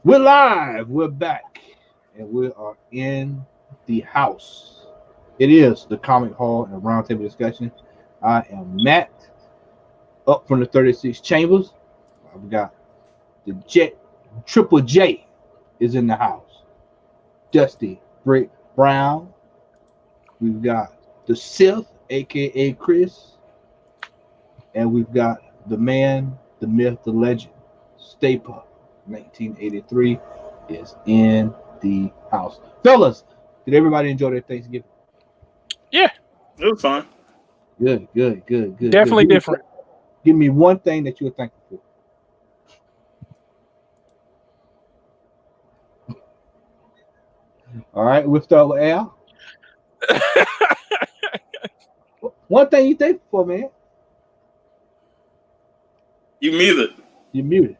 We're live. We're back, and we are in the house. It is the Comic Hall and Roundtable Discussion. I am Matt, up from the 36 Chambers. I've got the Jet Triple J is in the house. Dusty Brick Brown. We've got the Sith, aka Chris, and we've got the man, the myth, the legend, Stay Puft, 1983, is in the house. Fellas, did everybody enjoy their Thanksgiving? Yeah, It was fine. Good. definitely different. Give me one thing that you're thankful for. All right, we'll start with Al. One thing you thankful for, man. You muted. You're muted.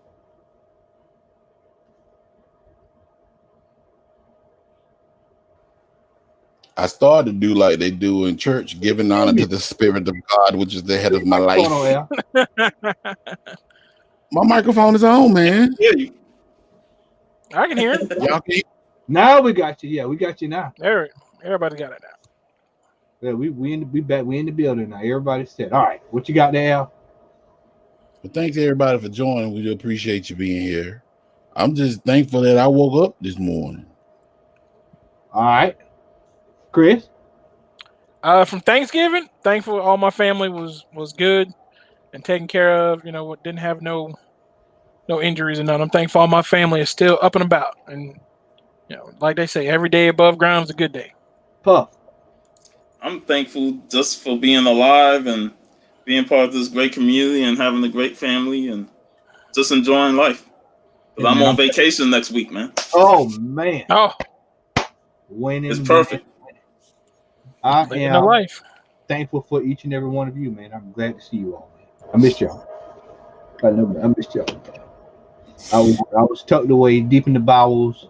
I started to do like they do in church, giving honor to the Spirit of God, which is the head of my life. On, My microphone is on, man. Yeah, you. I can hear it. Y'all can now we got you. Yeah, we got you now. There, everybody got it now. Yeah, we in the building now. Everybody's set. All right, what you got there, Al? Well, thanks everybody for joining. We do appreciate you being here. I'm just thankful that I woke up this morning. All right, Chris. From Thanksgiving, thankful all my family was good and taken care of. You know, didn't have no injuries and none. I'm thankful all my family is still up and about. And you know, like they say, every day above ground is a good day. Puff. I'm thankful just for being alive and being part of this great community and having a great family and just enjoying life. But I'm on vacation next week, man. Oh man. Oh, winning. It's perfect. I am life. Thankful for each and every one of you, man. I'm glad to see you all, man. I missed y'all. I know, I missed y'all. I was tucked away deep in the bowels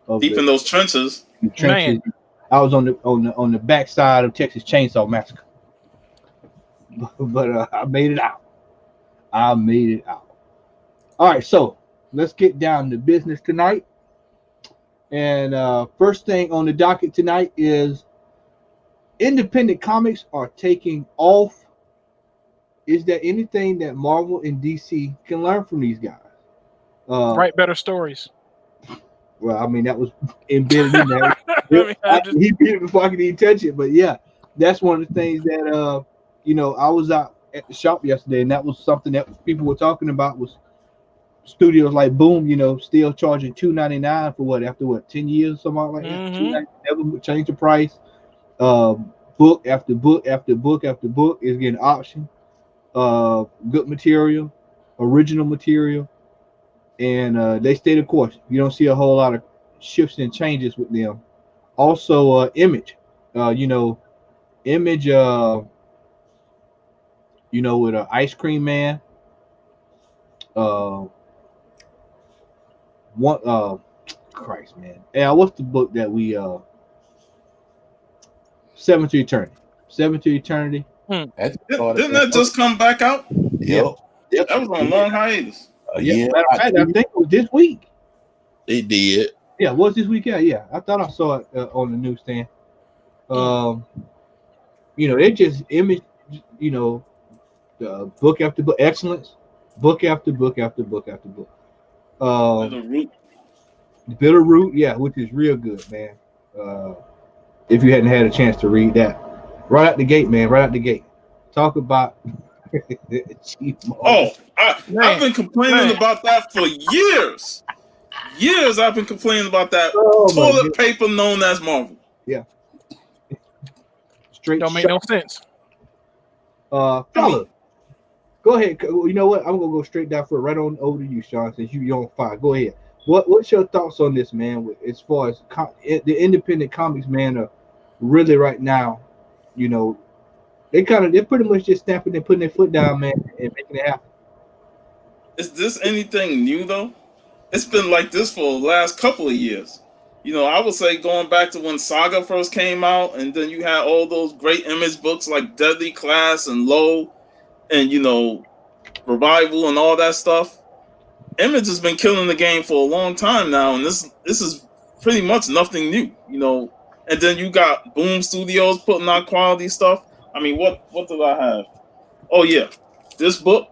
of deep in those trenches. Man. I was on the backside of Texas Chainsaw Massacre, but I made it out. All right, so let's get down to business tonight. And first thing on the docket tonight is independent comics are taking off. Is there anything that Marvel and DC can learn from these guys? Write better stories. Well, I mean, that was embedded in there. He beat it before I could even touch it. But yeah, that's one of the things that I was out at the shop yesterday, and that was something that people were talking about was studios like Boom, still charging $2.99 for after 10 years, something like that. Never change the price. Book after book after book after book is getting option. Good material, original material. And they stay the course. You don't see a whole lot of shifts and changes with them. Also, Image, Image, with Ice Cream Man. Christ, man. Yeah, what's the book that we Seven to Eternity? Seven to Eternity. Didn't that just come back out? Yep. That was on a long hiatus. Yeah, matter of fact, I think it was this week. It did. Yeah, it was this week. Yeah. I thought I saw it on the newsstand. They just Image, book after book, excellence, book after book after book after book. Bitter Root, yeah, which is real good, man. If you hadn't had a chance to read that, right out the gate, man, right out the gate. Talk about. I've been complaining about that for years. I've been complaining about that toilet paper known as Marvel. Yeah. Straight don't make no sense. Fella, go ahead. You know what? I'm gonna go straight down for it. Right on over to you, Sean, since you're on fire. Go ahead. What's your thoughts on this, man? As far as the independent comics, man, are really right now, they're pretty much just snapping and putting their foot down, man, and making it happen. Is this anything new though? It's been like this for the last couple of years. I would say going back to when Saga first came out, and then you had all those great Image books like Deadly Class and Low, and Revival and all that stuff. Image has been killing the game for a long time now, and this is pretty much nothing new, you know. And then you got Boom Studios putting out quality stuff. I mean, what did I have? Oh yeah, this book.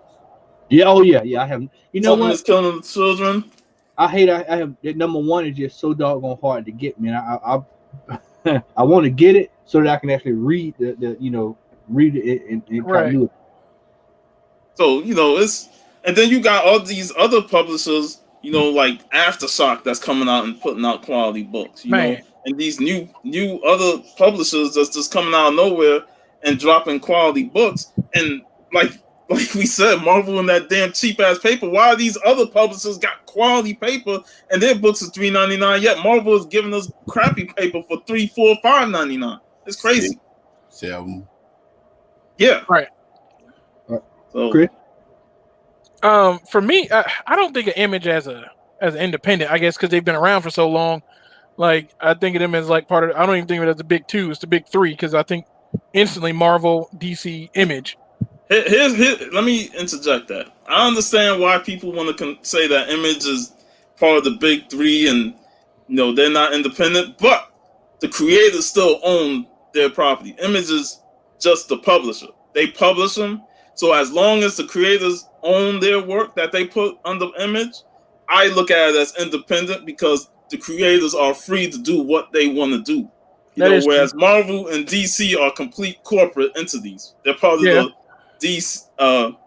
Yeah, oh yeah, I have. You know Something what? is killing the children. I have that number one is just so doggone hard to get, man. I want to get it so that I can actually read read it in continuity. So, you know, and then you got all these other publishers, you know, like Aftershock that's coming out and putting out quality books, you know, and these new other publishers that's just coming out of nowhere and dropping quality books. And like we said, Marvel and that damn cheap ass paper. Why are these other publishers got quality paper and their books are $3.99? Yet Marvel is giving us crappy paper for $3, $4, $5.99. It's crazy. $7. Yeah. Right. So, Chris? For me, I don't think of Image as an independent. I guess because they've been around for so long. Like I think of them as like part of. I don't even think of it as the big two. It's the big three because I think instantly Marvel, DC, Image. Let me interject that. I understand why people want to say that Image is part of the big three and you know they're not independent, but the creators still own their property. Image is just the publisher. They publish them. So as long as the creators own their work that they put under Image, I look at it as independent because the creators are free to do what they want to do. You know, whereas Marvel and DC are complete corporate entities. They're part of the DC.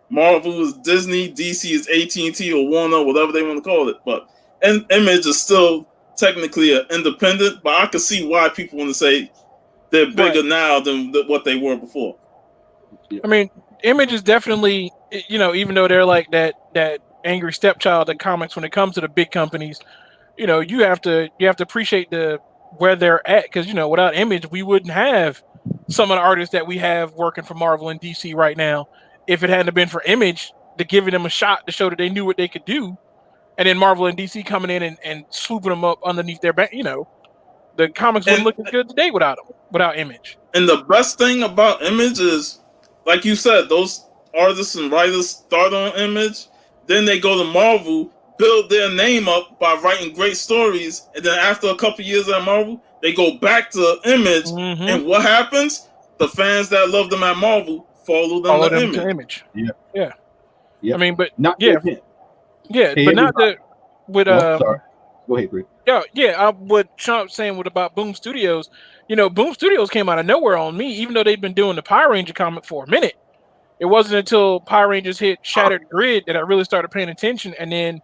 Marvel is Disney, DC is AT&T or Warner, whatever they want to call it. But Image is still technically an independent. But I can see why people want to say they're bigger now than what they were before. I mean, Image is definitely, you know, even though they're like that angry stepchild in comics when it comes to the big companies, you know, you have to appreciate where they're at because you know without Image we wouldn't have some of the artists that we have working for Marvel and DC right now if it hadn't been for Image to giving them a shot to show that they knew what they could do, and then Marvel and DC coming in and swooping them up underneath their back. You know, the comics wouldn't look as good today without Image. And the best thing about Image is, like you said, those artists and writers start on Image, then they go to Marvel, build their name up by writing great stories, and then after a couple years at Marvel, they go back to Image, and what happens? The fans that love them at Marvel follow them to Image. Yeah. I mean, but not but not that with sorry. Go ahead, Greg. What Trump's saying about Boom Studios, you know, Boom Studios came out of nowhere on me, even though they've been doing the Power Ranger comic for a minute. It wasn't until Power Rangers hit Shattered Grid that I really started paying attention. And then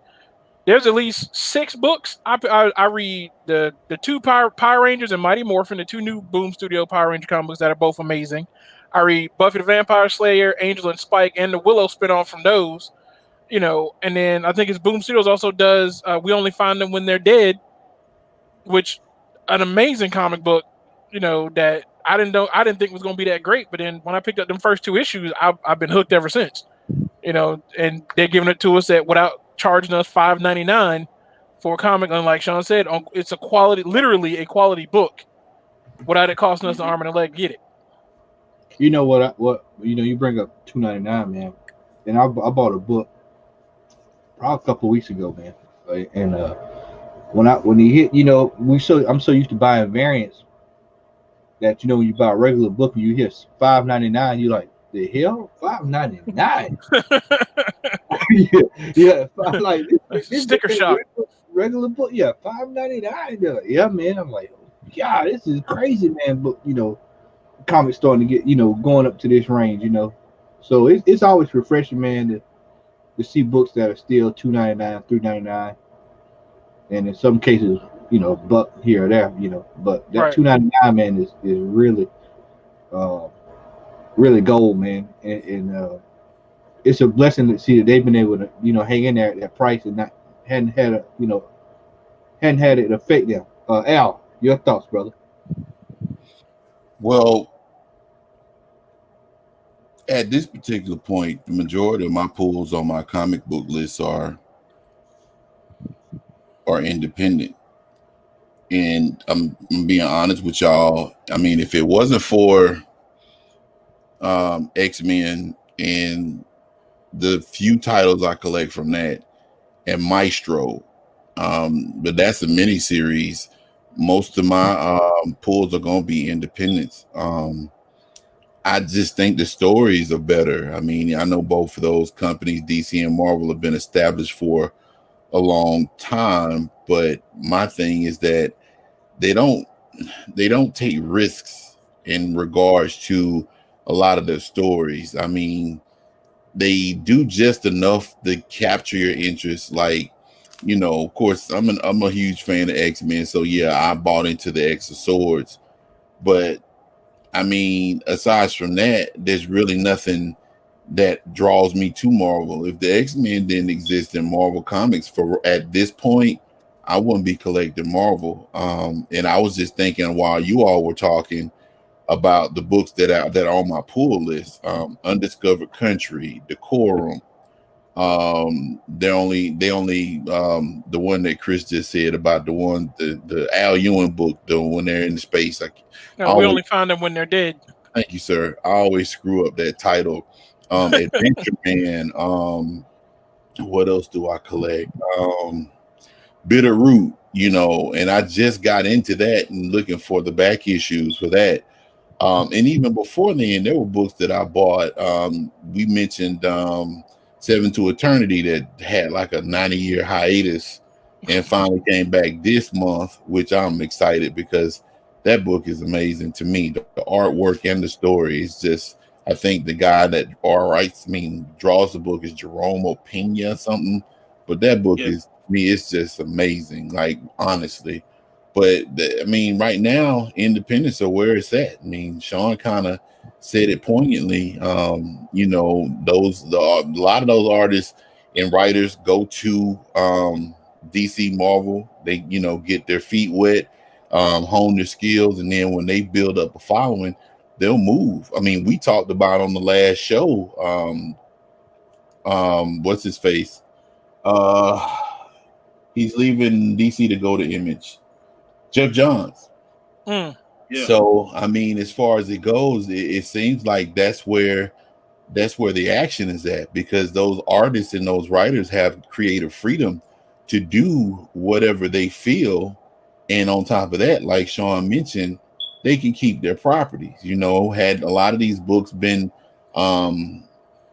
there's at least 6 books. I read the 2 Power Rangers and Mighty Morphin, the 2 new Boom Studio Power Ranger comics that are both amazing. I read Buffy the Vampire Slayer, Angel and Spike, and the Willow spinoff from those. You know, and then I think it's Boom Studios also does We Only Find Them When They're Dead, which an amazing comic book, you know, that I didn't think was going to be that great, but then when I picked up them first 2 issues, I've been hooked ever since. You know, and they're giving it to us without charging us $5.99 for a comic. Unlike Sean said, it's literally a quality book, without it costing us an arm and a leg to get it. You know what you know, you bring up $2.99, man, and I bought a book probably a couple of weeks ago, man. And when he hit, you know, I'm so used to buying variants that you know when you buy a regular book and you hear $5.99, you're like, the hell, $5.99? yeah, like this sticker shock. Regular book, yeah, $5.99. They're like, yeah, man. I'm like, God, this is crazy, man. But you know, comics starting to get, you know, going up to this range, you know. So it's always refreshing, man, to see books that are still $2.99, $3.99, and in some cases, you know, buck here or there, you know. But that $2.99, man, is really, really gold, man. And it's a blessing to see that they've been able to, you know, hang in there at that price and hadn't had it affect them. Al, your thoughts, brother? Well, at this particular point, the majority of my pulls on my comic book list are independent. And I'm being honest with y'all. I mean, if it wasn't for X-Men and the few titles I collect from that, and Maestro. But that's a mini series. Most of my pulls are going to be independents. I just think the stories are better. I mean, I know both of those companies, DC and Marvel, have been established for a long time, but my thing is that they don't take risks in regards to a lot of their stories. I mean, they do just enough to capture your interest. Like, of course, I'm a huge fan of X-Men, so yeah, I bought into the X of Swords. But I mean, aside from that, there's really nothing that draws me to Marvel. If the X-Men didn't exist in Marvel Comics for at this point, I wouldn't be collecting Marvel. And I was just thinking while you all were talking about the books that are on my pull list, Undiscovered Country, Decorum. They only the one that Chris just said about the Al Ewing book, the when they're in space. No, we only find them when they're dead. Thank you, sir. I always screw up that title. Adventure Man. What else do I collect? Bitter Root, and I just got into that and looking for the back issues for that. And even before then, there were books that I bought. We mentioned Seven to Eternity that had like a 90-year hiatus and finally came back this month, which I'm excited because that book is amazing to me. The artwork and the story is just, I think the guy that draws the book is Jerome Opena or something. But that book is, me, it's just amazing, like honestly. But right now, independents are where it's at. I mean, Sean kind of said it poignantly. A lot of those artists and writers go to DC, Marvel. They get their feet wet, hone their skills, and then when they build up a following, they'll move. I mean, we talked about on the last show. What's his face? He's leaving DC to go to Image. Jeff Johns. Yeah. So I mean, as far as it goes, it seems like that's where the action is at, because those artists and those writers have creative freedom to do whatever they feel. And on top of that, like Sean mentioned, they can keep their properties. Had a lot of these books been written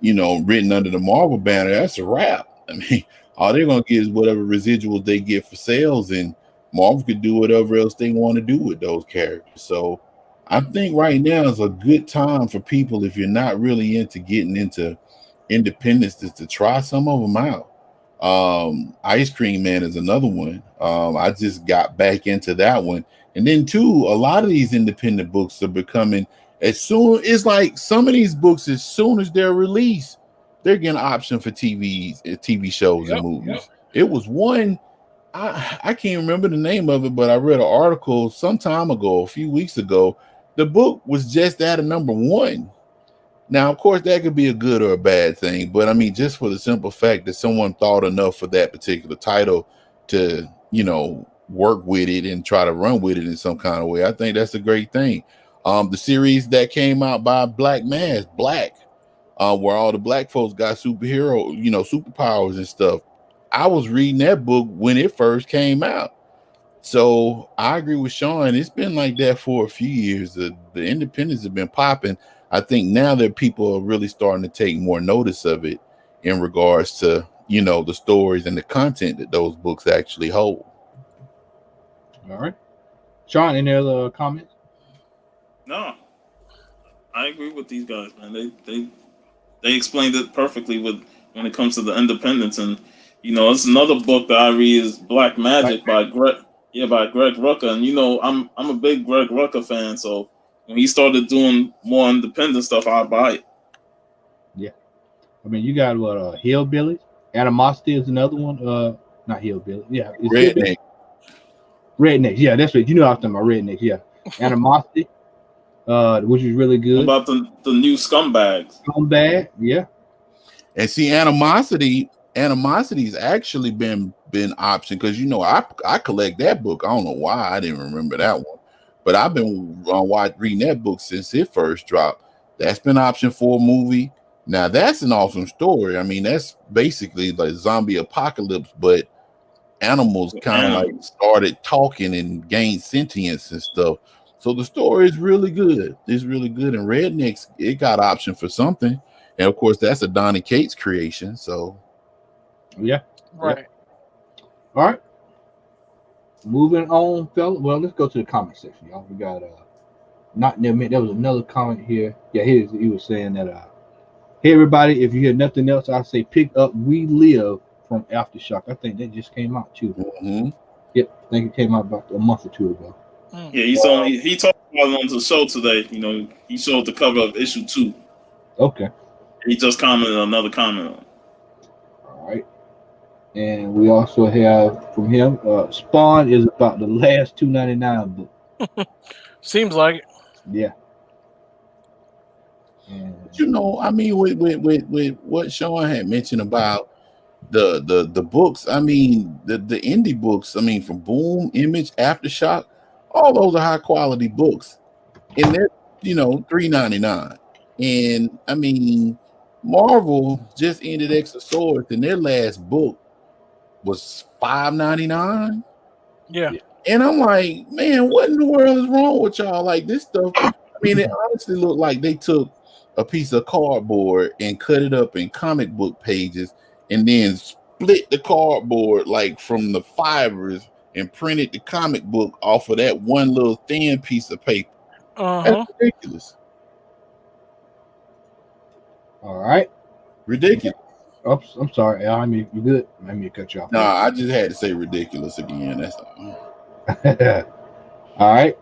under the Marvel banner, that's a wrap. I mean, all they're gonna get is whatever residuals they get for sales, and Marvel could do whatever else they want to do with those characters. So I think right now is a good time for people, if you're not really into getting into independence, to try some of them out. Ice Cream Man is another one. I just got back into that one. And then too, a lot of these independent books are becoming, it's like some of these books, as soon as they're released, they're getting an option for TV shows and movies. Yep. It was one, I can't remember the name of it, but I read an article some time ago, a few weeks ago. The book was just at a number 1. Now, of course, that could be a good or a bad thing, but I mean, just for the simple fact that someone thought enough for that particular title to, work with it and try to run with it in some kind of way, I think that's a great thing. The series that came out by Black Mass, Black, where all the black folks got superpowers and stuff. I was reading that book when it first came out. So I agree with Sean. It's been like that for a few years. The independents have been popping. I think now that people are really starting to take more notice of it in regards to, the stories and the content that those books actually hold. All right. Sean, any other comments? No. I agree with these guys, man. They explained it perfectly when it comes to the independents. And it's another book that I read is Black Magic by Greg Rucka. And I'm a big Greg Rucka fan, so when he started doing more independent stuff, I'll buy it. Yeah. I mean, you got what, Hillbillies? Animosity is another one. Not Hillbilly. Yeah. Redneck. Rednecks. Yeah, that's right. I was talking about Rednecks. Yeah. Animosity, which is really good. What about the new Scumbags? Scumbag, yeah. And see, Animosity's actually been option, because I collect that book. I don't know why I didn't remember that one, but I've been reading that book since it first dropped. That's been option for a movie. Now that's an awesome story. I mean, that's basically like zombie apocalypse, but animals kind of like started talking and gained sentience and stuff. So the story is really good. It's really good. And Rednecks, it got option for something. And of course, that's a Donny Cates creation. So Yeah. Right. All right. Moving on, fella. Well, let's go to the comment section, y'all. We got not there was another comment here. Yeah, he was saying that hey everybody, if you hear nothing else, I say pick up We Live from Aftershock. I think that just came out too. mm-hmm. Yep, I think it came out about a month or two ago. Yeah, he talked about it on the show today. You know, he showed the cover of issue 2. Okay. He just commented another comment on it. All right. And we also have from him, Spawn is about the last $2.99 book. Seems like it. Yeah. And, You know, I mean, with what Sean had mentioned about the books, I mean, the indie books, I mean, from Boom, Image, Aftershock, all those are high quality books, and they're $3.99. And I mean, Marvel just ended X of Swords, and their last book was $5.99. Yeah. And I'm like, man, what in the world is wrong with y'all? Like this stuff. I mean, it honestly looked like they took a piece of cardboard and cut it up in comic book pages, and then split the cardboard like from the fibers and printed the comic book off of that one little thin piece of paper. That's ridiculous. all right. Ridiculous. Oh, I'm sorry, Al. I mean, you good? I mean, cut you off. Nah, I just had to say ridiculous again. That's all right.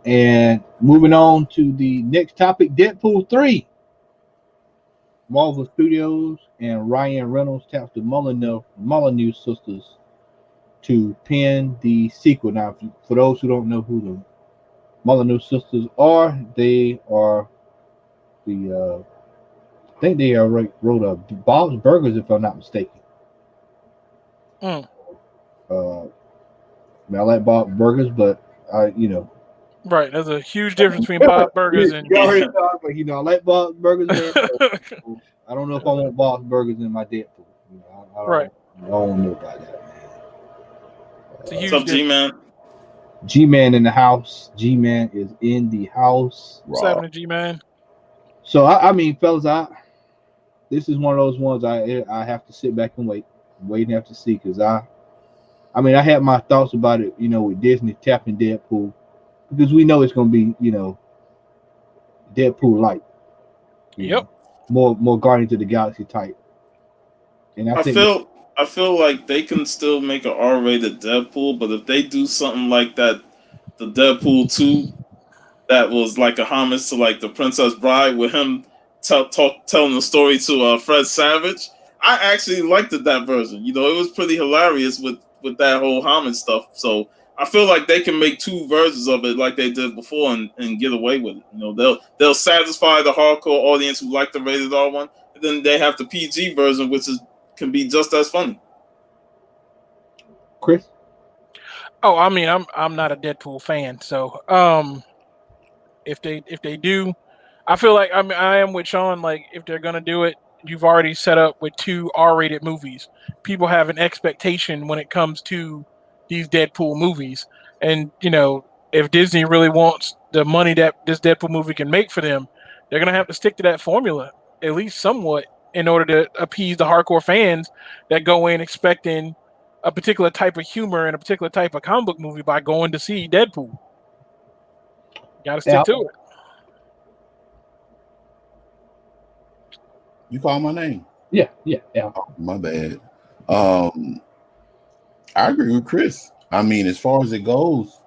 And moving on to the next topic, Deadpool 3. Marvel Studios and Ryan Reynolds taps the Molyneux sisters to pen the sequel. Now, for those who don't know who the Molyneux sisters are, they are the I think they wrote a Bob's Burgers, if I'm not mistaken. I like Bob's Burgers, but Right, there's a huge difference between Bob's Burgers and. You already know, but I like Bob's Burgers, man. I don't know if I want Bob's Burgers in my Deadpool. I don't know about that, man. What's up, G-Man? G-Man in the house. G-Man is in the house. What's happening, G-Man? So I mean, fellas, this is one of those ones I have to sit back and wait and have to see, because I had my thoughts about it, with Disney tapping Deadpool, because we know it's going to be, Deadpool light. Yep. More Guardians of the Galaxy type. And I feel like they can still make an R-rated Deadpool, but if they do something like that, the Deadpool 2, that was like a homage to like the Princess Bride, with him telling the story to Fred Savage, I actually liked that version. It was pretty hilarious with that whole homage stuff. So I feel like they can make 2 versions of it like they did before and get away with it. They'll satisfy the hardcore audience who like the rated R one, and then they have the PG version, which can be just as funny. Chris? Oh, I mean, I'm not a Deadpool fan, so if they do, I feel like I am with Sean. Like, if they're gonna do it, you've already set up with 2 R-rated movies. People have an expectation when it comes to these Deadpool movies, and if Disney really wants the money that this Deadpool movie can make for them, they're gonna have to stick to that formula at least somewhat in order to appease the hardcore fans that go in expecting a particular type of humor and a particular type of comic book movie by going to see Deadpool. Got to stick to it. You call my name? Yeah. Oh, my bad. I agree with Chris. I mean, as far as it goes,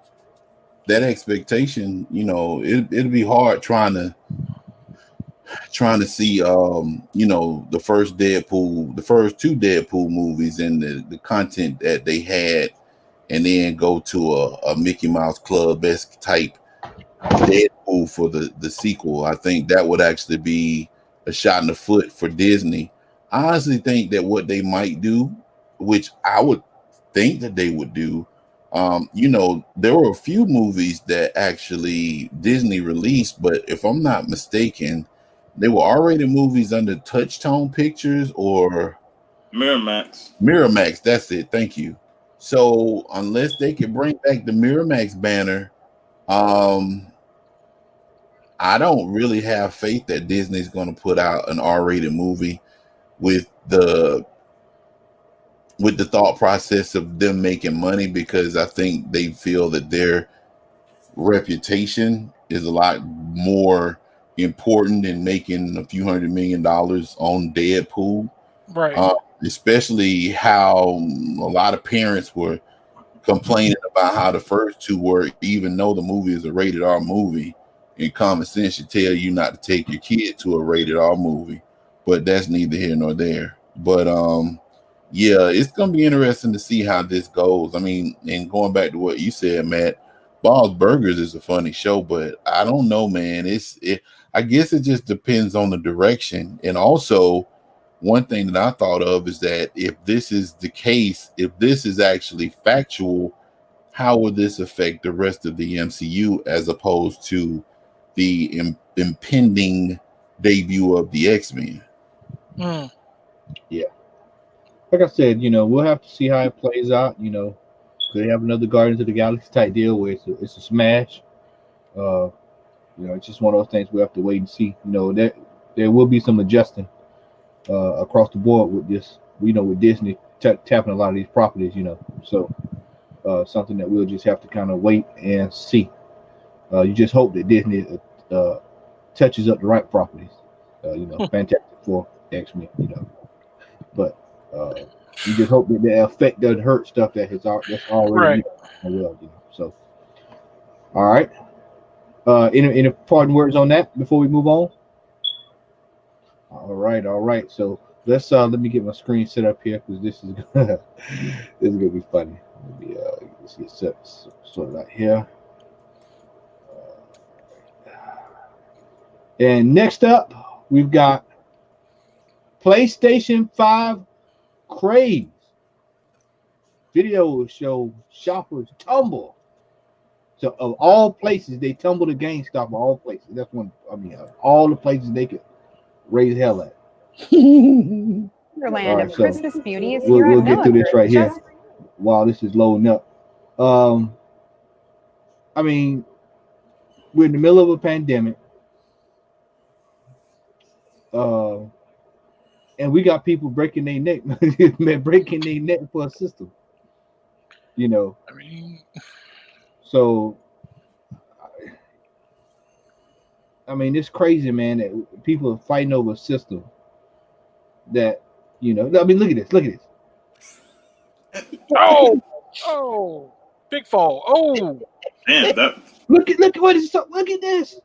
that expectation, it'll be hard trying to see, the first Deadpool, the first 2 Deadpool movies and the content that they had, and then go to a Mickey Mouse Club-esque type Deadpool for the sequel. I think that would actually be a shot in the foot for Disney. I honestly think that what they might do, which I would think that they would do, there were a few movies that actually Disney released, but if I'm not mistaken, they were R-rated movies under Touchstone Pictures or Miramax. That's it. Thank you. So unless they could bring back the Miramax banner, I don't really have faith that Disney's going to put out an R-rated movie with the thought process of them making money, because I think they feel that their reputation is a lot more important than making a few $100 million on Deadpool. Right. Especially how a lot of parents were complaining about how the first two were, even though the movie is a rated R movie, and common sense should tell you not to take your kid to a rated R movie, but that's neither here nor there. But yeah, it's gonna be interesting to see how this goes. I mean, and going back to what you said, Matt, Bob's Burgers is a funny show, but I don't know, man. I guess it just depends on the direction. And also, one thing that I thought of is that if this is the case, if this is actually factual, how would this affect the rest of the MCU as opposed to the impending debut of the X-Men? Yeah. Like I said, we'll have to see how it plays out. They have another Guardians of the Galaxy type deal where it's a smash. It's just one of those things we have to wait and see. There will be some adjusting across the board with this. With Disney tapping a lot of these properties. So something that we'll just have to kind of wait and see. You just hope that Disney touches up the right properties. Fantastic Four, X-Men. But you just hope that the effect doesn't hurt stuff that's already well. So, all right. Any parting words on that before we move on? All right. So let me get my screen set up here, because this is gonna be funny. Let me let's get set sorted out here. And next up, we've got PlayStation 5 craze. Video will show shoppers tumble. So of all places, they tumble to GameStop. Of all places, that's one. All the places they could raise hell at. Wonderland of Christmas beauties. We'll get through this right here while this is loading up. We're in the middle of a pandemic. And we got people breaking their neck, breaking their neck for a system. So, it's crazy, man, that people are fighting over a system that, look at this. Oh, big fall. Oh, damn, look at what is look at this.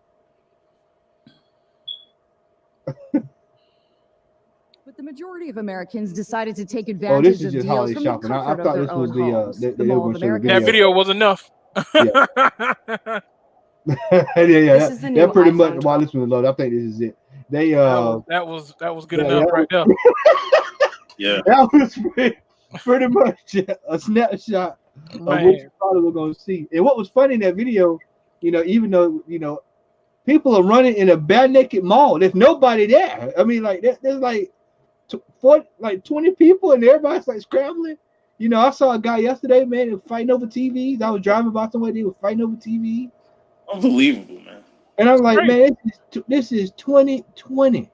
But the majority of Americans decided to take advantage of deals holiday from shopping. the comfort I thought of this their was own the homes. they The were Mall going of to show the America. that video was enough. yeah. This is the new They're pretty iPhone much 12. while this was loaded. I think this is it. They that was good enough right there. Yeah, that was pretty much a snapshot of what you probably were going to see. And what was funny in that video, even though people are running in a bare naked mall, there's nobody there. There's like 20 people, and everybody's like scrambling. I saw a guy yesterday, man, they were fighting over TVs. I was driving by somewhere, they were fighting over TVs. unbelievable, man. And I'm like, man, this is 2020.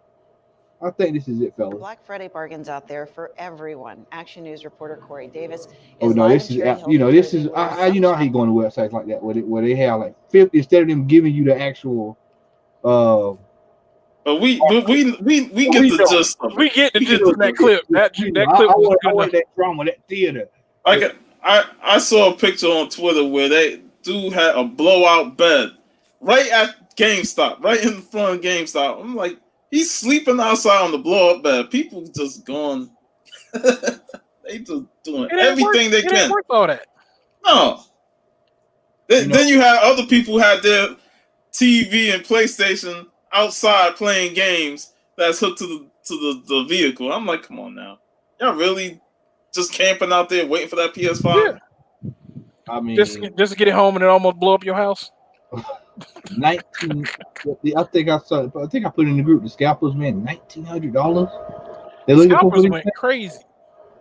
I think this is it, fellas. Black Friday bargains out there for everyone. Action News reporter Corey Davis. This is how he going to websites like that where they have like 50 instead of them giving you the actual. But we get the gist of it. We get the gist of that clip. That clip was good enough. That drama, that theater. I saw a picture on Twitter where they dude had a blowout bed right at GameStop, right in front of GameStop. I'm like, he's sleeping outside on the blow up bed. People just going, they just doing everything they can. It ain't worth all that. No. Then you have other people who had their TV and PlayStation outside playing games that's hooked to the vehicle. I'm like, come on now, y'all really just camping out there waiting for that PS5? Yeah. Just to get it home and it almost blow up your house. 19. I think I saw. I think I put in the group the scalpers, man. $1,900. They're looking for Scalpers these went things. crazy.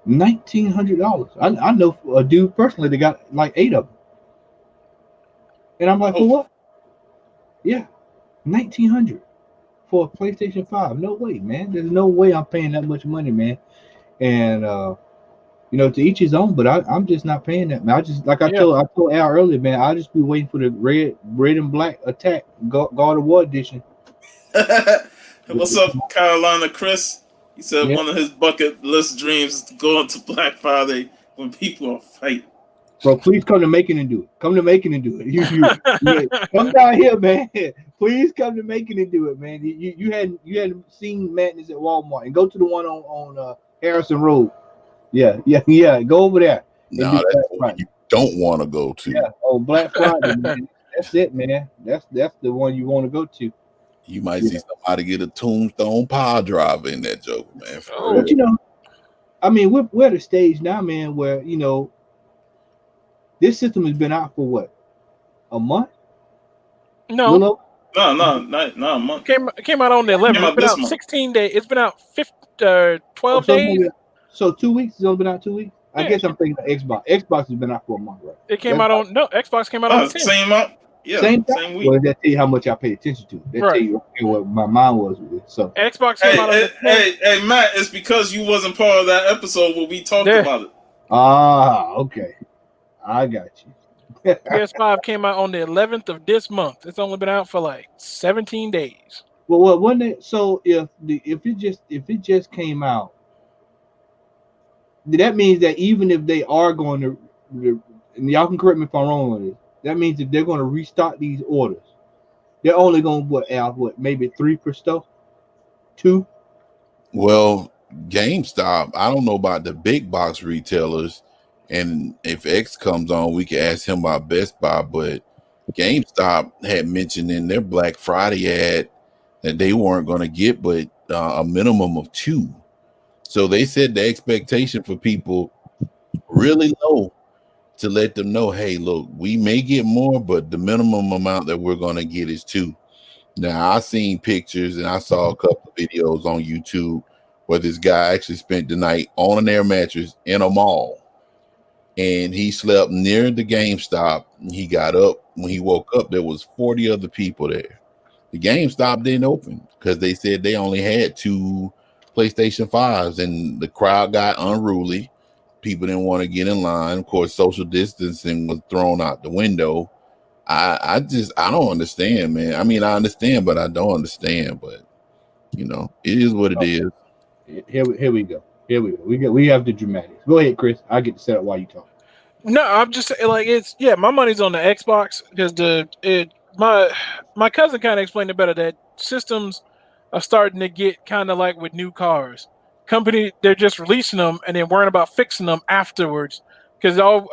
$1,900. I know a dude personally that got like 8 of them, and I'm like, for what? Yeah, $1,900 for a PlayStation 5. No way, man. There's no way I'm paying that much money, man. And you know, to each his own. But I'm just not paying that, man. I just like I told Al earlier, man. I just be waiting for the red and black attack God of War edition. What's up, Carolina Chris? He said one of his bucket list dreams is to go into Black Friday when people are fighting. Bro, please come to Macon and do it. Come to Macon and do it. You come down here, man. Please come to Macon and do it, man. You hadn't seen Madness at Walmart, and go to the one on Harrison Road. Yeah. Go over there. No, that's what you don't want to go to. Yeah, Black Friday, man. That's it, man. That's the one you want to go to. You might see somebody get a Tombstone power driver in that joke, man. But you know, I mean, we're at a stage now, man, where you know this system has been out for what, a month? No, not a month. It came out on the 11th. It's been out 16 days. It's been out 12 days. So 2 weeks. It's only been out 2 weeks. I guess I'm thinking of Xbox. Xbox has been out for a month, right? It came out on Xbox came out on the 10th. Same month. Yeah, same week. Well, that tell you how much I pay attention to. That tell you what my mind was with it. So Xbox came out on the 10th. Hey, Matt, it's because you wasn't part of that episode where we talked about it. Ah, okay. I got you. PS5 came out on the 11th of this month. It's only been out for like 17 days. Well, wasn't it? So if it just came out, that means that even if they are going to, and y'all can correct me if I'm wrong on this, that means that they're going to restock these orders. They're only going to maybe 3 per store, 2. Well, GameStop. I don't know about the big box retailers. And if X comes on, we can ask him about Best Buy. But GameStop had mentioned in their Black Friday ad that they weren't going to get but a minimum of 2. So they said the expectation for people really low to let them know, hey, look, we may get more, but the minimum amount that we're going to get is 2. Now, I seen pictures and I saw a couple of videos on YouTube where this guy actually spent the night on an air mattress in a mall. And he slept near the GameStop. And he got up. When he woke up, there was 40 other people there. The GameStop didn't open because they said they only had 2 PlayStation 5s, and the crowd got unruly. People didn't want to get in line. Of course, social distancing was thrown out the window. I don't understand, man. I mean, I understand, but I don't understand. But you know, it is what it is. Here we go. We have the dramatics. Go ahead, Chris. I get to set up while you talk. No, I'm just like my money's on the Xbox because my cousin kind of explained it better that systems are starting to get kind of like with new cars. They're just releasing them and then worrying about fixing them afterwards because all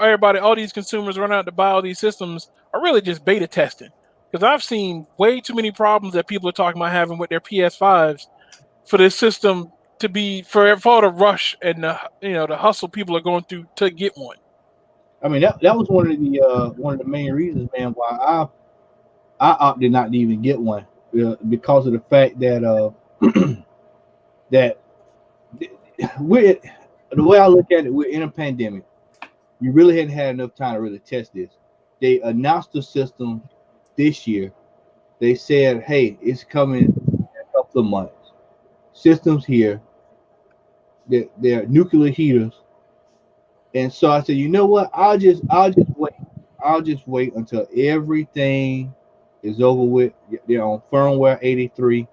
these consumers run out to buy all these systems are really just beta testing. Because I've seen way too many problems that people are talking about having with their PS5s for this system to be for all the rush and the hustle people are going through to get one. I mean that was one of the main reasons, man, why I opted not to even get one because of the fact that that the way I look at it, we're in a pandemic. You really hadn't had enough time to really test this. They announced the system this year. They said, "Hey, it's coming in a couple of months. Systems here. They're nuclear heaters." And so I said, you know what? I'll just wait. I'll just wait until everything is over with. They're on firmware 83.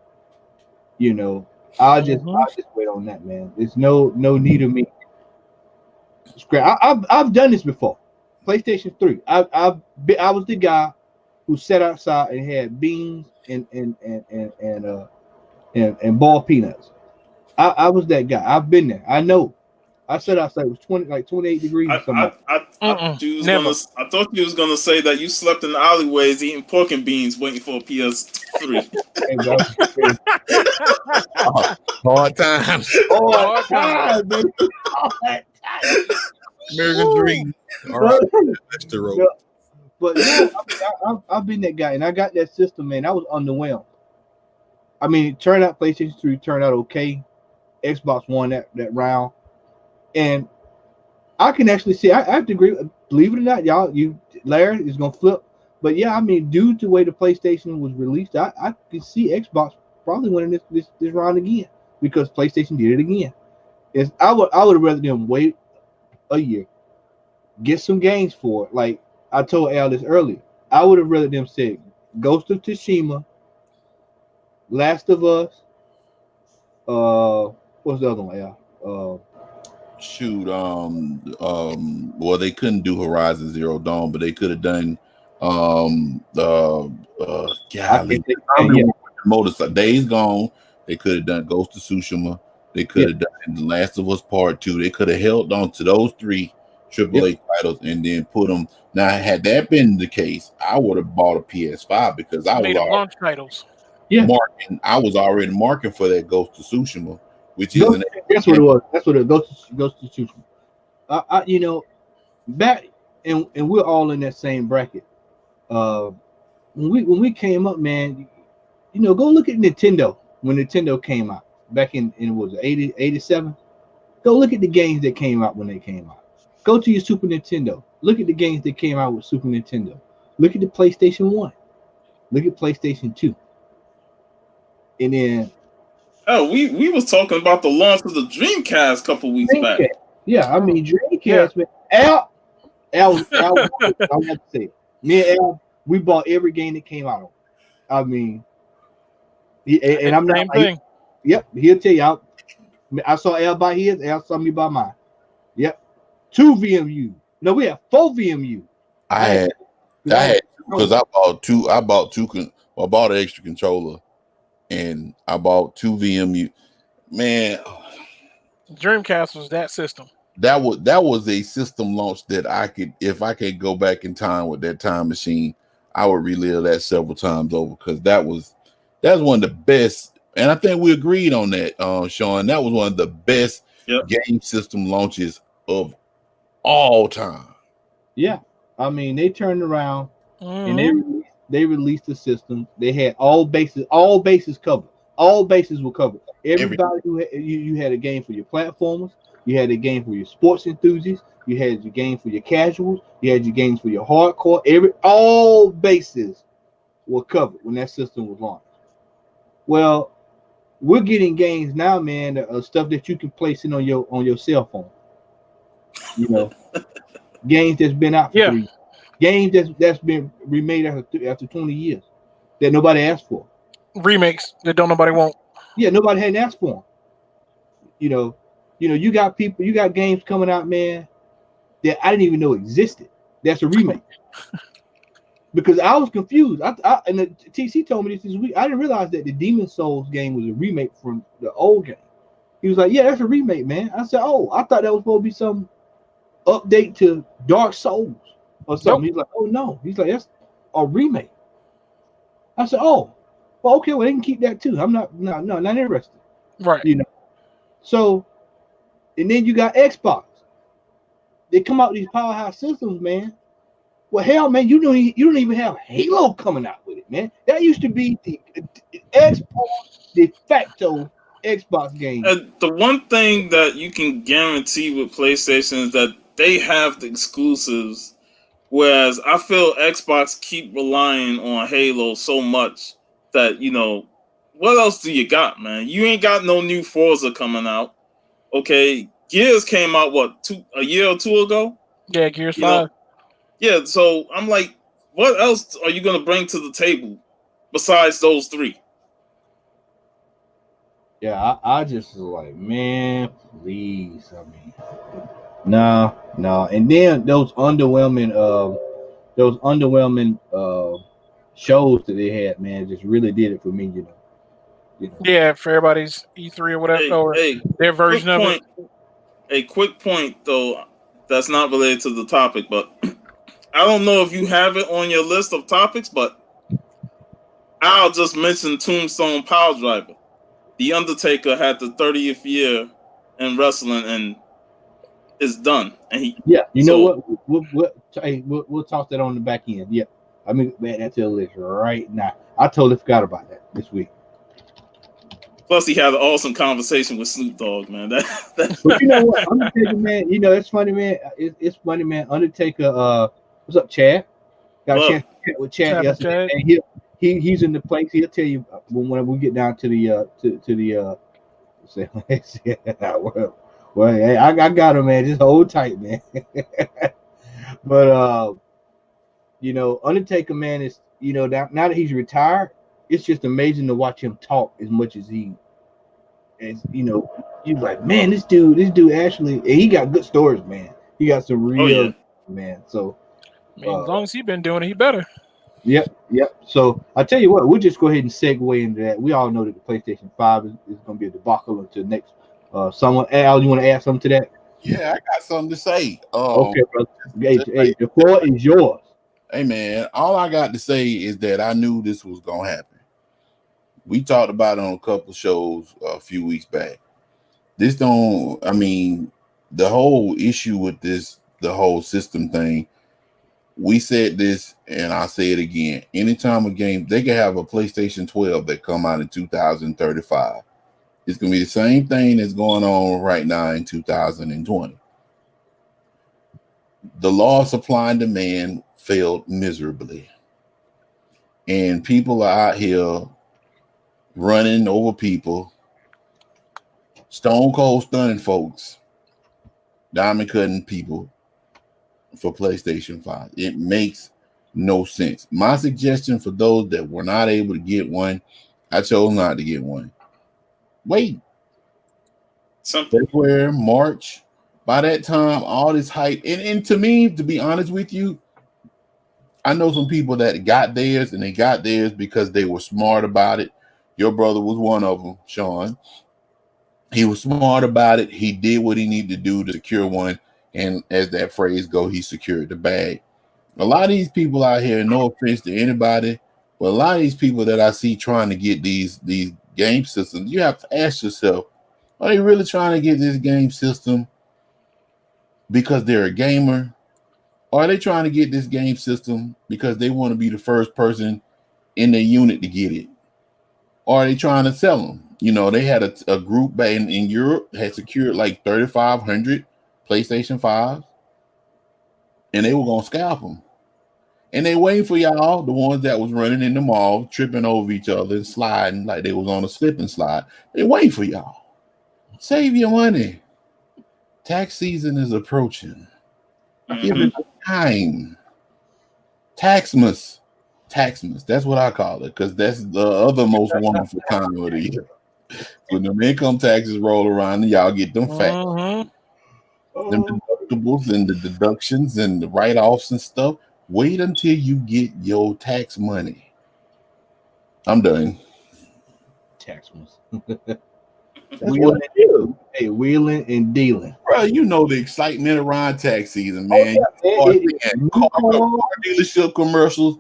You know, I'll just wait on that, man. There's no need of me. I've done this before. PlayStation 3. I was the guy who sat outside and had beans and boiled peanuts. I was that guy. I've been there. I know. I sat outside. It was 28 degrees or something. I thought you was gonna say that you slept in the alleyways eating pork and beans waiting for a PS3. Hard times. Hard times, baby. Hard times. American dream. All right. That's the road. But no, I've been that guy, and I got that system, man. I was underwhelmed. I mean, it turned out PlayStation 3 turned out okay. Xbox won that round, and I can actually see. I have to agree. Believe it or not, Larry is gonna flip. But yeah, I mean, due to the way the PlayStation was released, I can see Xbox probably winning this round again because PlayStation did it again. I would have rather them wait a year, get some games for it. Like I told Al this earlier, I would have rather them say Ghost of Tsushima, Last of Us. What's the other one, Al? Shoot, well, they couldn't do Horizon Zero Dawn, but they could have done motorcycle Days Gone. They could have done Ghost of Tsushima. They could have done The Last of Us Part 2. They could have held on to those 3 AAA titles and then put them. Now, had that been the case, I would have bought a PS5 because I was launch titles. I was already marking for that Ghost of Tsushima, which is that's what it was. That's what it goes to Tsushima. You know, back and we're all in that same bracket. When we came up, man, you know, go look at Nintendo when Nintendo came out back in was it 80, 87? Go look at the games that came out when they came out. Go to your Super Nintendo. Look at the games that came out with Super Nintendo. Look at the PlayStation 1. Look at PlayStation 2. And then we was talking about the launch of the Dreamcast a couple weeks back. Yeah, I mean Dreamcast, man. Al I have to say it. Me and Al, we bought every game that came out. I mean, and I'm not. Yep, he'll tell you. I saw Al buy his. Al saw me buy mine. Yep, 2 VMU. No, we have 4 VMU. I had because I bought two. I bought an extra controller, and I bought 2 VMU. Man, Dreamcast was that system. That was a system launch that I could, if I could go back in time with that time machine, I would relive that several times over because that's one of the best, and I think we agreed on that, Sean. That was one of the best game system launches of all time. Yeah, I mean they turned around and they released the system. They had all bases covered. All bases were covered. Everybody you had a game for your platformers. You had a game for your sports enthusiasts. You had your game for your casuals. You had your games for your hardcore. All bases were covered when that system was launched. Well, we're getting games now, man, stuff that you can place in on your cell phone. You know, games that's been out for 3 years. Games that's been remade after 20 years that nobody asked for. Remakes that nobody want. Yeah, nobody hadn't asked for them. You got games coming out, man, that I didn't even know existed. That's a remake. Because I was confused. And the TC told me this week. I didn't realize that the Demon Souls game was a remake from the old game. He was like, "Yeah, that's a remake, man." I said, "Oh, I thought that was supposed to be some update to Dark Souls or something." Nope. He's like, "Oh no." He's like, "That's a remake." I said, "Oh, well, okay. Well, they can keep that too. I'm not interested." Right. You know. So. And then you got Xbox. They come out with these powerhouse systems, man. Well, hell, man, you don't even have Halo coming out with it, man. That used to be the Xbox de facto Xbox game. The one thing that you can guarantee with PlayStation is that they have the exclusives, whereas I feel Xbox keep relying on Halo so much that, you know, what else do you got, man? You ain't got no new Forza coming out. Okay, Gears came out a year or 2 ago? Yeah, Gears 5. Yeah, so I'm like, what else are you gonna bring to the table besides those 3? Yeah, I just was like, man, please. I mean, no. And then those underwhelming shows that they had, man, just really did it for me, you know. Yeah, for everybody's E3 or whatever, their version of it. A quick point, though, that's not related to the topic, but I don't know if you have it on your list of topics, but I'll just mention Tombstone Piledriver. The Undertaker had the 30th year in wrestling and is done. And know what? we'll toss that on the back end. Yeah, I mean, man, that's the list right now. I totally forgot about that this week. Plus, he had an awesome conversation with Snoop Dogg, man. But you know what, Undertaker, man, you know it's funny, man. It's funny, man. Undertaker, what's up, Chad? Got a chance to chat with Chad yesterday, and he's in the place. He'll tell you when we get down to the well, hey, I got him, man. Just hold tight, man. But you know, Undertaker, man, is, you know, now that he's retired, it's just amazing to watch him talk as much as you know, you're like, man, this dude actually, and he got good stories, man. He got some real, man. So, I mean, as long as he's been doing it, he better. Yep. So I tell you what, we'll just go ahead and segue into that. We all know that the PlayStation 5 is going to be a debacle until next summer. Al, you want to add something to that? Yeah, I got something to say. Okay, brother. Hey, the floor is yours. Hey, man, all I got to say is that I knew this was going to happen. We talked about it on a couple of shows a few weeks back. The whole issue with this, the whole system thing, we said this, and I'll say it again. Anytime a game, they can have a PlayStation 12 that come out in 2035. It's going to be the same thing that's going on right now in 2020. The law of supply and demand failed miserably. And people are out here running over people, stone cold stunning folks, diamond cutting people for PlayStation 5. It makes no sense. My suggestion for those that were not able to get one, I chose not to get one. Wait. February, March, by that time, all this hype, and to me, to be honest with you, I know some people that got theirs, and they got theirs because they were smart about it. Your brother was one of them, Sean. He was smart about it. He did what he needed to do to secure one. And as that phrase goes, he secured the bag. A lot of these people out here, no offense to anybody, but a lot of these people that I see trying to get these game systems, you have to ask yourself, are they really trying to get this game system because they're a gamer? Or are they trying to get this game system because they want to be the first person in their unit to get it? Or are they trying to sell them? You know, they had a group back in Europe had secured like 3,500 PlayStation 5, and they were going to scalp them. And they waiting for y'all, the ones that was running in the mall, tripping over each other and sliding like they was on a slip and slide. They waiting for y'all. Save your money. Tax season is approaching. Give it time. Taxmas. That's what I call it, because that's the other most wonderful time of the year. When the income taxes roll around and y'all get them facts, them deductibles and the deductions and the write-offs and stuff. Wait until you get your tax money. I'm done. Taxmas. Wheeling and dealing. Bro, you know the excitement around tax season, man. Car dealership commercials.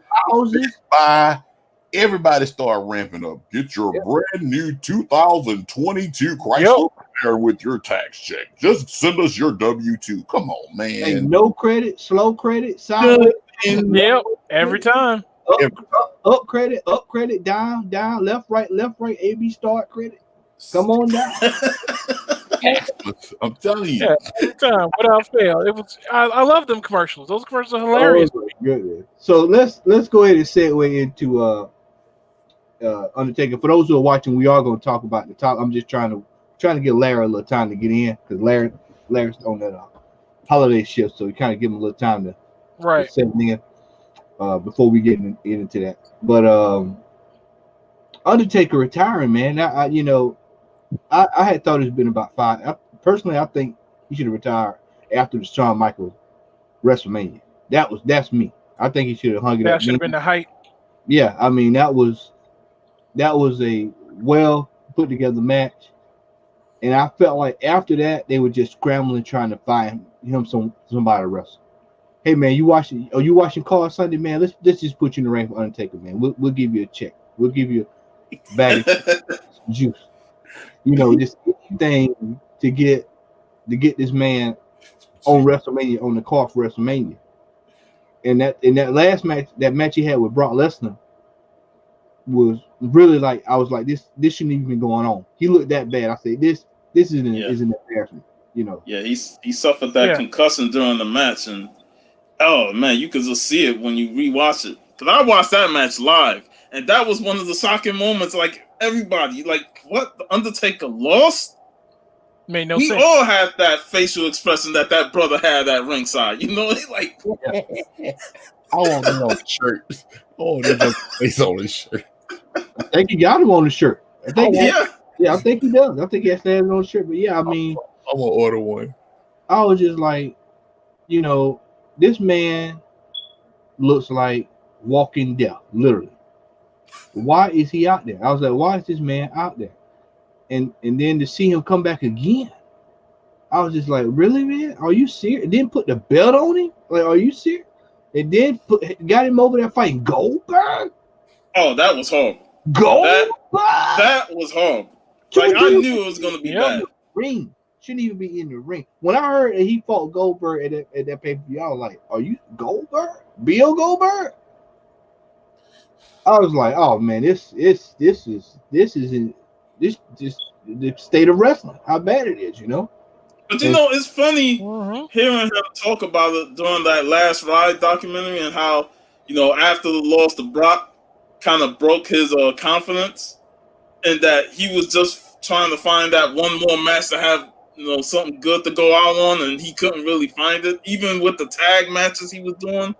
Everybody start ramping up. Get your brand new 2022 Chrysler with your tax check. Just send us your W-2. Come on, man. Hey, no credit, slow credit, sideways. Every time. Up credit, down, left, right, AB start credit. Come on down. I'm telling you. Yeah, every time, without fail. It was. I love them commercials. Those commercials are hilarious. Good. So let's go ahead and segue into Undertaker. For those who are watching, we are going to talk about the top. I'm just trying to get Larry a little time to get in, because Larry's on that holiday shift, so we kind of give him a little time to settle in before we get into that. But Undertaker retiring, man. I had thought it's been about 5. Personally, I think he should have retired after the Shawn Michaels WrestleMania. That's me. I think he should have hung it up. That should have been the height. Yeah, I mean that was a well put together match, and I felt like after that they were just scrambling trying to find him somebody to wrestle. Hey man, you watching Call Sunday, man? Let's just put you in the ring for Undertaker, man. We'll give you a check. We'll give you a bag of juice. You know, just anything to get this man on WrestleMania, on the card for WrestleMania. And that last match, that match he had with Brock Lesnar was really like, I was like, this shouldn't even be going on. He looked that bad. I said, this is an embarrassment, you know. Yeah, he suffered that concussion during the match, and oh man, you could just see it when you rewatch it. Because I watched that match live, and that was one of the shocking moments. Like everybody, like, what? The Undertaker lost? Made no we sense. all had that facial expression that brother had at ringside. You know, like I want him on the shirt. Oh, they just face on his shirt. I think he got him on the shirt. I think yeah, I think he does. I think he has to have it on the shirt. But yeah, I mean, I'm gonna order one. I was just like, you know, this man looks like walking death, literally. Why is he out there? I was like, why is this man out there? And then to see him come back again, I was just like, really, man? Are you serious? And then put the belt on him? Like, are you serious? And then got him over there fighting Goldberg? Oh, that was horrible. Goldberg? That was horrible. Like, I knew it was going to be bad. Ring. Shouldn't even be in the ring. When I heard that he fought Goldberg at that pay-per-view, I was like, are you Goldberg? Bill Goldberg? I was like, oh man, this is the state of wrestling. How bad it is, you know. But you know, it's funny hearing him talk about it during that last Ride documentary, and how, you know, after the loss to Brock, kind of broke his confidence, and that he was just trying to find that one more match to have, you know, something good to go out on, and he couldn't really find it. Even with the tag matches he was doing,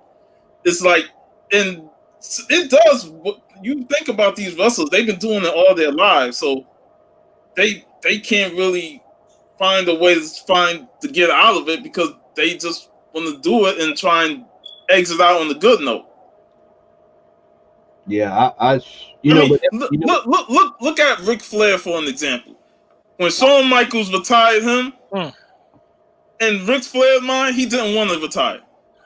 it's like, and it does. You think about these wrestlers; they've been doing it all their lives, so they can't really find a way to get out of it, because they just want to do it and try and exit out on the good note. Yeah, look at Ric Flair for an example. When Shawn Michaels retired him, in Ric Flair's mind, he didn't want to retire,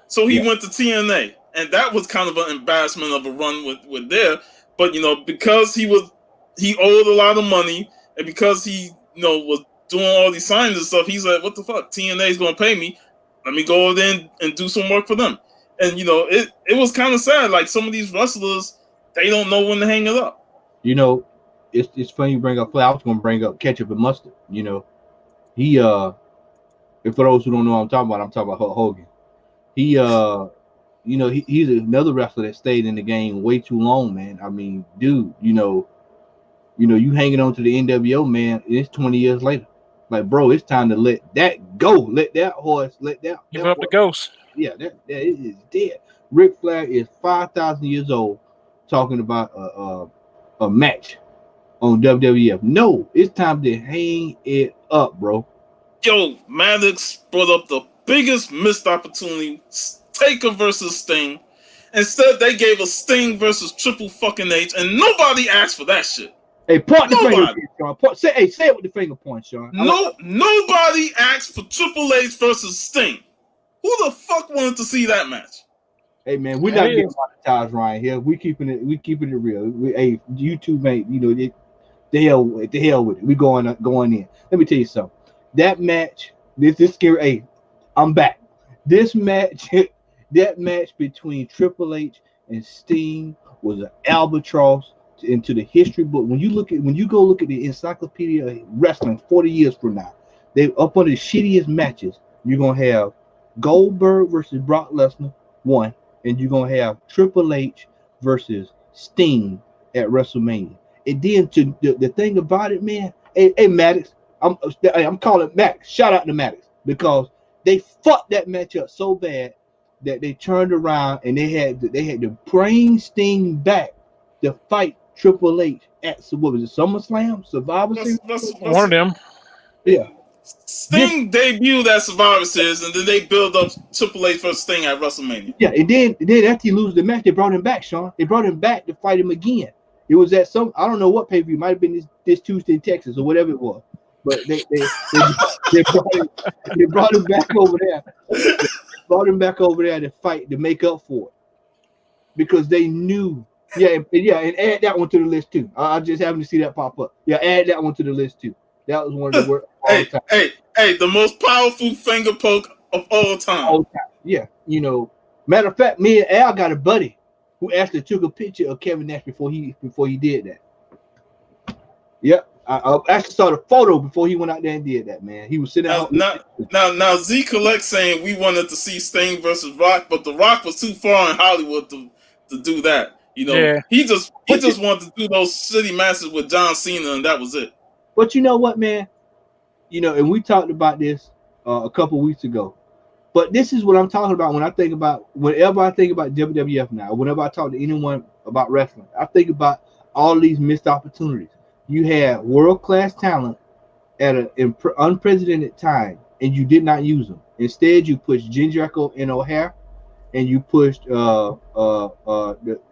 so he went to TNA, and that was kind of an embarrassment of a run with there. But you know, because he owed a lot of money, and because he, you know, was doing all these signs and stuff, he's like, what the fuck? TNA is going to pay me. Let me go over there and do some work for them. And, you know, it was kind of sad. Like, some of these wrestlers, they don't know when to hang it up. You know, it's funny you bring up Flair. I was going to bring up Ketchup and Mustard. You know, he, if for those who don't know what I'm talking about Hulk Hogan. He, you know, he's another wrestler that stayed in the game way too long, man. I mean, dude, you know, you hanging on to the NWO, man. It's 20 years later. Like, bro, it's time to let that go. Let that horse, give up the ghost. Yeah, that it is dead. Ric Flair is 5,000 years old, talking about a match on WWF. No, it's time to hang it up, bro. Yo, Maddox brought up the biggest missed opportunity: Taker versus Sting. Instead, they gave us Sting versus Triple fucking H, and nobody asked for that shit. Hey, point the finger, Sean. Say it with the finger point, Sean. Nobody asked for Triple H versus Sting. Who the fuck wanted to see that match? Hey man, we're not getting monetized right here. We keeping it real. Hey, YouTube ain't, you know, the hell with it. We going in. Let me tell you something. That match, this scary. Hey, I'm back. This match, that match between Triple H and Sting was an albatross into the history book. When you go look at the Encyclopedia of Wrestling 40 years from now, they up on the shittiest matches. You're gonna have Goldberg versus Brock Lesnar 1, and you're gonna have Triple H versus Sting at WrestleMania. And then to the thing about it, man. Hey Maddox, I'm calling Maddox. Shout out to Maddox, because they fucked that match up so bad that they turned around and they had to bring Sting back to fight Triple H at, what was it, SummerSlam? Survivor Series? One of them. Yeah. Sting debuted at Survivor Series, and then they build up Triple H versus Sting at WrestleMania. Yeah, and then after he loses the match, they brought him back, Sean. They brought him back to fight him again. It was at some, I don't know what pay-per-view, it might have been this Tuesday in Texas or whatever it was. But they brought him back over there. They brought him back over there to fight, to make up for it. Because they knew. And add that one to the list too. I just happened to see that pop up. Yeah, add that one to the list too. That was one of the worst. Hey, the most powerful finger poke of all time. Yeah, you know. Matter of fact, me and Al got a buddy who actually took a picture of Kevin Nash before he did that. Yep, I actually saw the photo before he went out there and did that. Man, he was sitting out. Now Z Collect saying we wanted to see Sting versus Rock, but The Rock was too far in Hollywood to do that. You know, Yeah. he just wanted to do those shitty matches with John Cena, and that was it. But you know what, man? You know, and we talked about this a couple weeks ago. But this is what I'm talking about whenever I think about WWF now, whenever I talk to anyone about wrestling, I think about all these missed opportunities. You had world-class talent at an unprecedented time, and you did not use them. Instead, you pushed Ginger Echo and O'Hare, and you pushed the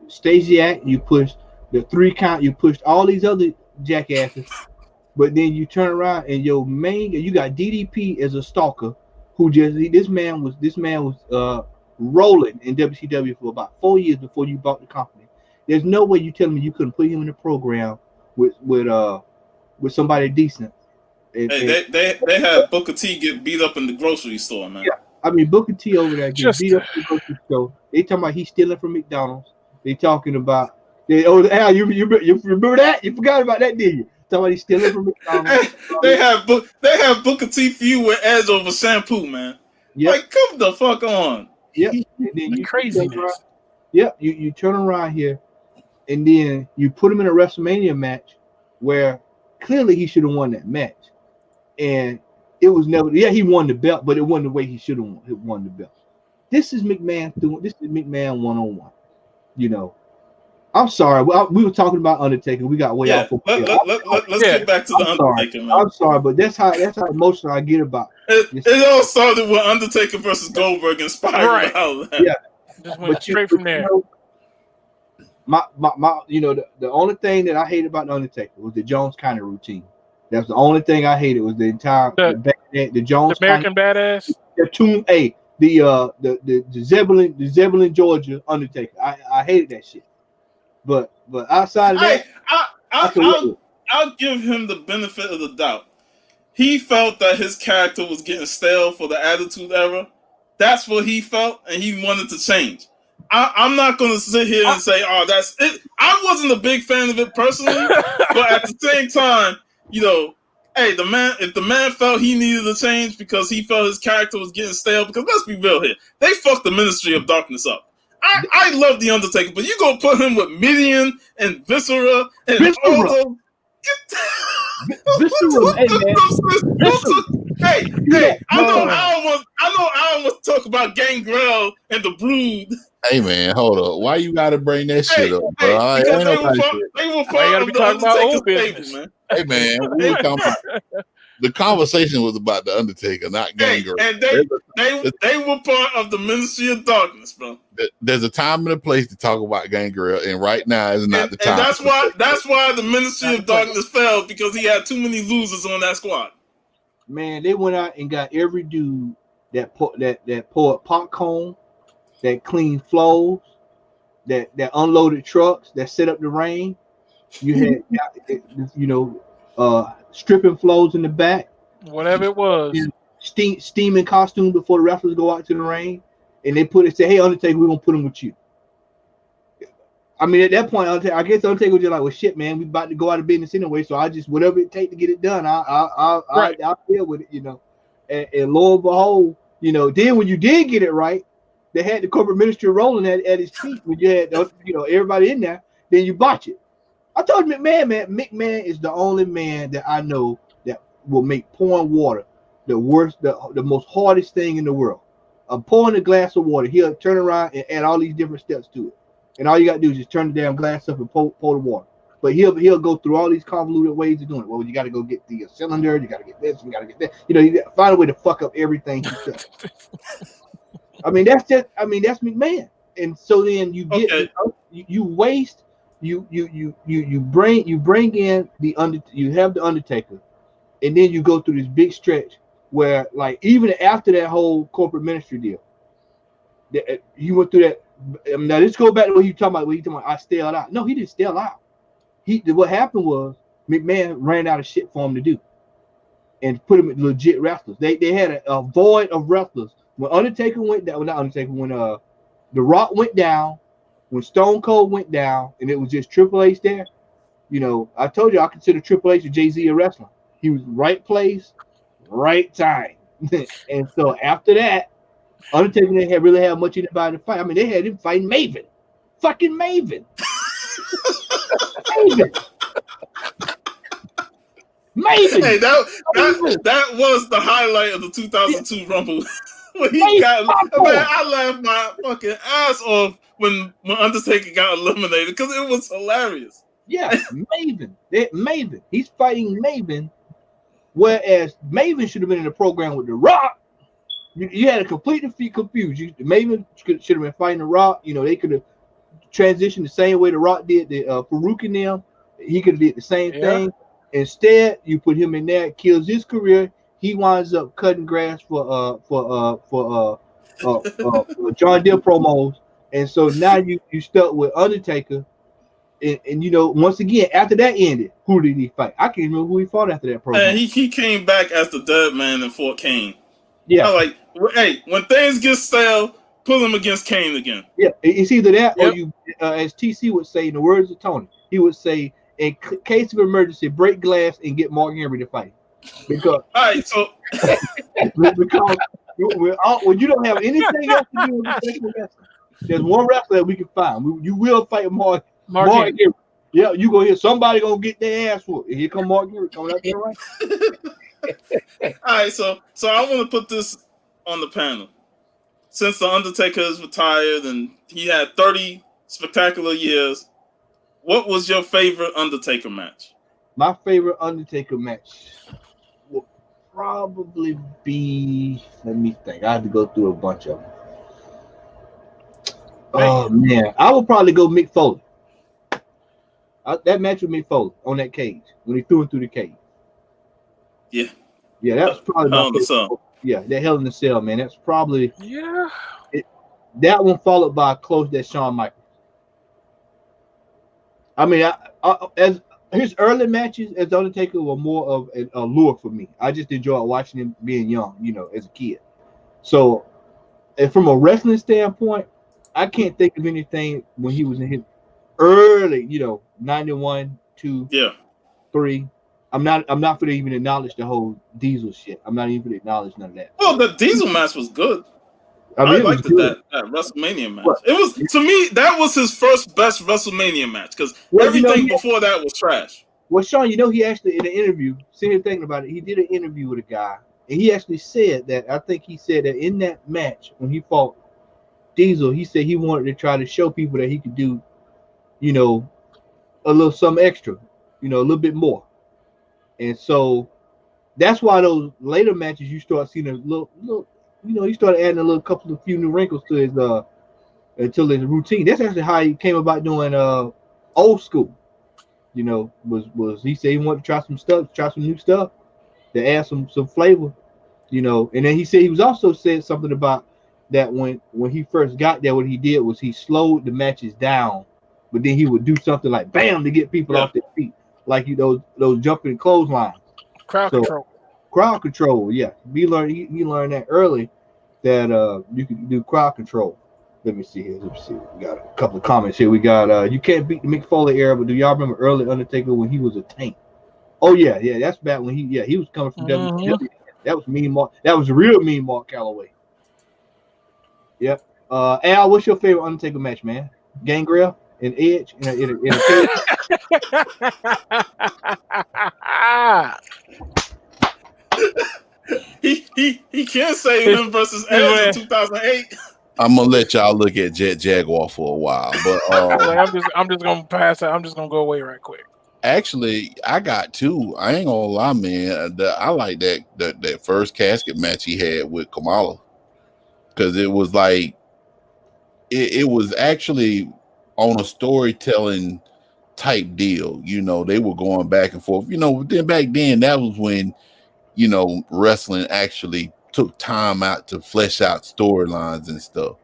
Stasiak, you pushed the 3 count, you pushed all these other jackasses. But then you turn around and you got DDP as a stalker, who this man was rolling in WCW for about 4 years before you bought the company. There's no way you tell me you couldn't put him in the program with somebody decent. They had Booker T get beat up in the grocery store, man. Yeah, I mean Booker T over there get beat up in the grocery store. They talking about he's stealing from McDonald's. They talking about Al, you remember that? You forgot about that, did you? Somebody stealing from McDonald's. They have Booker T feud with Edge over shampoo, man. Yep. Like, come the fuck on. Yep. And then craziness. Yep. You turn around here, and then you put him in a WrestleMania match where clearly he should have won that match, and it was never. Yeah, he won the belt, but it wasn't the way he should have won the belt. This is McMahon This is McMahon 101. You know. I'm sorry. We were talking about Undertaker. We got way off. Let's get back to the Undertaker, man. I'm sorry, but that's how emotional I get about it. All started with Undertaker versus Goldberg and Spiral. Right. Yeah, just went straight from there. The only thing that I hated about the Undertaker was the Jones kind of routine. That's the only thing I hated was the entire the Jones American Badass. The Zebulon, Georgia Undertaker. I hated that shit. But outside of that, I'll give him the benefit of the doubt. He felt that his character was getting stale for the Attitude Era. That's what he felt, and he wanted to change. I'm not going to sit here and say, "Oh, that's it." I wasn't a big fan of it personally, but at the same time, you know, hey, if the man felt he needed a change because he felt his character was getting stale, because let's be real here, they fucked the Ministry of Darkness up. I love the Undertaker, but you gonna put him with Midian and Viscera and all those. Hey! I know I want to talk about Gangrel and the Brood. Hey man, hold up. Why you gotta bring that shit up, bro? Because they were part of the Undertaker's stable, man. Hey man, we were talking about, the conversation was about the Undertaker, not Gangrel. And they were part of the Ministry of Darkness, bro. There's a time and a place to talk about Gangrel, and right now is not the time. And that's why the Ministry of Darkness failed, because he had too many losers on that squad. Man, they went out and got every dude that poured popcorn, that cleaned floors, that unloaded trucks, that set up the rain. You had stripping flows in the back, whatever it was, steaming costume before the wrestlers go out to the ring, and they say, "Hey, Undertaker, we're gonna put him with you." I mean, at that point, I guess Undertaker was just like, "Well, shit, man, we about to go out of business anyway, so I just whatever it takes to get it done, I'll deal with it, you know." And lo and behold, you know, then when you did get it right, they had the corporate ministry rolling at his feet when you had everybody in there. Then you botch it. I told McMahon is the only man that I know that will make pouring water the most hardest thing in the world. Pouring a glass of water, he'll turn around and add all these different steps to it. And all you got to do is just turn the damn glass up and pour the water. But he'll go through all these convoluted ways of doing it. Well, you got to go get the cylinder, you got to get this, you got to get that. You know, you got to find a way to fuck up everything he does. that's McMahon. And so then you get you waste. You bring in you have the Undertaker, and then you go through this big stretch where, like, even after that whole corporate ministry deal, he went through that. Now let's go back to what you talking about. I stalled out. No, he didn't stall out. What happened was McMahon ran out of shit for him to do, and put him with legit wrestlers. They had a void of wrestlers when Undertaker went down, well, not Undertaker, when The Rock went down, when Stone Cold went down, and it was just Triple H there. You know, I told you I consider Triple H and Jay-Z a wrestler. He was right place, right time. And so after that, Undertaker didn't really have much anybody to fight. I mean, they had him fighting Maven. Fucking Maven. Maven. Maven. Hey, that was the highlight of the 2002 Rumble. When he got, man, I laughed my fucking ass off when Undertaker got eliminated because it was hilarious. Yeah, Maven. Maven. He's fighting Maven, whereas Maven should have been in the program with The Rock. You had a completely confused. Maven should have been fighting The Rock. You know, they could have transitioned the same way The Rock did the Farouk and them. He could have did the same thing. Instead, you put him in there, it kills his career. He winds up cutting grass for John Deere promos, and so now you stuck with Undertaker. And you know, once again, after that ended, who did he fight? I can't remember who he fought after that program. And he came back as the dead man in Fort Kane. Yeah, I like, hey, when things get stale, put him against Kane again. Yeah, it's either that or you, as TC would say, in the words of Tony, he would say, in case of emergency, break glass and get Mark Henry to fight. Because, all right, so because when you don't have anything else to do with professional wrestling, there's one wrestler that we can find. You will fight Mark Henry. Yeah, you go here. Somebody gonna get their ass whooped. Here come Mark Henry coming up there, right? All right, so I want to put this on the panel. Since the Undertaker is retired and he had 30 spectacular years, what was your favorite Undertaker match? My favorite Undertaker match will probably be. Let me think. I have to go through a bunch of them. Oh man, I would probably go Mick Foley. That match with Mick Foley on that cage when he threw it through the cage. Yeah, that was probably my favorite. Yeah, that Hell in a Cell, man. That's probably that one followed by a close that Shawn Michaels. I mean, as his early matches as Undertaker were more of a lure for me. I just enjoyed watching him being young, you know, as a kid. So, and from a wrestling standpoint, I can't think of anything when he was in his early, you know, 91, 2, 3. I'm not for to even acknowledge the whole Diesel shit. I'm not even going to acknowledge none of that. Well, the Diesel match was good. I mean, liked that WrestleMania match. It was, to me, that was his first best WrestleMania match because everything before that was trash. Well, Sean, you know, he actually in an interview, sitting here thinking about it, he did an interview with a guy, and he actually said that, I think he said that in that match when he fought Diesel, he said he wanted to try to show people that he could do, you know, a little something extra, you know, a little bit more. And so that's why those later matches you start seeing a little, you know, he started adding a few new wrinkles to his until his routine. That's actually how he came about doing Old School. You know, was he said he wanted to try some new stuff to add some flavor, you know. And then he said he was also said something about that when he first got there, what he did was he slowed the matches down, but then he would do something like bam to get people off their feet, like those jumping clotheslines. Crowd control, yeah. He learned that early that you could do crowd control. Let me see here. We got a couple of comments here. We got you can't beat the Mick Foley era, but do y'all remember early Undertaker when he was a tank? Oh yeah, that's back when he was coming from WWE. That was Mean Mark. That was real Mean Mark Calloway. Yep. Al, what's your favorite Undertaker match, man? Gangrel and Edge in a cage? He can't say him versus Edge in 2008. I'm gonna let y'all look at Jet Jaguar for a while, but I'm just gonna pass it. I'm just gonna go away right quick. Actually, I got two. I ain't gonna lie, man. I like that first casket match he had with Kamala because it was like it was actually on a storytelling type deal. You know, they were going back and forth. You know, then back then that was when, you know, wrestling actually took time out to flesh out storylines and stuff.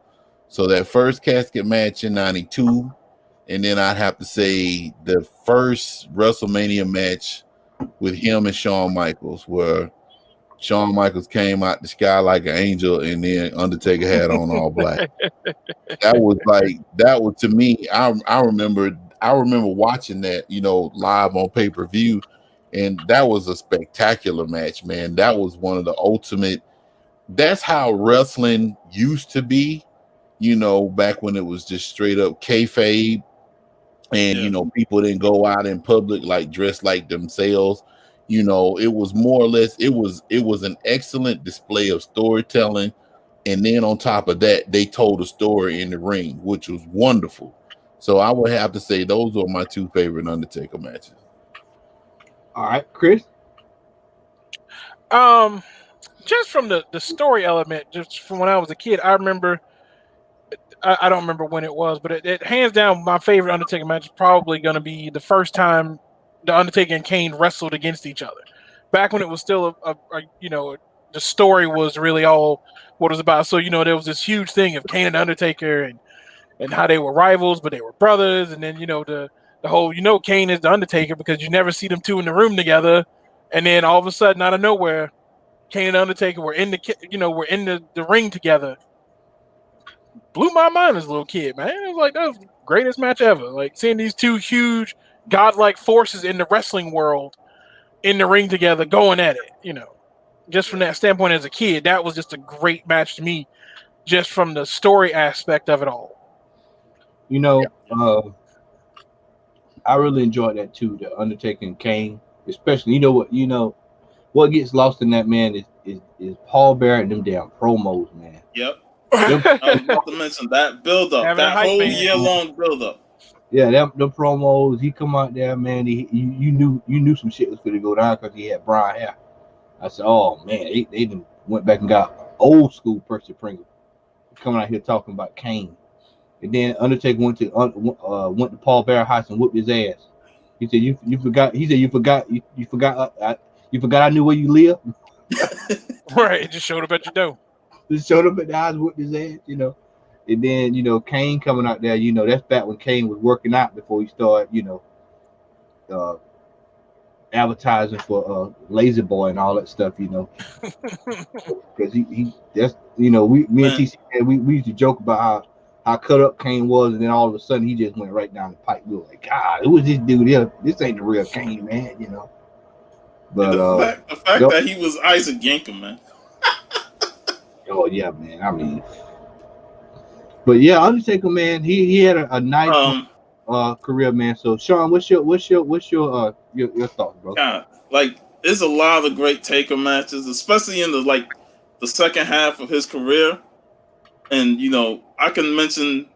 So that first casket match in 92, and then I'd have to say the first WrestleMania match with him and Shawn Michaels, where Shawn Michaels came out the sky like an angel, and then Undertaker had on all black. That was to me. I remember watching that, live on pay-per-view, and that was a spectacular match, man. That was one of the ultimate. That's how wrestling used to be, back when it was just straight up kayfabe, and people didn't go out in public like dressed like themselves. It was more or less, it was an excellent display of storytelling. And then on top of that, they told a story in the ring, which was wonderful. So I would have to say those are my two favorite Undertaker matches. All right, Chris. Just from the story element, just from when I was a kid, I remember. I don't remember when it was, but it hands down my favorite Undertaker match is probably going to be the first time the Undertaker and Kane wrestled against each other. Back when it was still the story was really all what it was about. So, there was this huge thing of Kane and Undertaker and how they were rivals, but they were brothers. And then, the whole, Kane is the Undertaker because you never see them two in the room together. And then all of a sudden, out of nowhere, Kane and Undertaker were in the ring together. Blew my mind as a little kid, man. It was like, that was the greatest match ever. Like seeing these two huge godlike forces in the wrestling world in the ring together going at it, just from that standpoint as a kid, that was just a great match to me, just from the story aspect of it all. I really enjoyed that too, the Undertaker and Kane, especially, what gets lost in that, man, is Paul Bearer and them damn promos, man. Yep. I was about to mention that build up, that whole year-long build up. Yeah, the promos. He come out there, man. You knew some shit was going to go down because he had brown hair. I said, oh man, they done went back and got old school Percy Pringle coming out here talking about Kane. And then Undertaker went to Paul Bearer's house and whooped his ass. He said, you forgot. He said, you forgot I knew where you live. Right, it just showed up at your door. Just showed up at the house with his ass, And then, Kane coming out there, that's back when Kane was working out before he started, advertising for Lazy Boy and all that stuff, because he that's me and TC, we used to joke about how cut up Kane was, and then all of a sudden he just went right down the pipe. We were like, God, who is this dude here? This ain't the real Kane, man, But the fact that he was Isaac Yankem, man. Oh yeah, man. I mean, but yeah, Undertaker, man, he had a nice career, man. So, Sean, what's your thoughts, bro? Yeah, there's a lot of great Taker matches, especially in the second half of his career. And I can mention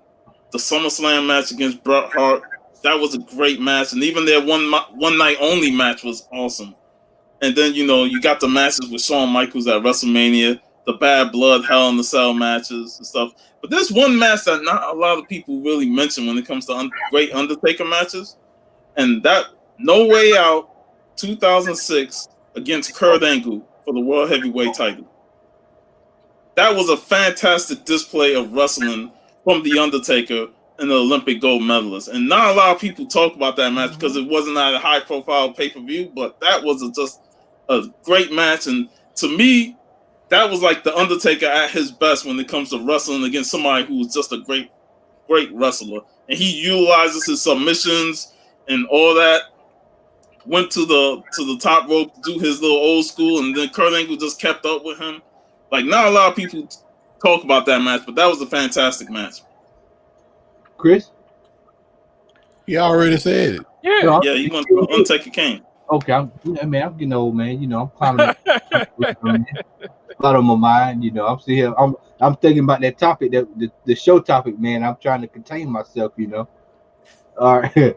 the SummerSlam match against Bret Hart. That was a great match, and even their one night only match was awesome. And then you got the matches with Shawn Michaels at WrestleMania. The Bad Blood, Hell in the Cell matches and stuff. But there's one match that not a lot of people really mention when it comes to great Undertaker matches. And that No Way Out 2006 against Kurt Angle for the World Heavyweight title. That was a fantastic display of wrestling from The Undertaker and the Olympic gold medalist. And not a lot of people talk about that match because it wasn't at a high-profile pay-per-view, but that was just a great match. And to me, that was like the Undertaker at his best when it comes to wrestling against somebody who was just a great, great wrestler. And he utilizes his submissions and all that. Went to the top rope to do his little old school, and then Kurt Angle just kept up with him. Not a lot of people talk about that match, but that was a fantastic match. Chris? He already said it. Yeah, he went to Undertaker Kane. Okay, I'm getting old, man. I'm climbing up. Out of my mind, I'm sitting here. I'm thinking about that topic, the show topic, man. I'm trying to contain myself, All right.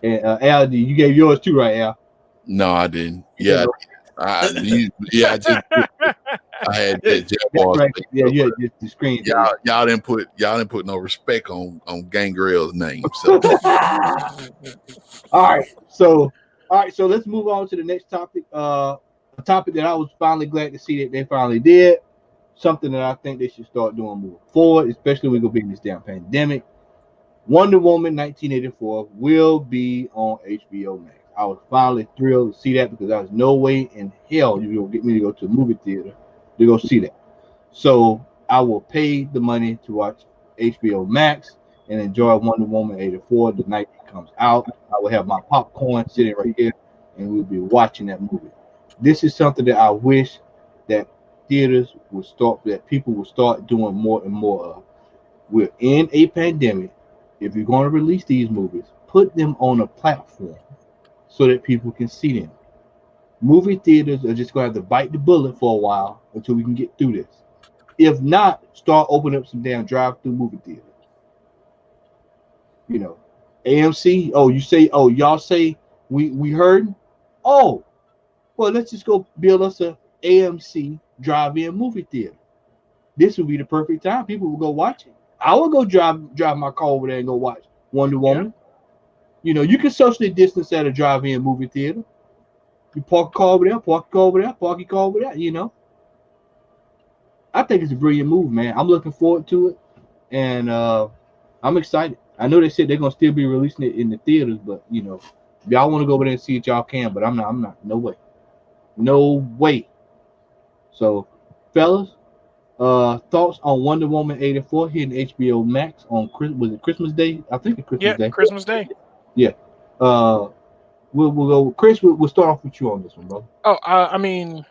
And Al, you gave yours too, right, Al? No, I didn't. Yeah, I had that Jaguars. Right. Yeah, you had the screen. Y'all didn't put no respect on Gangrel's name. So. All right, so let's move on to the next topic. A topic that I was finally glad to see that they finally did. Something that I think they should start doing moving forward, especially when we go be in this damn pandemic. Wonder Woman 1984 will be on HBO Max. I was finally thrilled to see that because there was no way in hell you gonna get me to go to a movie theater to go see that. So I will pay the money to watch HBO Max and enjoy Wonder Woman 84 the night it comes out. I will have my popcorn sitting right here, and we'll be watching that movie. This is something that I wish that theaters would start, that people would start doing more and more of. We're in a pandemic. If you're going to release these movies, put them on a platform so that people can see them. Movie theaters are just going to have to bite the bullet for a while until we can get through this. If not, start opening up some damn drive-through movie theaters. You know, AMC. Oh, you say, oh, y'all say we heard. Oh, well, let's just go build us a AMC drive-in movie theater. This would be the perfect time. People will go watch it. I will go drive my car over there and go watch Wonder Woman. Yeah. You know, you can socially distance at a drive-in movie theater. You park a car over there, park your car over there, park your car over there, you know. I think it's a brilliant move, man. I'm looking forward to it, and I'm excited. I know they said they're going to still be releasing it in the theaters, but, you know, if y'all want to go over there and see it, y'all can, but I'm not. No way. No way. So, fellas, thoughts on Wonder Woman 84 hitting HBO Max on Christmas Day? I think it's Christmas Day. Yeah, Christmas Day. Yeah. We'll go. Chris, we'll start off with you on this one, bro. Oh, I mean,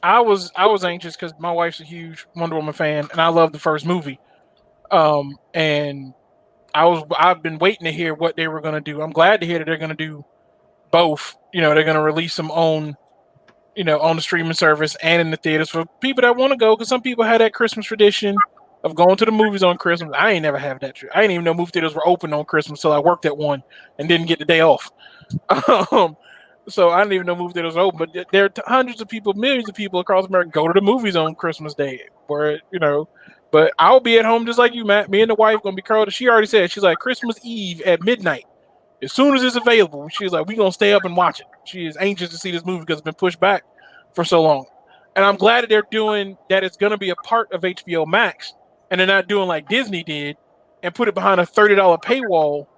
I was anxious because my wife's a huge Wonder Woman fan, and I love the first movie. And I've been waiting to hear what they were going to do. I'm glad to hear that they're going to do both. You know, they're going to release them on, you know, on the streaming service and in the theaters for people that want to go. Because some people had that Christmas tradition of going to the movies on Christmas. I ain't never have that. I didn't even know movie theaters were open on Christmas till I worked at one and didn't get the day off. So I didn't even know movie theaters were open. But there are hundreds of people, millions of people across America go to the movies on Christmas Day. Where, you know, but I'll be at home just like you, Matt. Me and the wife gonna be curled. She already said, she's like, Christmas Eve at midnight. As soon as it's available, she's like, we gonna stay up and watch it. She is anxious to see this movie because it's been pushed back for so long. And I'm glad that they're doing that. It's gonna be a part of HBO Max, and they're not doing like Disney did and put it behind a $30 paywall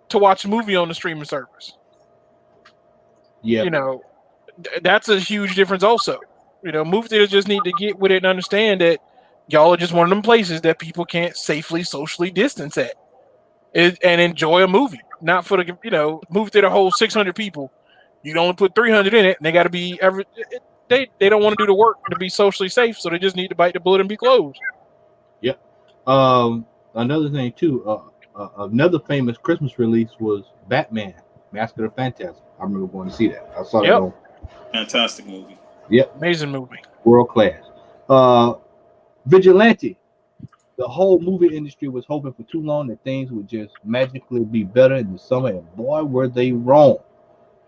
to watch a movie on the streaming service. Yeah, you know, that's a huge difference. Also, you know, movie theaters just need to get with it and understand that y'all are just one of them places that people can't safely socially distance at and enjoy a movie. Not for the, you know, movie theater holds 600 people. You can only put 300 in it, and they got to be they don't want to do the work to be socially safe, so they just need to bite the bullet and be closed. Yep. Another thing too, another famous Christmas release was Batman: Mask of the Phantasm. I remember going to see that. I saw that. On... Fantastic movie. Yep. Amazing movie. World class. Vigilante. The whole movie industry was hoping for too long that things would just magically be better in the summer, and boy, were they wrong.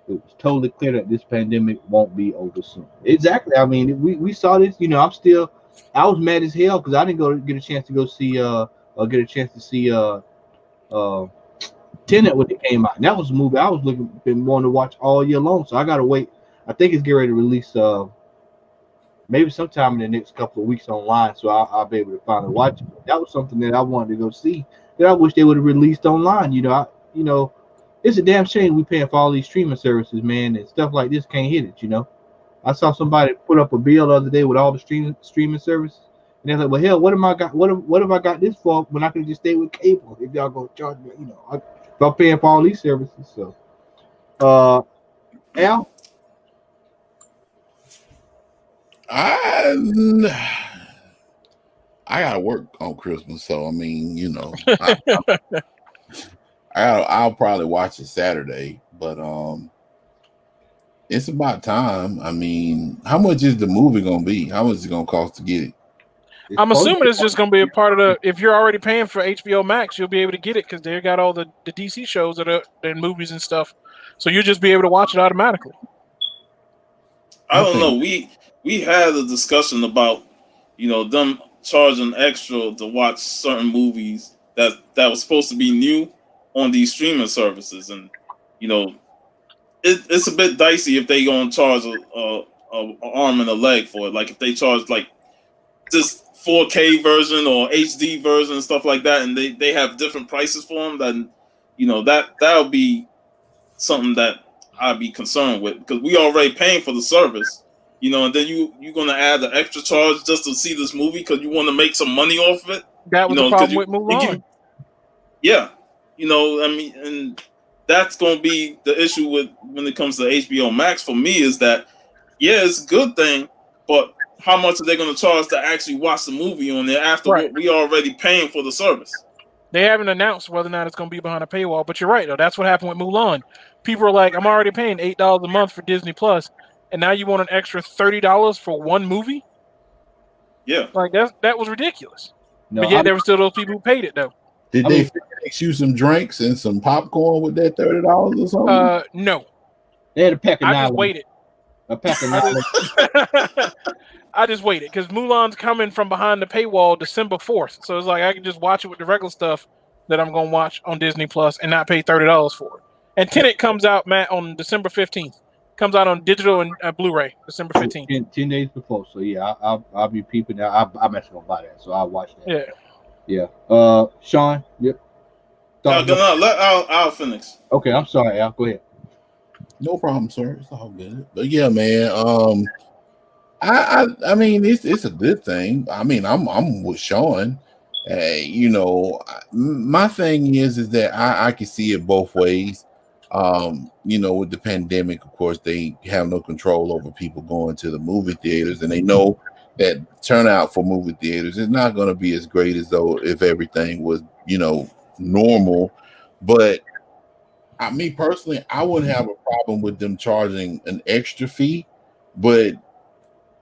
It was totally clear that this pandemic won't be over soon. Exactly. I mean, we saw this. You know, I was mad as hell because I didn't get a chance to see Tenet when it came out. And that was a movie I was been wanting to watch all year long. So I gotta wait. I think it's getting ready to release maybe sometime in the next couple of weeks online, so I'll be able to finally watch it. But that was something that I wanted to go see that I wish they would have released online. You know, it's a damn shame we paying for all these streaming services, man, and stuff like this can't hit it. You know, I saw somebody put up a bill the other day with all the streaming services, and they're like, "Well, hell, what have I got this for when I could just stay with cable? If y'all gonna charge me, you know, if I'm paying for all these services." So, Al. I gotta work on Christmas, so I mean, you know, I'll probably watch it Saturday, but it's about time. I mean, how much is the movie gonna be? How much is it gonna cost to get it? I'm assuming it's just gonna be a part of the. If you're already paying for HBO Max, you'll be able to get it because they got all the DC shows that are in movies and stuff, so you'll just be able to watch it automatically. I don't know. We had a discussion about, you know, them charging extra to watch certain movies that was supposed to be new on these streaming services, and you know, it's a bit dicey if they gonna charge a arm and a leg for it. Like if they charge like this 4K version or HD version and stuff like that, and they have different prices for them, then you know that'll be something that I'd be concerned with, because we already paying for the service, you know, and then you're gonna add the extra charge just to see this movie because you want to make some money off of it. That was You know, the 'cause problem with Mulan. yeah, you know, I mean, and that's gonna be the issue with when it comes to HBO Max for me is that, yeah, it's a good thing, but how much are they gonna charge to actually watch the movie on there after Right. what we already paying for the service? They haven't announced whether or not it's going to be behind a paywall, but you're right, though. That's what happened with Mulan. People are like, I'm already paying $8 a month for Disney Plus, and now you want an extra $30 for one movie? Yeah. Like, that was ridiculous. No, But yeah, there were still those people who paid it, though. Did they fix you some drinks and some popcorn with that $30 or something? No. They had a pack of I nine. just waited. A pack of nine. I just waited because Mulan's coming from behind the paywall December 4th. So it's like I can just watch it with the regular stuff that I'm going to watch on Disney Plus and not pay $30 for it. And Tenet comes out, Matt, on December 15th. Comes out on digital and Blu-ray December 15th. 10 days before. So yeah, I'll be peeping that. I'm actually gonna buy that. So I'll watch that. Yeah. Yeah. Sean. Yep. I'll finish. Okay, I'm sorry, Al. Go ahead. No problem, sir. It's all good. But yeah, man. I mean, it's a good thing. I mean, I'm with Sean. You know, my thing is that I can see it both ways. You know, with the pandemic, of course, they have no control over people going to the movie theaters, and they know that turnout for movie theaters is not going to be as great as though if everything was, you know, normal. But me personally, I wouldn't have a problem with them charging an extra fee, but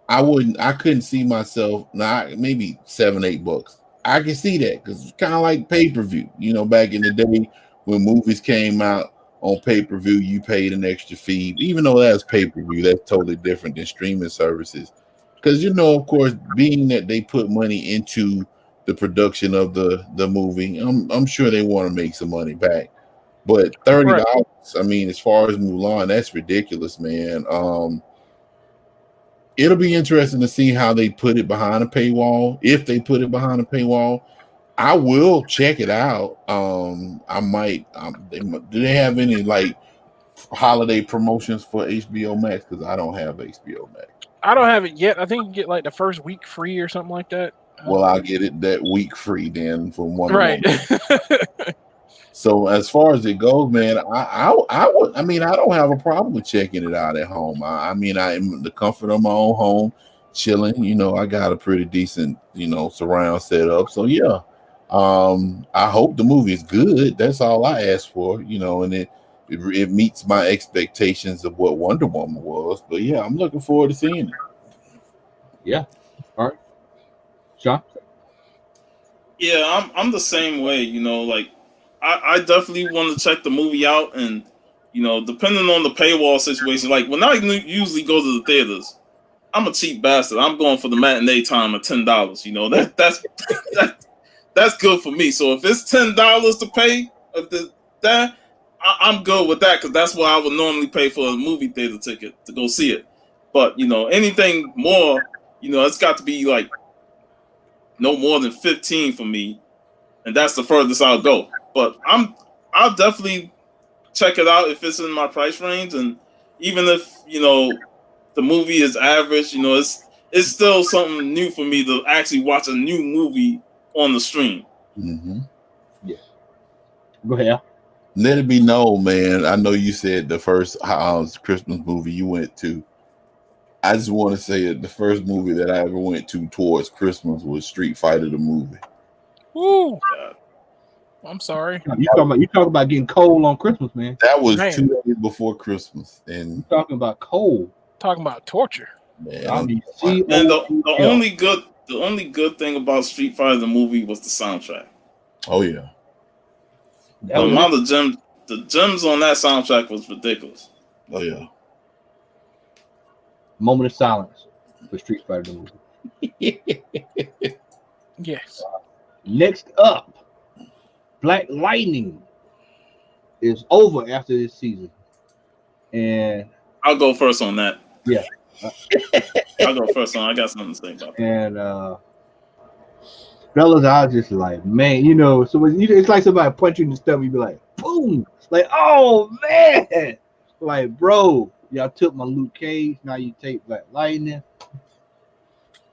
I couldn't see myself maybe $7-8. I can see that because it's kind of like pay-per-view. You know, back in the day when movies came out on pay-per-view, you paid an extra fee, even though that's pay-per-view. That's totally different than streaming services. Because, you know, of course, being that they put money into the production of the movie, I'm sure they want to make some money back. But $30, I mean, as far as Mulan, that's ridiculous, man. It'll be interesting to see how they put it behind a paywall. If they put it behind a paywall, I will check it out. I might. Do they have any like holiday promotions for HBO Max? Because I don't have HBO Max. I don't have it yet. I think you can get like the first week free or something like that. Well, I'll get it that week free then from one. Right. So as far as it goes, man, I would. I mean, I don't have a problem with checking it out at home. I mean, I am in the comfort of my own home, chilling. You know, I got a pretty decent, you know, surround setup. So yeah, I hope the movie is good. That's all I ask for. You know, and it meets my expectations of what Wonder Woman was. But yeah, I'm looking forward to seeing it. Yeah. All right. Sean? Yeah, I'm the same way, you know, like I definitely want to check the movie out, and you know, depending on the paywall situation, like when I usually go to the theaters, I'm a cheap bastard. I'm going for the matinee time at $10. You know, that's good for me. So if it's $10 to pay, I'm good with that, because that's what I would normally pay for a movie theater ticket to go see it. But you know, anything more, you know, it's got to be like no more than 15 for me, and that's the furthest I'll go. But I'll definitely check it out if it's in my price range, and even if, you know, the movie is average, you know, it's still something new for me to actually watch a new movie on the stream. Mm-hmm. Yeah. Go ahead. Let it be known, man. I know you said the first Christmas movie you went to. I just want to say that the first movie that I ever went to towards Christmas was Street Fighter the movie. Woo! I'm sorry. You talking about getting cold on Christmas, man. That was 2 days before Christmas, and you talking about cold. Talking about torture. Man, and the only good thing about Street Fighter the movie was the soundtrack. Oh yeah. The amount of gems on that soundtrack was ridiculous. Oh yeah. Moment of silence for Street Fighter the movie. Yes. Next up, Black Lightning is over after this season, and I'll go first on that. Yeah, I'll go first on. I got something to say about that. And fellas, I was just like, man, you know, so it's like somebody punch you in the stomach. You be like, boom! It's like, oh man, Like, bro, y'all took my Luke Cage. Now you take Black Lightning.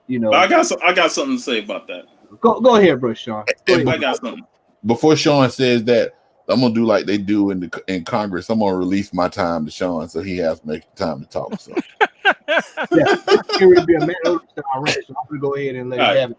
You know, I got something to say about that. go ahead, bro, Sean. Go ahead. I got something. Before Sean says that, I'm gonna do like they do in Congress. I'm gonna release my time to Sean, so he has to make time to talk. So Yeah, it's be a man over to our rant, so I'm gonna go ahead and let him have it.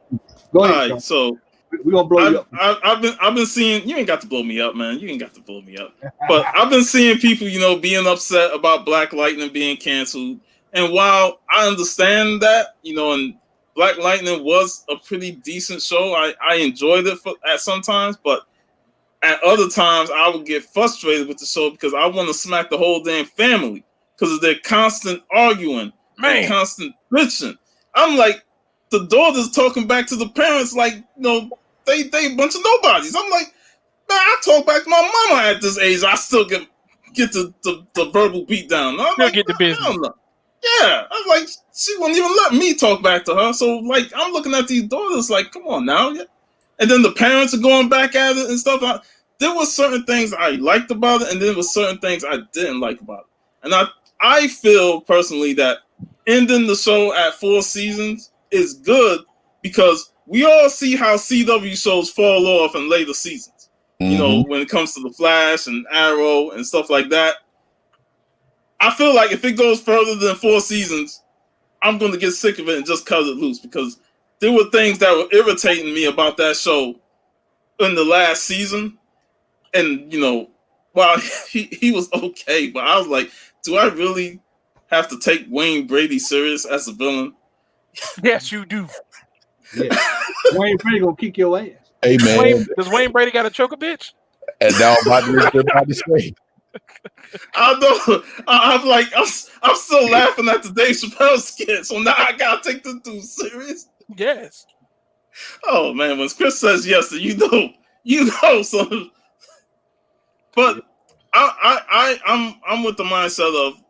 Go ahead, Sean. So we're gonna blow you up. I've been seeing, you ain't got to blow me up, man. You ain't got to blow me up. But I've been seeing people, being upset about Black Lightning being canceled. And while I understand that, and Black Lightning was a pretty decent show, I enjoyed it at sometimes, but at other times I would get frustrated with the show because I want to smack the whole damn family because of their constant arguing, and constant bitching. I'm like, the daughter's talking back to the parents like, they a bunch of nobodies. I'm like, man, I talk back to my mama at this age. I still get the verbal beat down. I'm Still like, get the business. Yeah, I'm like, she wouldn't even let me talk back to her. So like, I'm looking at these daughters like, come on now. And then the parents are going back at it and stuff. There were certain things I liked about it, and there were certain things I didn't like about it. And I feel personally that ending the show at 4 seasons is good because we all see how CW shows fall off in later seasons. Mm-hmm. When it comes to the Flash and Arrow and stuff like that. I feel like if it goes further than 4 seasons, I'm going to get sick of it and just cut it loose because there were things that were irritating me about that show in the last season. And, while he was okay, but I was like, do I really have to take Wayne Brady serious as a villain? Yes, you do. Yeah. Wayne Brady gonna kick your ass. Hey man, Does Wayne Brady got to choke a bitch? and now I'm about to say. I know. I'm still laughing at the Dave Chappelle skit, so now I gotta take this dude serious. Yes. Oh man, when Chris says yes, you know. So, but I'm with the mindset of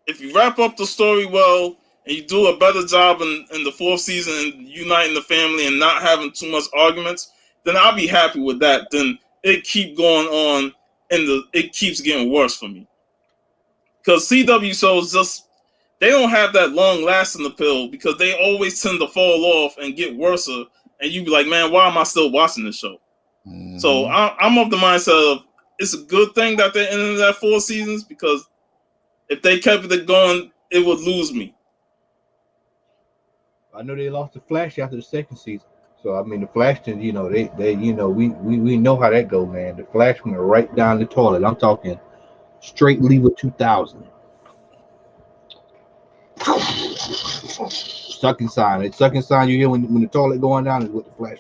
if you wrap up the story well and you do a better job in the 4th season and uniting the family and not having too much arguments, then I'll be happy with that. Then it keep going on and it keeps getting worse for me. Because CW shows they don't have that long lasting appeal because they always tend to fall off and get worse. And you be like, man, why am I still watching this show? Mm-hmm. So I'm of the mindset of it's a good thing that they're ending that 4 seasons because if they kept it going, it would lose me. I know they lost the Flash after the 2nd season. So I mean, the Flash, they we know how that go, man. The Flash went right down the toilet. I'm talking straight Lever 2000. Sucking sign. It's sucking sign you hear when the toilet going down is what the Flash.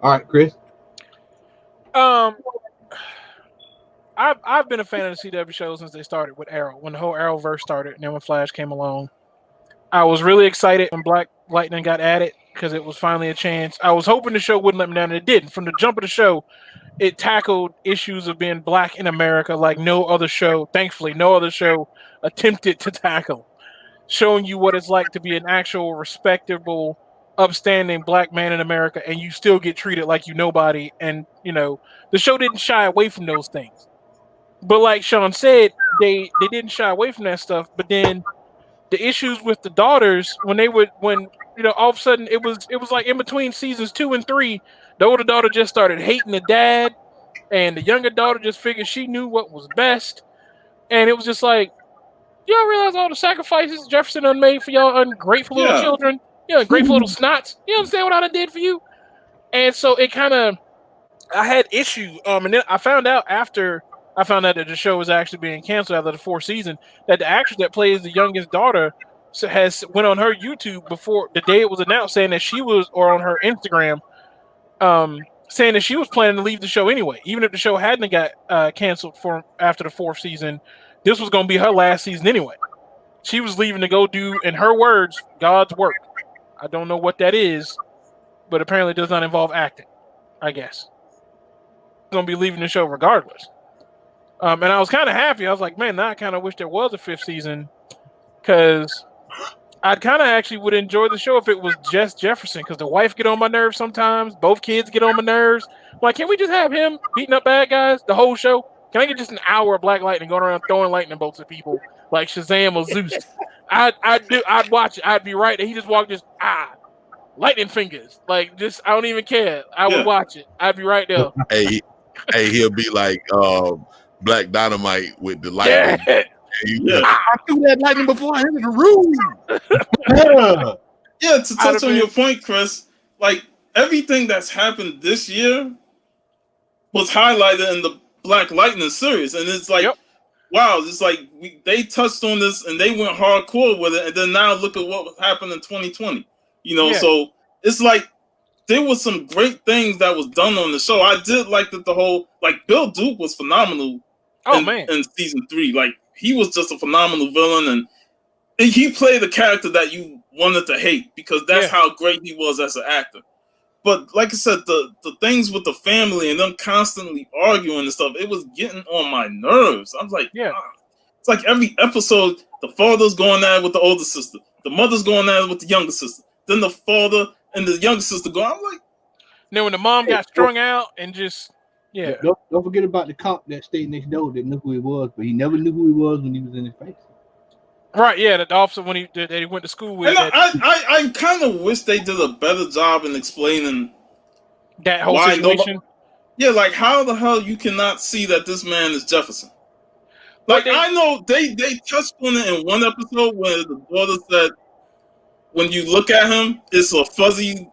All right, Chris. I've been a fan of the CW shows since they started with Arrow. When the whole Arrowverse started, and then when Flash came along, I was really excited when Black Lightning got added because it was finally a chance. I was hoping the show wouldn't let me down, and it didn't. From the jump of the show, it tackled issues of being black in America like no other show, thankfully, no other show attempted to tackle. Showing you what it's like to be an actual respectable, upstanding black man in America, and you still get treated like you nobody. And, the show didn't shy away from those things. But like Sean said, they didn't shy away from that stuff. But then the issues with the daughters, all of a sudden it was like in between seasons 2 and 3, the older daughter just started hating the dad, and the younger daughter just figured she knew what was best. And it was just like, y'all realize all the sacrifices Jefferson done made for y'all ungrateful little children? Grateful little snots. You understand what I done did for you? And so it kind of, I had issues. And then I found out that the show was actually being canceled after the 4th season, that the actress that plays the youngest daughter went on her YouTube before the day it was announced, saying that or on her Instagram, saying that she was planning to leave the show anyway. Even if the show hadn't got canceled after the 4th season, this was going to be her last season anyway. She was leaving to go do, in her words, God's work. I don't know what that is, but apparently it does not involve acting, I guess. She's going to be leaving the show regardless. And I was kind of happy. I was like, man, now I kind of wish there was a 5th season because I kind of actually would enjoy the show if it was just Jefferson, because the wife get on my nerves sometimes. Both kids get on my nerves. I'm like, can we just have him beating up bad guys the whole show? Can I get just an hour of Black Lightning going around throwing lightning bolts at people like Shazam or Zeus? I'd watch it. I'd be right there. He just walked lightning fingers. Like just I don't even care. I would watch it. I'd be right there. Hey, he'll be like Black Dynamite with the lightning. Yeah. I threw that lightning before I entered the room. Yeah, to touch on your point, Chris, like everything that's happened this year was highlighted in the Black Lightning series, and it's like, wow, it's like they touched on this and they went hardcore with it, and then now look at what happened in 2020. You know, so it's like there was some great things that was done on the show. I did like that the whole Bill Duke was phenomenal. In season 3, like he was just a phenomenal villain, and he played a character that you wanted to hate because that's how great he was as an actor. But like I said, the things with the family and them constantly arguing and stuff, it was getting on my nerves. I was like, it's like every episode, the father's going at it with the older sister, the mother's going at it with the younger sister, then the father and the younger sister go. I'm like, then when the mom got strung out and just don't forget about the cop that stayed next door that knew who he was, but he never knew who he was when he was in his face. Right, the officer when he went to school with. And I kind of wish they did a better job in explaining that whole situation. Like how the hell you cannot see that this man is Jefferson? Like I know they touched on it in one episode where the daughter said, when you look at him, it's a fuzzy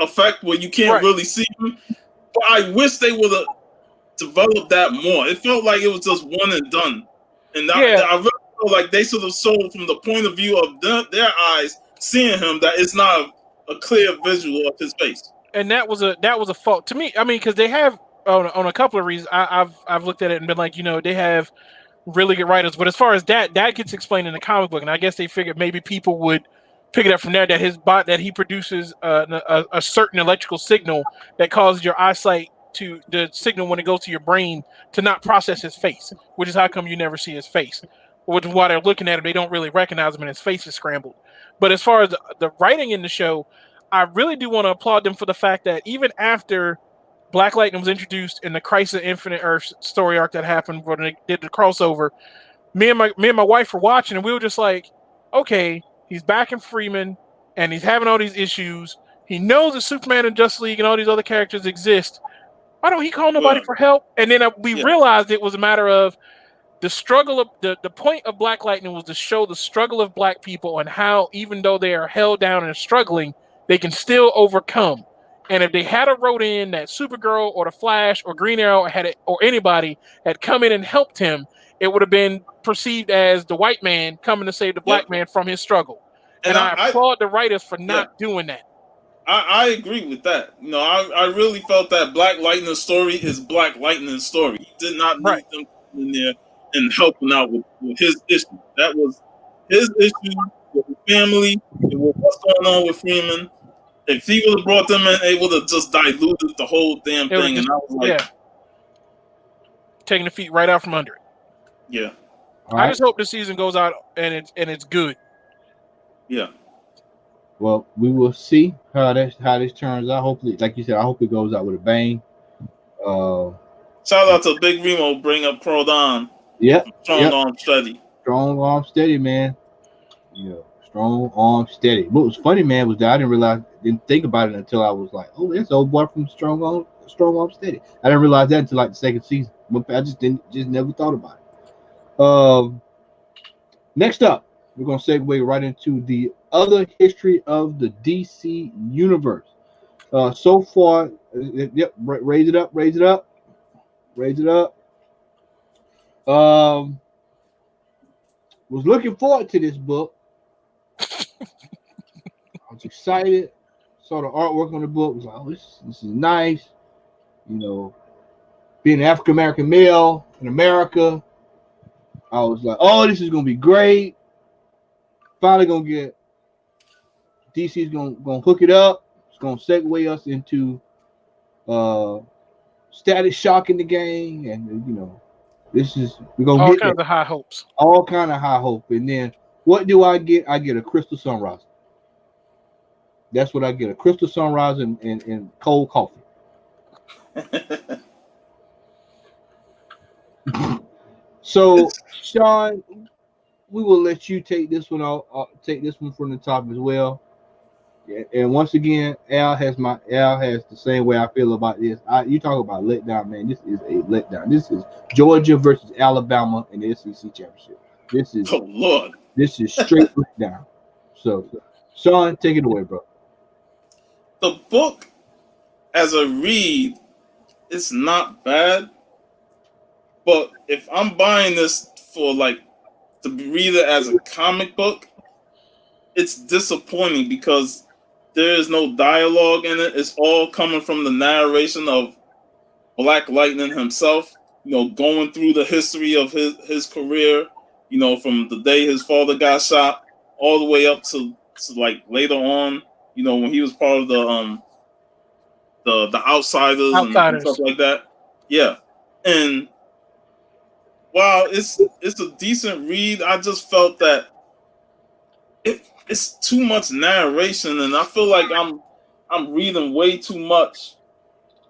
effect where you can't really see him. But I wish they would have developed that more. It felt like it was just one and done, and I really feel like they sort of showed from the point of view of their eyes seeing him that it's not a clear visual of his face. And that was a fault to me. I mean, because they have on a couple of reasons. I've looked at it and been like, they have really good writers. But as far as that gets explained in the comic book, and I guess they figured maybe people would pick it up from there, that his bot that he produces a certain electrical signal that causes your eyesight to the signal when it goes to your brain to not process his face, which is how come you never see his face. Which is why they're looking at him, they don't really recognize him and his face is scrambled. But as far as the writing in the show, I really do want to applaud them for the fact that even after Black Lightning was introduced in the Crisis Infinite Earth story arc that happened when they did the crossover, me and my wife were watching and we were just like, okay, he's back in Freeman and he's having all these issues. He knows that Superman and Justice League and all these other characters exist. Why don't he call nobody for help? And then we realized it was a matter of the struggle of the point of Black Lightning was to show the struggle of Black people and how even though they are held down and struggling, they can still overcome. And if they had wrote in that Supergirl or the Flash or Green Arrow or anybody had come in and helped him, it would have been perceived as the white man coming to save the Black man from his struggle. And I applaud the writers for not doing that. I agree with that. I really felt that Black Lightning's story is Black Lightning's story. He did not need them in there and helping out with his issue. That was his issue with the family and with what's going on with Freeman. If he would have brought them in, it would have just diluted the whole damn thing. And I was like, taking the feet right out from under it. Yeah. I just hope the season goes out and it's good. Yeah. Well, we will see how this turns out. Hopefully, like you said, I hope it goes out with a bang. Shout out to Big Remo, bring up Pro Don. Strong arm steady. Strong arm steady, man. Strong arm steady. What was funny, man, was that I didn't think about it until I was like, oh, that's the old boy from Strong Arm Steady. I didn't realize that until like the second season. I just never thought about it. Next up, we're gonna segue right into the other history of the DC universe. So far, raise it up. Was looking forward to this book. I was excited. Saw the artwork on the book. Was like, oh, this is nice. Being an African American male in America, I was like, oh, this is gonna be great. Finally gonna get DC's gonna hook it up. It's gonna segue us into Static Shock in the game, and we're gonna all get kinds of high hopes. All kind of high hope. And then what do I get? I get a Crystal Sunrise. That's what I get: a Crystal Sunrise and cold coffee. So, Sean, we will let you take this one out. Take this one from the top as well. Yeah, and once again, Al has the same way I feel about this. You talk about letdown, man. This is a letdown. This is Georgia versus Alabama in the SEC championship. This is Oh Lord. This is straight letdown. So, Sean, take it away, bro. The book, as a read, it's not bad. But if I'm buying this for like to read it as a comic book, it's disappointing because there is no dialogue in it. It's all coming from the narration of Black Lightning himself, going through the history of his career, from the day his father got shot all the way up to like later on, when he was part of the Outsiders and stuff like that. Yeah. And while it's a decent read, I just felt that it's too much narration, and I feel like I'm reading way too much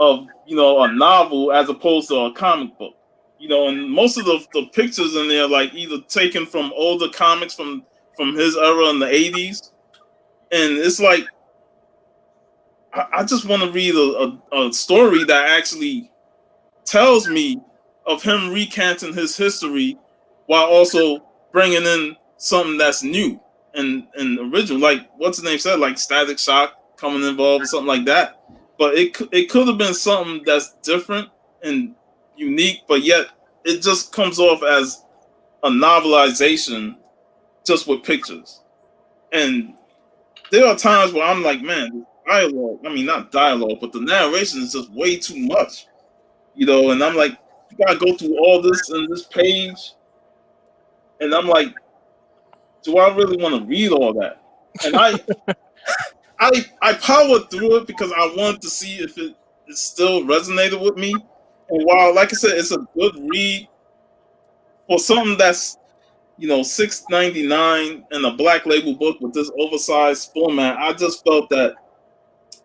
of a novel as opposed to a comic book. And most of the pictures in there like either taken from older comics from his era in the 80s, and it's like I just want to read a story that actually tells me of him recanting his history while also bringing in something that's new and original, like what's his name said, like Static Shock coming involved or something like that. But it could have been something that's different and unique, but yet it just comes off as a novelization just with pictures. And there are times where I'm like, man, dialogue, I mean not dialogue, but the narration is just way too much. And I'm like, you gotta go through all this in this page. And I'm like, do I really want to read all that? And I powered through it because I wanted to see if it still resonated with me. And while, like I said, it's a good read for something that's $6.99 in a Black Label book with this oversized format, I just felt that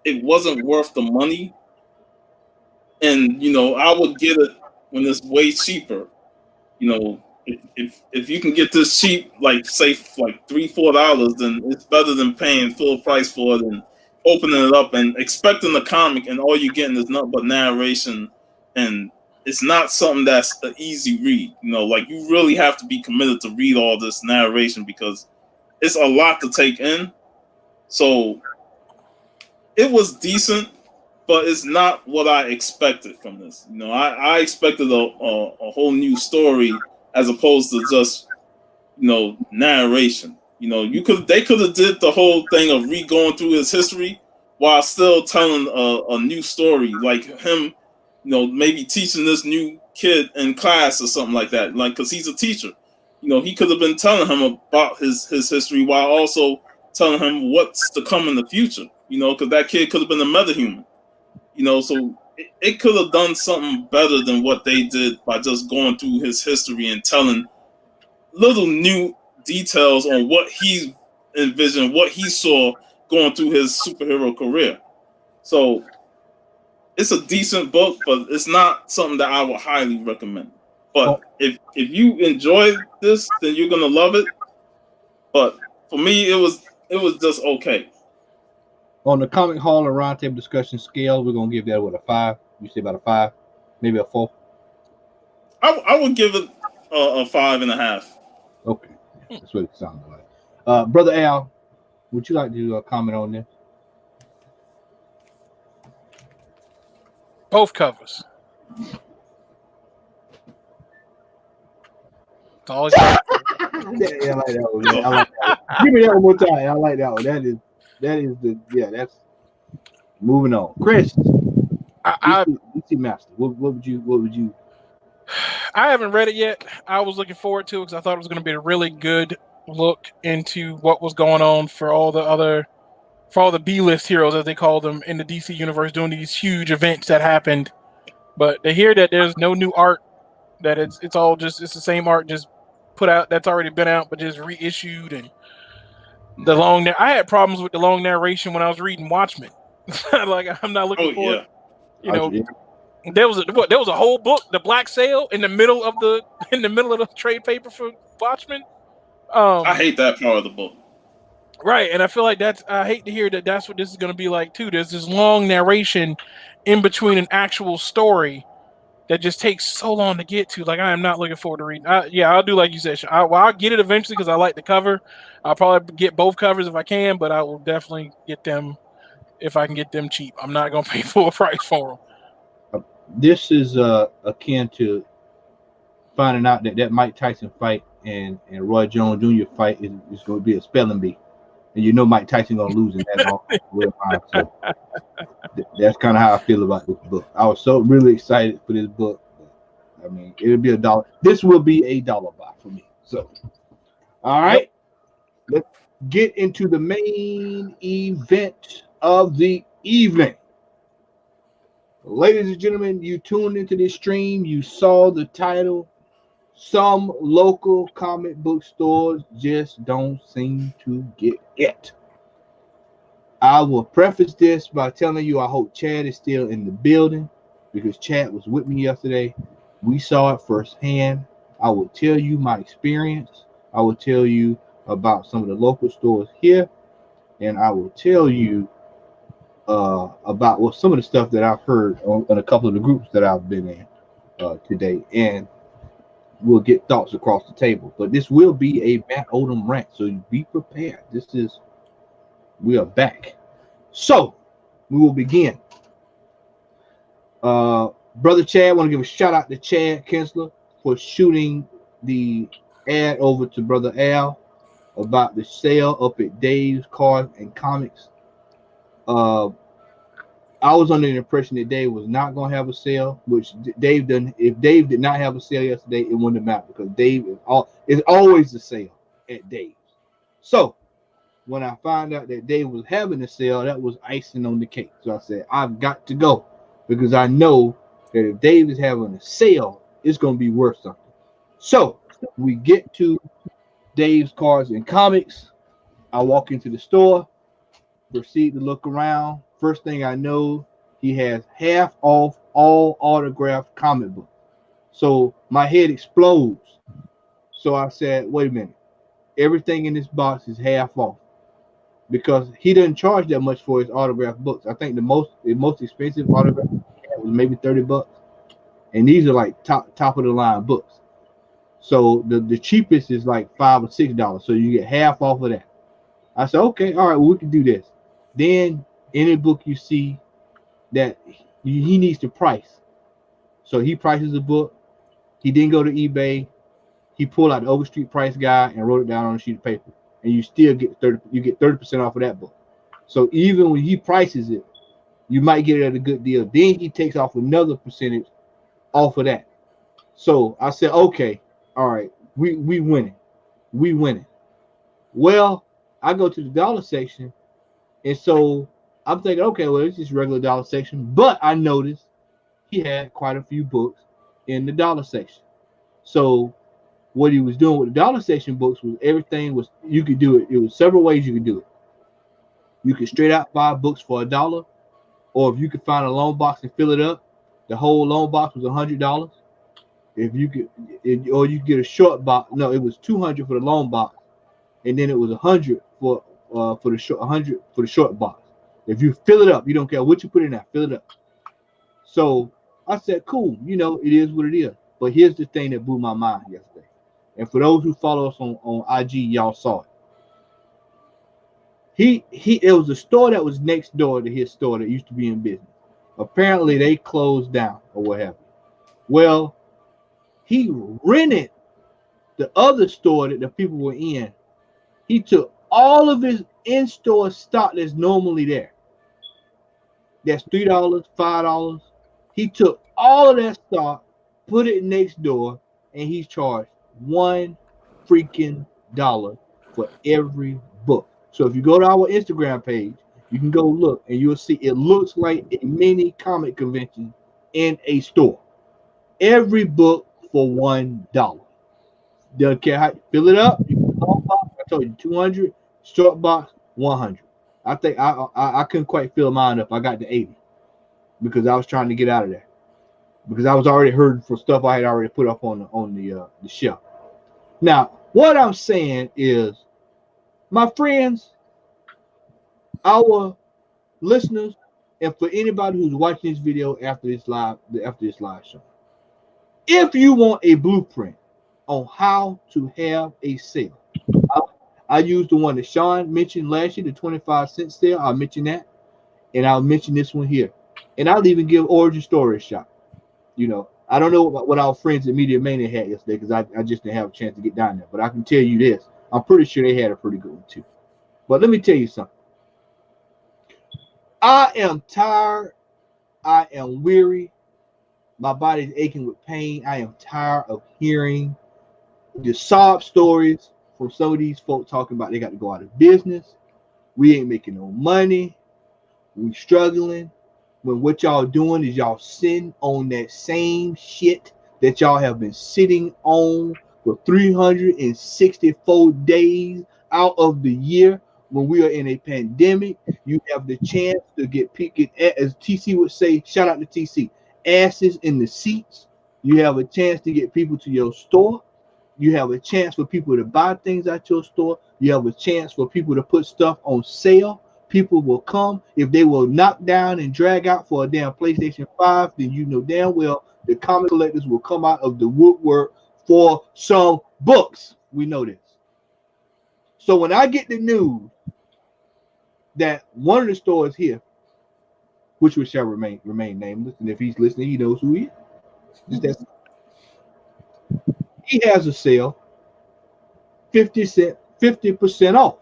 it wasn't worth the money. And I would get it when it's way cheaper. If you can get this cheap, like say like $3-4, then it's better than paying full price for it and opening it up and expecting the comic, and all you're getting is nothing but narration, and it's not something that's an easy read. Like you really have to be committed to read all this narration because it's a lot to take in. So it was decent, but it's not what I expected from this. I expected a whole new story as opposed to just narration. They could have did the whole thing of going through his history while still telling a new story, like him maybe teaching this new kid in class or something like that, like because he's a teacher. He could have been telling him about his history while also telling him what's to come in the future, because that kid could have been a metahuman. So it could have done something better than what they did by just going through his history and telling little new details on what he envisioned, what he saw going through his superhero career. So it's a decent book, but it's not something that I would highly recommend. But if you enjoy this, then you're gonna love it. But for me, it was just okay. On the Comic Hall and Roundtable discussion scale, we're gonna give that with a 5. You say about a 5, maybe a 4. I would give it a 5.5. Okay, that's what it sounded like. Brother Al, would you like to comment on this? Both covers. It's always yeah, I like that one. Man. I like that one. Give me that one more time. I like that one. That's moving on. Chris, DC Master. What would you? I haven't read it yet. I was looking forward to it because I thought it was going to be a really good look into what was going on for all the B-list heroes, as they call them, in the DC universe, doing these huge events that happened. But to hear that there's no new art, that it's all just the same art just put out that's already been out, but just reissued, and I had problems with the long narration when I was reading Watchmen. Like I'm not looking for There was a whole book, the Black Sale, in the middle of the trade paper for Watchmen. I hate that part of the book. Right, and I feel like I hate to hear that that's what this is going to be like too. There's this long narration in between an actual story that just takes so long to get to. Like, I am not looking forward to reading. I'll do like you said. I'll get it eventually because I like the cover. I'll probably get both covers if I can, but I will definitely get them if I can get them cheap. I'm not going to pay full price for them. This is akin to finding out that Mike Tyson fight and Roy Jones Jr. fight is going to be a spelling bee. And you know Mike Tyson going to lose in that real time. So that's kind of how I feel about this book. I was so really excited for this book. I mean, it'll be $1. This will be $1 buy for me. So, all right. Let's get into the main event of the evening. Ladies and gentlemen, you tuned into this stream. You saw the title. Some local comic book stores just don't seem to get it. I will preface this by telling you I hope Chad is still in the building because Chad was with me yesterday. We saw it firsthand. I will tell you my experience. I will tell you about some of the local stores here, and I will tell you about some of the stuff that I've heard on a couple of the groups that I've been in today, and we'll get thoughts across the table. But this will be a Matt Odom rant, so be prepared. We are back. So we will begin. Brother Chad, I want to give a shout out to Chad Kinsler for shooting the ad over to Brother Al about the sale up at Dave's Cards and Comics. I was under the impression that Dave was not going to have a sale, which Dave done. If Dave did not have a sale yesterday, it wouldn't have mattered because Dave is always a sale at Dave's. So when I found out that Dave was having a sale, that was icing on the cake. So I said, I've got to go because I know that if Dave is having a sale, it's going to be worth something. So we get to Dave's Cards and Comics. I walk into the store, proceed to look around. First thing I know, he has half off all autographed comic books. So my head explodes. So I said, wait a minute. Everything in this box is half off because he doesn't charge that much for his autographed books. I think the most expensive autograph was maybe $30, and these are like top of the line books. So the cheapest is like $5 or $6, so you get half off of that. I said, okay, all right, well, we can do this. Then any book you see that he needs to price, so he prices a book. He didn't go to eBay. He pulled out the Overstreet price guide and wrote it down on a sheet of paper, and you still get 30% off of that book. So even when he prices it, you might get it at a good deal. Then he takes off another percentage off of that. So I said, okay, all right, we winning. Well, I go to the dollar section, and so I'm thinking, okay, well, it's just regular dollar section. But I noticed he had quite a few books in the dollar section. So what he was doing with the dollar section books was you could do it. It was several ways you could do it. You could straight out buy books for $1, or if you could find a loan box and fill it up, the whole loan box was $100. Or you could get a short box. No, it was $200 for the loan box, and then it was $100 for the short box. If you fill it up, you don't care what you put in there, fill it up. So I said, cool, it is what it is. But here's the thing that blew my mind yesterday. And for those who follow us on IG, y'all saw it. It was a store that was next door to his store that used to be in business. Apparently they closed down or what have you. Well, he rented the other store that the people were in. He took all of his in-store stock that's normally there. That's $3, $5. He took all of that stock, put it next door, and he's charged $1 freaking for every book. So if you go to our Instagram page, you can go look and you'll see it looks like a mini comic convention in a store. Every book for $1. Don't care how, fill it up. You can long box, I told you 200, short box 100. I think I couldn't quite fill mine up. I got to 80 because I was trying to get out of there. because I was already heard for stuff I had already put up on the shelf. Now, what I'm saying is, my friends, our listeners, and for anybody who's watching this video after this live show, if you want a blueprint on how to have a sale, I used the one that Sean mentioned last year, the 25-cent sale. I'll mention that, and I'll mention this one here, and I'll even give origin story a shot. You know, I don't know what our friends at Media Mania had yesterday because I just didn't have a chance to get down there, but I can tell you this: I'm pretty sure they had a pretty good one too. But let me tell you something. I am tired. I am weary. My body's aching with pain. I am tired of hearing the sob stories from some of these folks talking about they got to go out of business. We ain't making no money. We struggling. When what y'all doing is y'all sitting on that same shit that y'all have been sitting on for 364 days out of the year. When we are in a pandemic, you have the chance to get, as TC would say, shout out to TC, asses in the seats. You have a chance to get people to your store. You have a chance for people to buy things at your store. You have a chance for people to put stuff on sale. People will come. If they will knock down and drag out for a damn PlayStation 5, then you know damn well the comic collectors will come out of the woodwork for some books. We know this. So when I get the news that one of the stores here, which shall remain nameless, and if he's listening, he knows who he is. He has a sale, 50% off.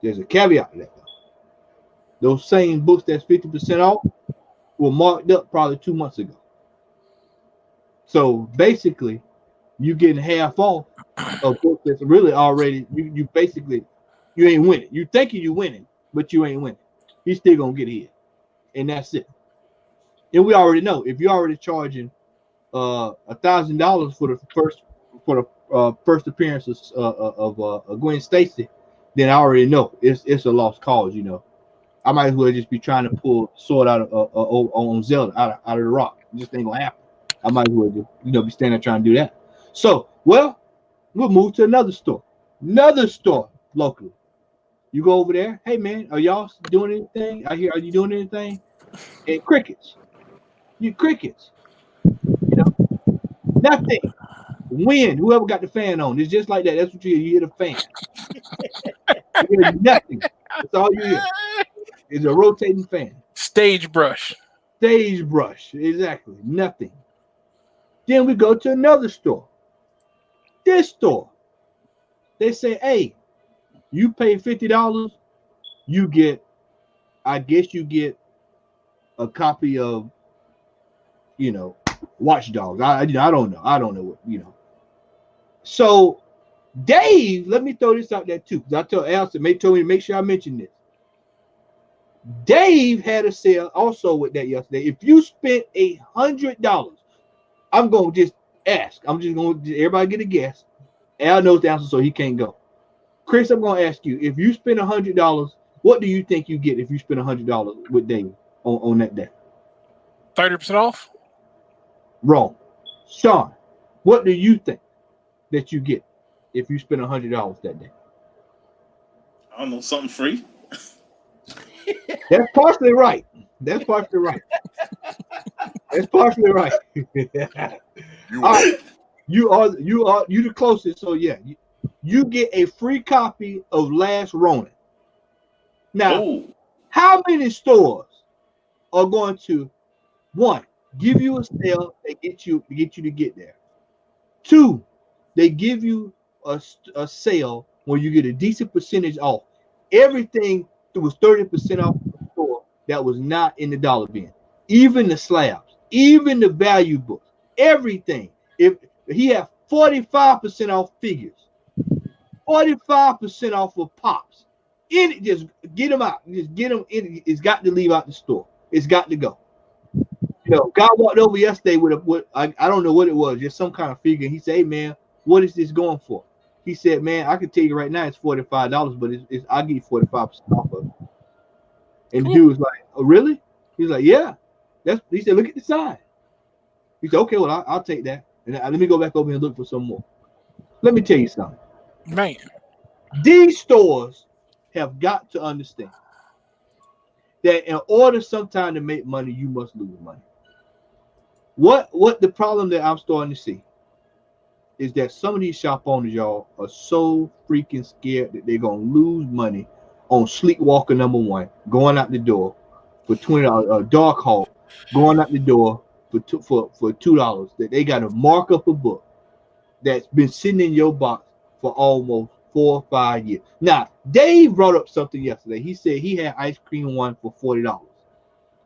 There's a caveat to that. Those same books that's 50% off were marked up probably 2 months ago. So basically, you getting half off of books that's really already you basically you ain't winning. You thinking you winning, but you ain't winning. He's still gonna get here, and that's it. And we already know if you're already charging $1,000 for the first appearance of Gwen Stacy, then I already know it's a lost cause. You know, I might as well just be trying to pull sword out of on Zelda out of the rock. It just ain't gonna happen. I might as well just, be standing there trying to do that. So, we'll move to another store locally. You go over there. Hey man, are y'all doing anything? Are you doing anything? And crickets. Crickets. Nothing. Wind. Whoever got the fan on. It's just like that. That's what you hear. You hear the fan. You hear nothing. That's all you hear. It's a rotating fan. Stage brush. Exactly. Nothing. Then we go to another store. This store. They say, hey, you pay $50, you get a copy of, Watch Dogs. I don't know what. So Dave, let me throw this out there too, because I told Allison, told me to make sure I mention this. Dave had a sale also with that yesterday. If you spent $100, I'm gonna just ask. I'm just gonna everybody get a guess. Al knows the answer, so he can't go. Chris, I'm gonna ask you, if you spend $100, what do you think you get if you spend $100 with Dave on that day? 30% off? Wrong. Sean, what do you think that you get if you spend $100 that day? I don't know, something free. That's partially right. All right. You are the closest. So yeah, you get a free copy of Last Ronin. Now, how many stores are going to, one, give you a sale that get you to get there? Two, they give you a sale where you get a decent percentage off. Everything that was 30% off the store that was not in the dollar bin. Even the slabs, even the value books, everything. If he had 45% off figures, 45% off of pops. Just get them out. Just get them in. It's got to leave out the store. It's got to go. God walked over yesterday with I don't know what it was, just some kind of figure. He said, "Hey man, what is this going for?" He said, "Man, I can tell you right now, it's $45, but I'll give you 45% off of it." And the dude was like, "Oh really?" He's like, "Yeah." He said, "Look at the sign." He said, okay, well, I'll take that. And let me go back over and look for some more. Let me tell you something. Man. These stores have got to understand that in order sometime to make money, you must lose money. What the problem that I'm starting to see is that some of these shop owners, y'all, are so freaking scared that they're gonna lose money on Sleepwalker number 1 going out the door for $20, Dark Hawk going out the door for $2, that they got to mark up a book that's been sitting in your box for almost 4 or 5 years. Now, Dave brought up something yesterday. He said he had ice cream one for $40,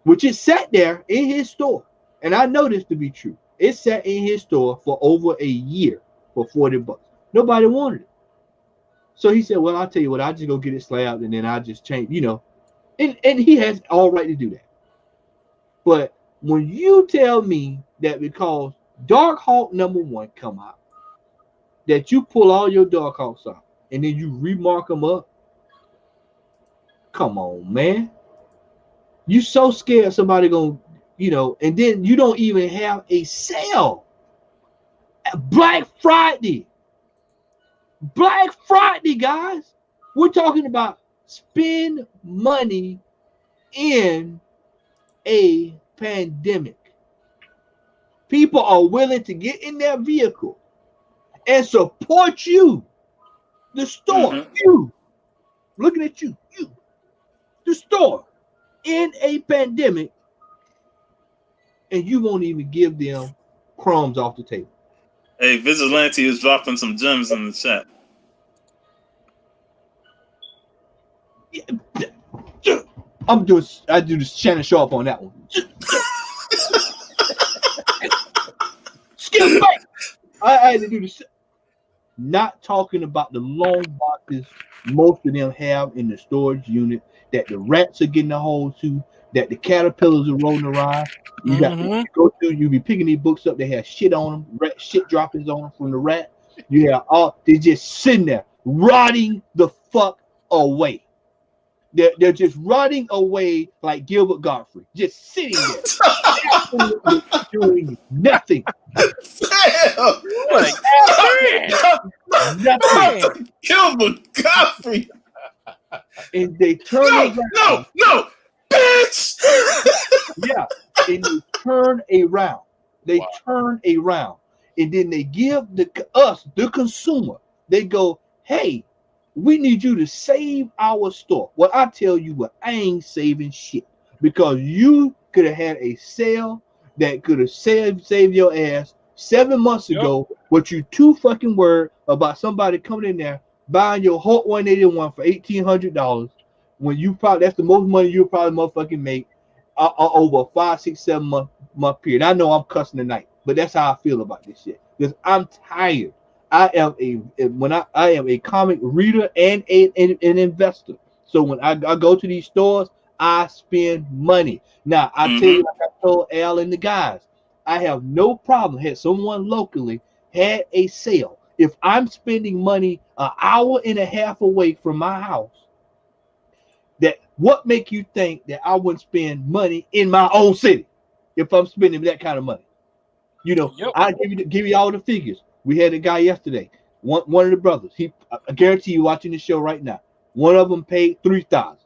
which is sat there in his store. And I know this to be true. It sat in his store for over a year for $40. Nobody wanted it. So he said, well, I'll tell you what, I'll just go get it slabbed and then I'll just change, And he has all right to do that. But when you tell me that because Dark Hawk number 1 come out, that you pull all your Dark Hawks out and then you remark them up, come on, man. You so scared somebody gonna, and then you don't even have a sale. Black Friday, guys. We're talking about spend money in a pandemic. People are willing to get in their vehicle and support you, the store, you, looking at you, the store, in a pandemic, and you won't even give them crumbs off the table. Hey, Vigilante is dropping some gems in the chat. I do this Shannon Sharp on that one. Skip back. I had to do this. Not talking about the long boxes most of them have in the storage unit that the rats are getting a hold to, that the caterpillars are rolling around. You got to go through, you be picking these books up, they have shit on them, shit droppings on them from the rat. You have they're just sitting there, rotting the fuck away. They're just rotting away like Gilbert Gottfried, just sitting there, absolutely doing nothing. Nothing. Gilbert Gottfried. And they turn around. No, bitch. Yeah, and they turn around. Turn around, and then they give us, the consumer, they go, hey, we need you to save our store. Well, I tell you what, I ain't saving shit, because you could have had a sale that could have saved your ass 7 months ago, but you too fucking worried about somebody coming in there buying your Hot 181 for $1,800 when you probably, that's the most money you'll probably motherfucking make over a 5, 6, 7 month period. I know I'm cussing tonight, but that's how I feel about this shit, because I'm tired. I am a comic reader and an investor. So when I go to these stores, I spend money. Now I tell you, like I told Al and the guys, I have no problem. Had someone locally had a sale, if I'm spending money an hour and a half away from my house, that what make you think that I wouldn't spend money in my own city if I'm spending that kind of money? I give you all the figures. We had a guy yesterday, one of the brothers. I guarantee you watching the show right now. One of them paid $3,000.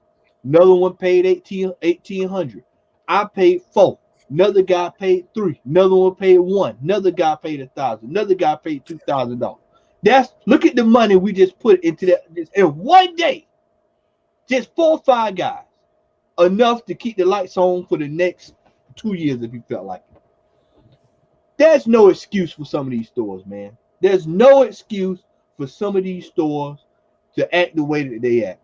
Another one paid $1,800. I paid $4,000. Another guy paid $3,000. Another one paid $1,000. Another guy paid $1,000. Another guy paid $2,000. Look at the money we just put into that in one day. Just 4 or 5 guys, enough to keep the lights on for the next 2 years if you felt like it. There's no excuse for some of these stores, man. There's no excuse for some of these stores to act the way that they act.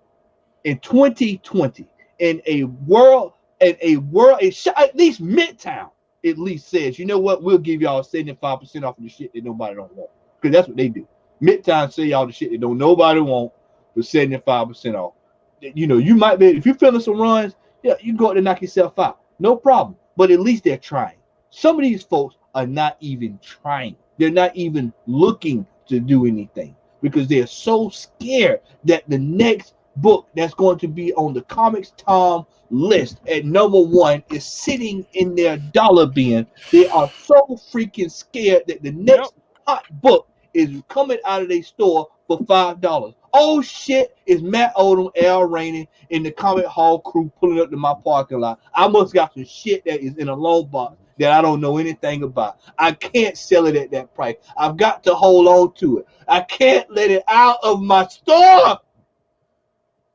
In 2020, in a world, at least Midtown, at least says, you know what, we'll give y'all 75% off of the shit that nobody don't want. Because that's what they do. Midtown say y'all the shit that don't nobody want for 75% off. You might be, if you're feeling some runs, yeah, you go out and knock yourself out. No problem. But at least they're trying. Some of these folks are not even trying. They're not even looking to do anything because they're so scared that the next book that's going to be on the Comics Tom list at number 1 is sitting in their dollar bin. They are so freaking scared that the next hot book is coming out of their store for $5. Oh shit, it's Matt Odom, Al Rainey, and the Comic Hall crew pulling up to my parking lot. I must got some shit that is in a loan box that I don't know anything about. I can't sell it at that price. I've got to hold on to it. I can't let it out of my store.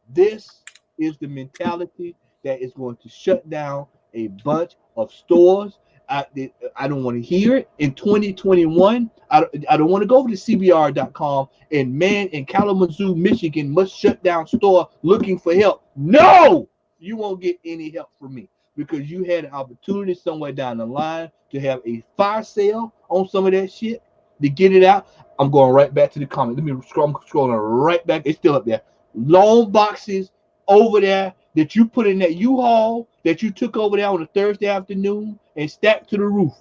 This is the mentality that is going to shut down a bunch of stores. I don't want to hear it. In 2021, I don't want to go over to CBR.com and man in Kalamazoo, Michigan must shut down store looking for help. No, you won't get any help from me because you had an opportunity somewhere down the line to have a fire sale on some of that shit to get it out. I'm going right back to the comment. Let me scroll. I'm scrolling right back. It's still up there. Long boxes over there that you put in that U-Haul that you took over there on a Thursday afternoon and stacked to the roof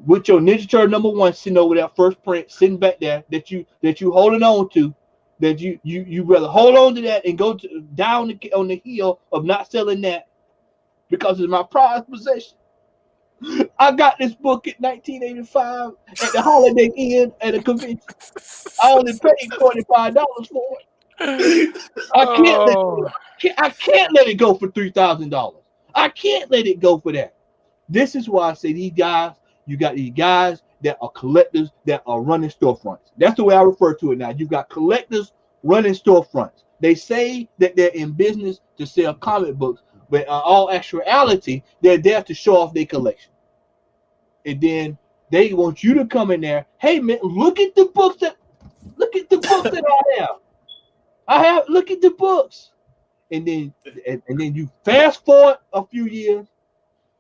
with your Ninja Turtle number 1 sitting over there, first print sitting back there that you holding on to, that you rather hold on to that and go down on the hill of not selling that because it's my prized possession. I got this book in 1985 at the Holiday Inn at a convention. I only paid $25 for it. I can't let it go for $3,000. I can't let it go for that. This is why I say these guys, you got these guys that are collectors that are running storefronts. That's the way I refer to it now. You've got collectors running storefronts. They say that they're in business to sell comic books, but in all actuality, they're there to show off their collection. And then they want you to come in there. Hey man, look at the books that I have. Look at the books. And then you fast forward a few years.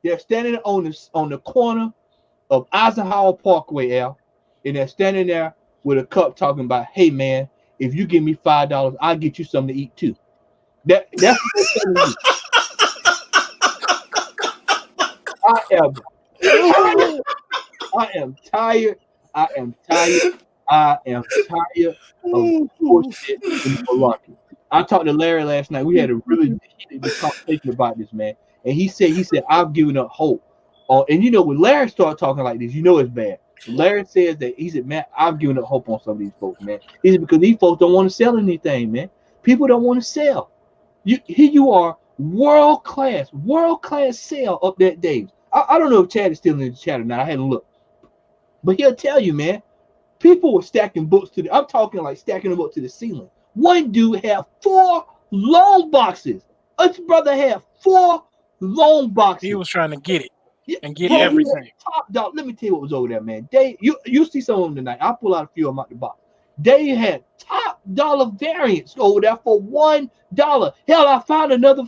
They're standing on the corner of Eisenhower Parkway, Al, and they're standing there with a cup talking about, hey man, if you give me $5, I'll get you something to eat too. That's what they're telling you. I am tired of bullshit and malarkey. I talked to Larry last night. We had a really heated conversation about this, man. And he said, I've given up hope. And you know, when Larry started talking like this, you know it's bad. Larry says that he said, man, I've given up hope on some of these folks, man. He said, because these folks don't want to sell anything, man. People don't want to sell. Here you are, world class sale up that day. I don't know if Chad is still in the chat or not. I hadn't looked. But he'll tell you, man, people were stacking books I'm talking like stacking them up to the ceiling. One dude had 4 long boxes. His brother had 4 long boxes. He was trying to get it and get Bro, everything. Top dog. Let me tell you what was over there, man. You see some of them tonight. I'll pull out a few of them out the box. They had top dollar variants over there for $1. Hell, I found another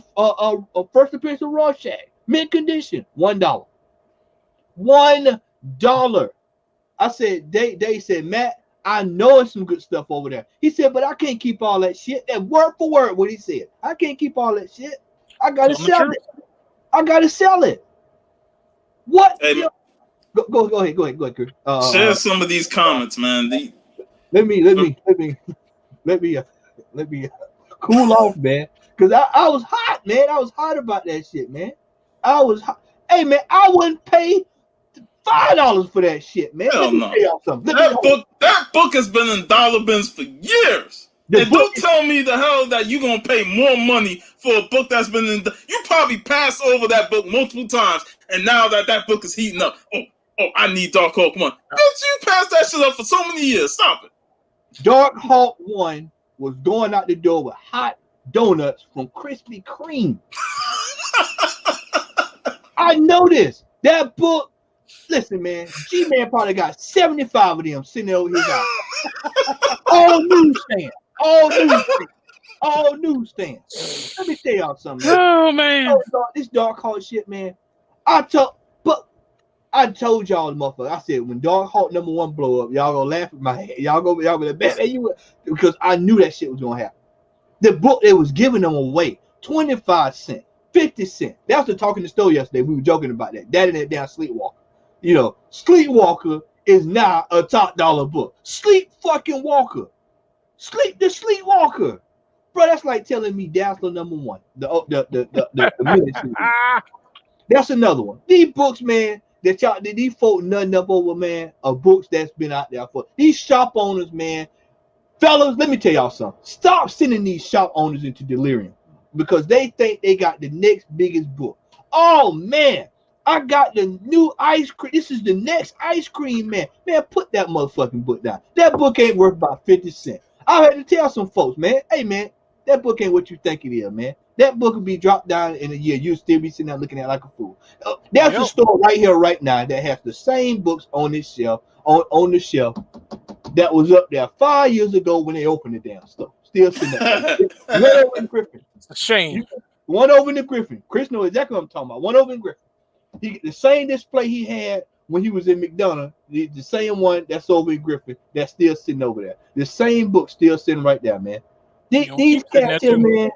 first appearance of Rorschach, mint condition, $1. $1. I said, they said, Matt, I know it's some good stuff over there. He said, but I can't keep all that shit. That word for word what he said. I can't keep all that shit. I gotta sell it. I gotta sell it. What? Hey, go ahead, Chris. Share some of these comments, man. Let me cool off, man. Cause I was hot, man. I was hot about that shit, man. I was hot. Hey, man, I wouldn't pay $5 for that shit, man. Hell no. That book has been in dollar bins for years. And don't tell me the hell that you're gonna pay more money for a book that's been in. You probably passed over that book multiple times, and now that book is heating up. Oh, I need Dark Hawk 1. Bitch, you passed that shit up for so many years. Stop it. Dark Hawk 1 was going out the door with hot donuts from Krispy Kreme. I know this. That book. Listen, man, G-Man probably got 75 of them sitting over his house. All newsstands. Let me tell y'all something. Man. Oh, man. This Dark Hawk shit, man. I told y'all, motherfucker. I said, when Dark Hawk number 1 blow up, y'all gonna laugh at my head. Y'all gonna bet you because I knew that shit was gonna happen. The book, they was giving them away 25 cents, 50 cents. That was the talk in the store yesterday. We were joking about that. That and that damn Sleepwalker. You know, Sleepwalker is now a top dollar book. Sleep fucking Walker. The Sleepwalker. Bro, that's like telling me Dazzler #1, the miniseries. That's another one. These books, man, that these folk nutting up over, man, are books that's been out there for these shop owners, man. Fellas, let me tell y'all something. Stop sending these shop owners into delirium because they think they got the next biggest book. Oh man, I got the new ice cream. This is the next ice cream, man. Man, put that motherfucking book down. That book ain't worth about 50 cents. I had to tell some folks, man, hey man, that book ain't what you think it is, man. That book will be dropped down in a year. You'll still be sitting there looking at it like a fool. There's a store right here, right now, that has the same books on this shelf, on the shelf that was up there 5 years ago when they opened the damn store. Still sitting there. One over in Griffin. It's a shame. One over in the Griffin. Chris knows exactly what I'm talking about. One over in Griffin. The same display he had when he was in McDonough, the same one that's over in Griffin, that's still sitting over there. The same book still sitting right there, man. These cats here, man.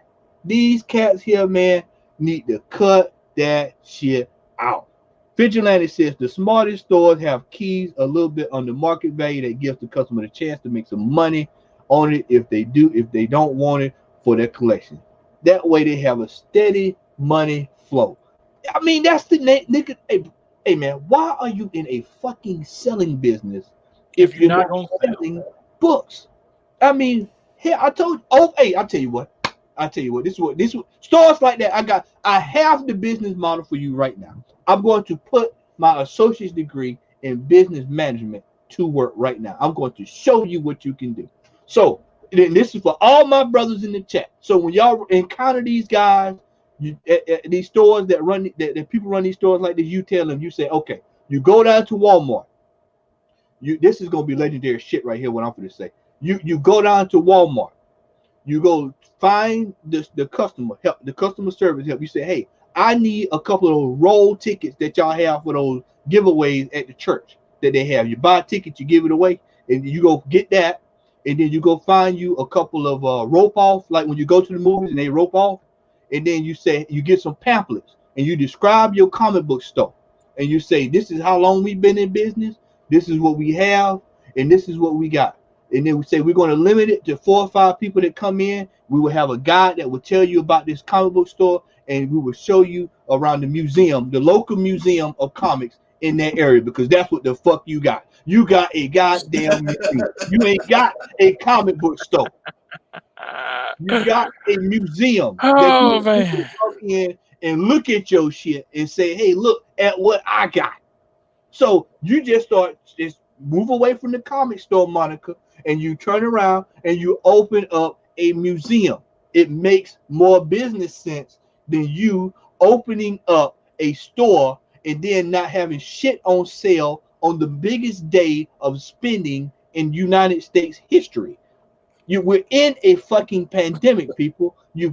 These cats here, man, need to cut that shit out. Vigilante says the smartest stores have keys a little bit on the market value that gives the customer the chance to make some money on it if they don't want it for their collection. That way they have a steady money flow. I mean, that's the nigga. Hey man, why are you in a fucking selling business if you're not selling books? I mean, here I told. Oh, hey, I tell you what. This is what stores like that. I have the business model for you right now. I'm going to put my associate's degree in business management to work right now. I'm going to show you what you can do. So then this is for all my brothers in the chat. So when y'all encounter these guys, these stores that people run these stores like this, you tell them, you say, okay, you go down to Walmart. This is gonna be legendary shit right here. What I'm going to say. You go down to Walmart. You go find the customer help, the customer service help. You say, hey, I need a couple of those roll tickets that y'all have for those giveaways at the church that they have. You buy a ticket, you give it away, and you go get that, and then you go find you a couple of rope off, like when you go to the movies and they rope off, and then you say you get some pamphlets and you describe your comic book store, and you say this is how long we've been in business, this is what we have, and this is what we got. And then we say we're going to limit it to 4 or 5 people that come in. We will have a guide that will tell you about this comic book store, and we will show you around the museum, the local museum of comics in that area, because that's what the fuck you got. You got a goddamn museum. You ain't got a comic book store. You got a museum. Oh, man. You can come in and look at your shit and say, hey, look at what I got. So you just move away from the comic store moniker, and you turn around and you open up a museum. It makes more business sense than you opening up a store and then not having shit on sale on the biggest day of spending in United States history. We're in a fucking pandemic, people. We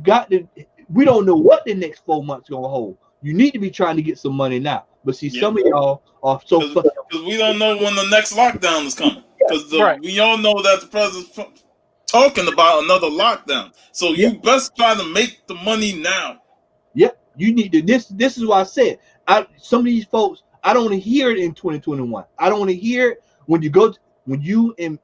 don't know what the next 4 months gonna hold. You need to be trying to get some money now. But see, some of y'all are so fucking, because we don't know when the next lockdown is coming. Because we all know that the president's talking about another lockdown. So you best try to make the money now. Yep, you need to. This is why I said some of these folks, I don't want to hear it in 2021. I don't want to hear it when you and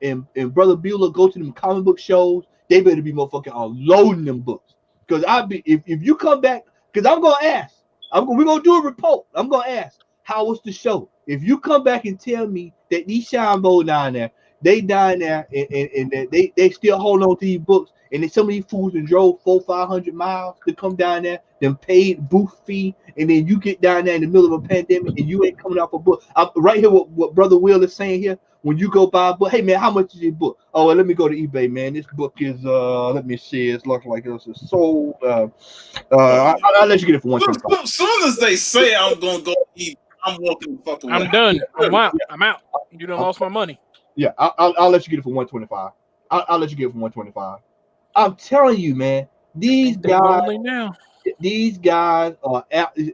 Brother Bueller go to them comic book shows. They better be motherfucking unloading them books. Because if you come back, because I'm gonna ask. We're gonna do a report. I'm gonna ask, how was the show? If you come back and tell me that these Shine Bowl down there, they down there and they still hold on to these books, and then some of these fools and drove 400-500 miles to come down there, then paid booth fee, and then you get down there in the middle of a pandemic and you ain't coming off a book. Right here, what Brother Will is saying here. When you go buy a book, hey man, how much is your book? Oh, well, let me go to eBay, man. This book is let me see, it's looking like it's sold. I'll let you get it for $125. As soon as they say I'm gonna go eat, I'm walking the fuck away. I'm done. I'm out. You done lost my money. Yeah, I'll let you get it for $125. I'll let you get it for $125. I'm telling you, man, these guys are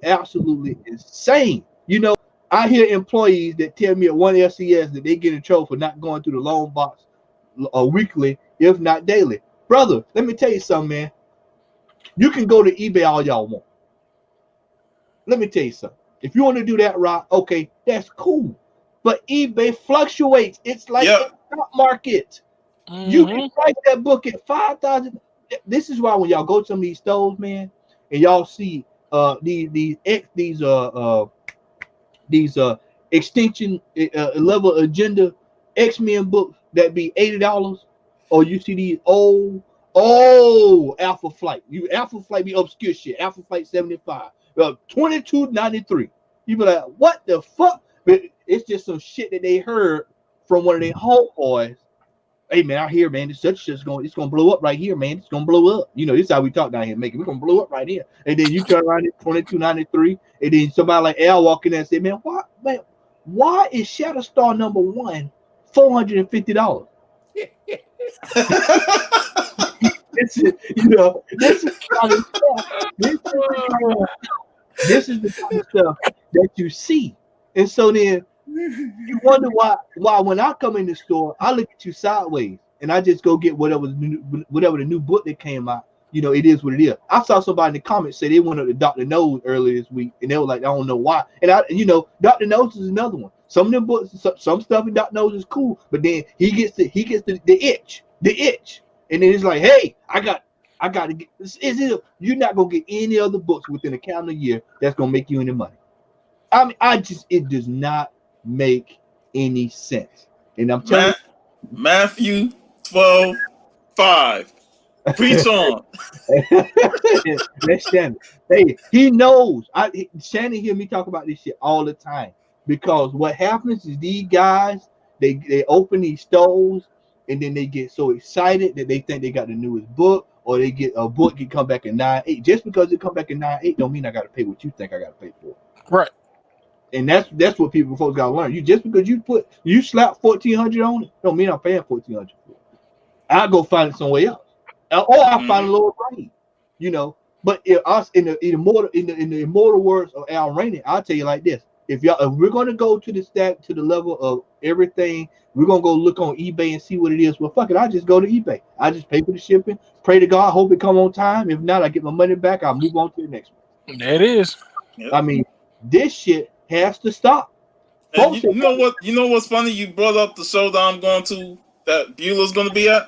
absolutely insane. You know, I hear employees that tell me at one LCS that they get in trouble for not going through the loan box weekly, if not daily. Brother, let me tell you something, man. You can go to eBay all y'all want. Let me tell you something. If you want to do that, Rock, okay, that's cool. But eBay fluctuates. It's like the stock market. Mm-hmm. You can price that book at $5,000. this is why when y'all go to some of these stores, man, and y'all see these extinction level agenda X-Men books that be $80, or you see these old Alpha Flight. Alpha Flight be obscure shit. Alpha Flight 75, $22.93. You be like, what the fuck? But it's just some shit that they heard from one of their homeboys. Hey man, out here, man, it's gonna blow up right here, man. It's gonna blow up. You know, this is how we talk down here, making. We're gonna blow up right here. And then you turn around at $22.93, and then somebody like Al walk in there and say, man, why is Shatterstar #1 $450? This is the kind of stuff. This is the kind of stuff that you see. And so then you wonder why when I come in the store, I look at you sideways and I just go get whatever the new book that came out. You know, it is what it is. I saw somebody in the comments say they went up to Dr. Nose earlier this week, and they were like, I don't know why. And Dr. Nose is another one. Some of them books, some stuff in Dr. Nose is cool, but then he gets the itch, and then it's like, hey, I got to get. You're not gonna get any other books within a calendar year that's gonna make you any money. I mean, it does not make any sense. And I'm telling you, Matthew 12:5. Preach on. That's Shannon. Hey, he knows. Shannon hear me talk about this shit all the time, because what happens is these guys, they open these stores and then they get so excited that they think they got the newest book, or they get a book can come back in 9.8. Just because it come back in 9.8 don't mean I got to pay what you think I got to pay for. Right. And that's what folks gotta learn. You just because you slap $1,400 on it, don't mean I'm paying $1,400 for it. I'll go find it somewhere else, or I'll find a lower grade, you know. But in the immortal words of Al Rainey, I'll tell you like this: if we're gonna go to the level of everything, we're gonna go look on eBay and see what it is. Well, fuck it, I just go to eBay. I just pay for the shipping. Pray to God, hope it come on time. If not, I get my money back. I'll move on to the next one. There it is. Yep. I mean, this shit has to stop. And you know what? You know what's funny? You brought up the show that I'm going to, that Beulah's going to be at.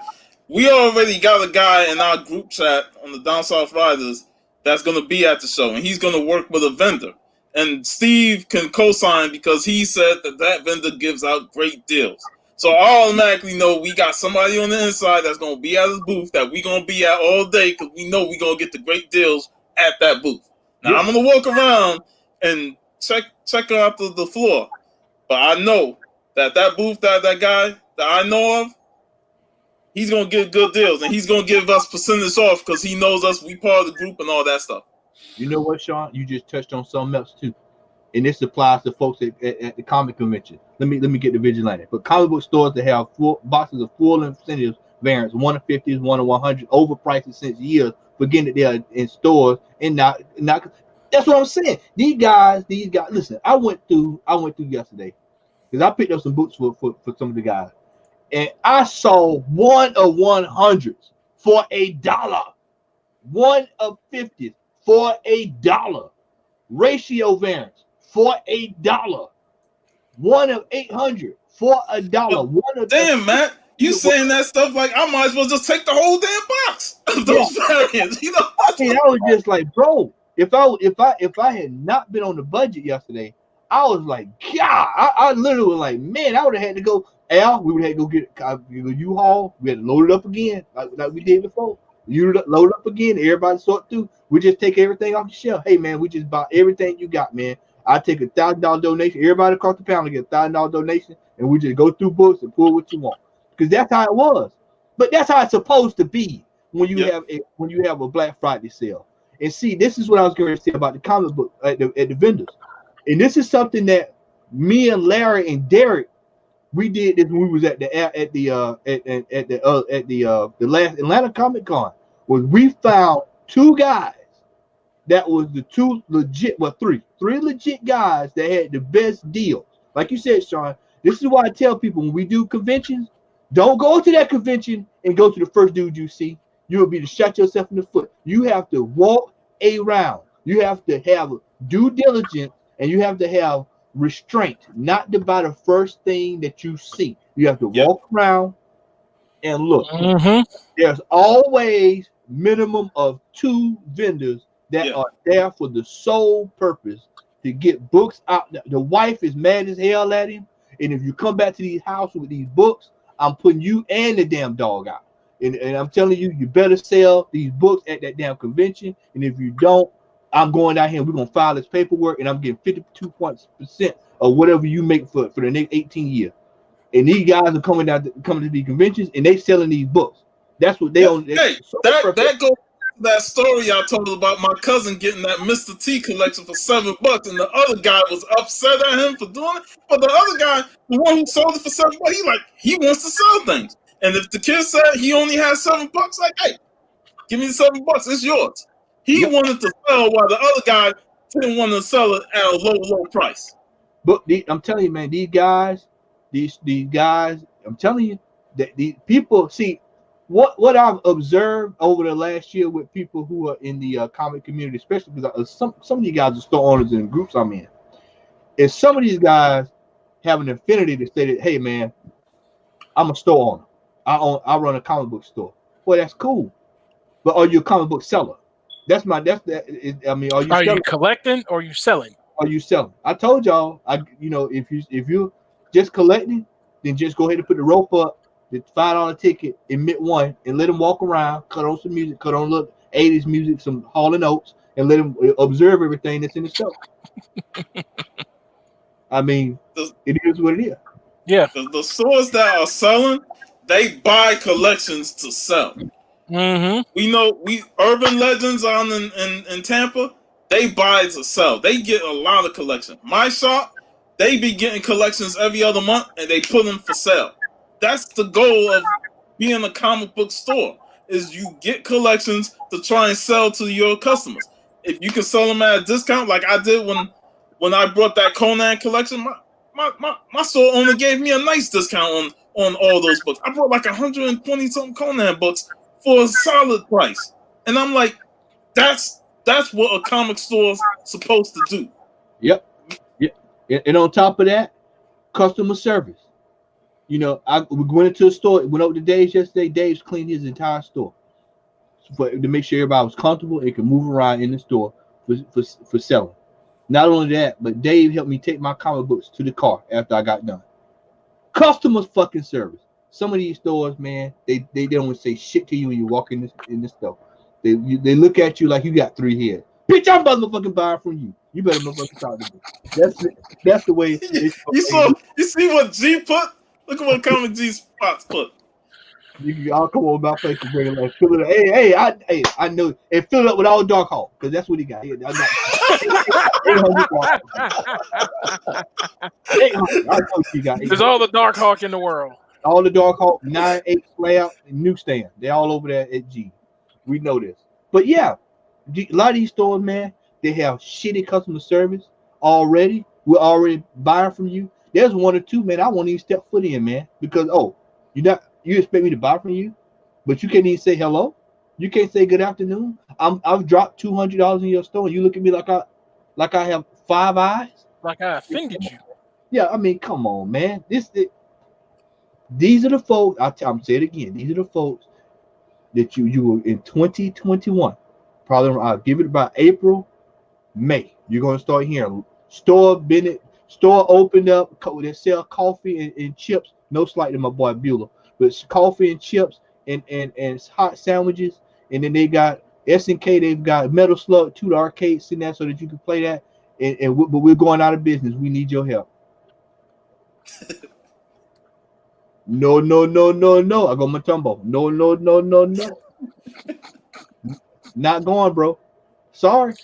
We already got a guy in our group chat on the Down South Riders that's going to be at the show, and he's going to work with a vendor. And Steve can co-sign because he said that vendor gives out great deals. So I automatically know we got somebody on the inside that's going to be at his booth that we're going to be at all day, because we know we're going to get the great deals at that booth. Now, I'm going to walk around and check out the floor, but I know that booth, that guy that I know of, he's gonna get good deals, and he's gonna give us percentage off because he knows us. We part of the group and all that stuff. You know what, Sean? You just touched on something else too, and this applies to folks at the comic convention. Let me get the vigilante. But comic book stores that have full boxes of full incentives variants, 1 of 50s, 1 of 100, overpriced since years, forgetting that they are in stores and not. That's what I'm saying. These guys. Listen, I went through yesterday because I picked up some boots for some of the guys, and I saw 1 of 100s for $1, 1 of 50s for $1, ratio variants for $1, 1 of 800 for $1. Damn, Matt, you saying that stuff like I might as well just take the whole damn box of those variants. You know, I mean, I was just like, bro. If I had not been on the budget yesterday, I was like, God, I literally was like, man, I would have had to go. Al, we would have had to go get a U-Haul. We had to load it up again, like we did before. Load it up again. Everybody sort through. We just take everything off the shelf. Hey, man, we just buy everything you got, man. I take $1,000 donation. Everybody across the panel get $1,000 donation, and we just go through books and pull what you want, because that's how it was. But that's how it's supposed to be when you have a Black Friday sale. And see, this is what I was going to say about the comic book at the vendors. And this is something that me and Larry and Derek, we did this when we was at the last Atlanta Comic Con. Was we found 2 guys that was the 2 legit, well, 3 legit guys that had the best deals. Like you said, Sean, this is why I tell people when we do conventions, don't go to that convention and go to the first dude you see. You will be to shot yourself in the foot. You have to walk around. You have to have due diligence, and you have to have restraint, not to buy the first thing that you see. You have to walk around and look. Mm-hmm. There's always minimum of 2 vendors that are there for the sole purpose to get books out. The wife is mad as hell at him, and if you come back to these houses with these books, I'm putting you and the damn dog out. And I'm telling you, you better sell these books at that damn convention. And if you don't, I'm going down here. We're gonna file this paperwork, and I'm getting 52% of whatever you make for the next 18 years. And these guys are coming to these conventions, and they selling these books. That's what they own. Hey, that goes to that story I told about my cousin getting that Mr. T collection for $7, and the other guy was upset at him for doing it. But the other guy, the one who sold it for $7, he wants to sell things. And if the kid said he only has $7, like, hey, give me the $7, it's yours. He wanted to sell while the other guy didn't want to sell it at a low price. But I'm telling you, man, these guys, I'm telling you that these people see what I've observed over the last year with people who are in the comic community, especially because some of these guys are store owners in groups I'm in. And some of these guys have an affinity to say that, hey, man, I'm a store owner. I run a comic book store. Well, that's cool. But are you a comic book seller? Are you collecting or are you selling? Are you selling? I told y'all, if you're just collecting, then just go ahead and put the rope up, the $5 ticket, admit one, and let them walk around, cut on some music, cut on little 80s music, some Hall & Oates, and let them observe everything that's in the store. I mean, it is what it is. Yeah. The stores that are selling, they buy collections to sell. Mm-hmm. We know Urban Legends on in Tampa, they buy to sell. They get a lot of collection. My shop, they be getting collections every other month, and they put them for sale. That's the goal of being a comic book store, is you get collections to try and sell to your customers. If you can sell them at a discount, like I did when I brought that Conan collection, my store owner gave me a nice discount on all those books. I brought like 120 something Conan books for a solid price, and I'm like, that's what a comic store's supposed to do. Yep. And on top of that, customer service. We went into a store, went over to Dave's yesterday. Dave's cleaned his entire store to make sure everybody was comfortable and could move around in the store for selling. Not only that, but Dave helped me take my comic books to the car after I got done. Customer fucking service. Some of these stores, man, they don't say shit to you when you walk in the store. They look at you like you got 3 heads. Bitch, I'm motherfucking buying from you. You better motherfucking talk to me. That's the way. You see what G put? Look at what Comic G Spots put. I'll come on my face and bring it like fill it up. Hey, I know, and fill it up with all Dark Hawk, because that's what he got. There's all the Dark Hawk in the world. All the Dark Hawk, 9/8 layout, and newsstand. They're all over there at G. We know this. But yeah, a lot of these stores, man, they have shitty customer service already. We're already buying from you. There's 1 or 2, man, I won't even step foot in, man, because you expect me to buy from you, but you can't even say hello. You can't say good afternoon. I've dropped $200 in your store, and you look at me like I have 5 eyes. Like I offended you. Yeah, I mean, come on, man. These are the folks. I'm saying it again. These are the folks that you were in 2021. Probably I'll give it about April, May. You're gonna start hearing store opened up. They sell coffee and chips. No slight to my boy Bueller, but coffee and chips and hot sandwiches. And then they got S&K. They've got Metal Slug 2, the arcade sitting there so that you can play that. But we're going out of business. We need your help. No. I got my tumbo. No. Not going, bro. Sorry.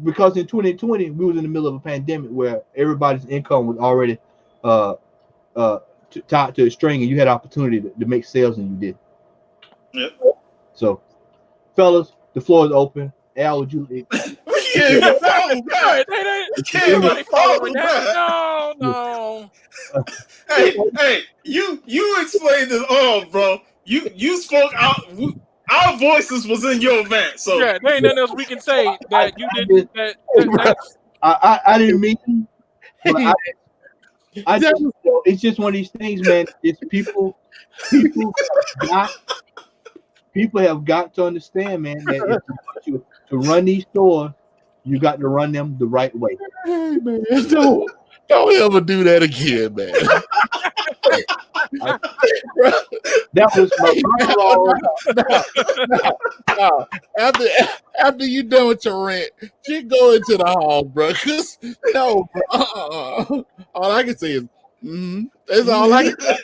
Because in 2020, we was in the middle of a pandemic where everybody's income was already tied to a string, and you had opportunity to make sales, and you did. Yep. So, fellas, the floor is open. Al, would you? No. Hey, you explained it all, bro. You spoke out. Our voices was in your van, so yeah, there ain't nothing else we can say that you didn't. I didn't mean. But it's just one of these things, man. It's people got People have got to understand, man, that if you want to run these stores, you got to run them the right way. Hey, man, don't ever do that again, man. That was my no. After you done with your rant, just go into the hall, bro. No, bro. All I can say is, that's all I can say.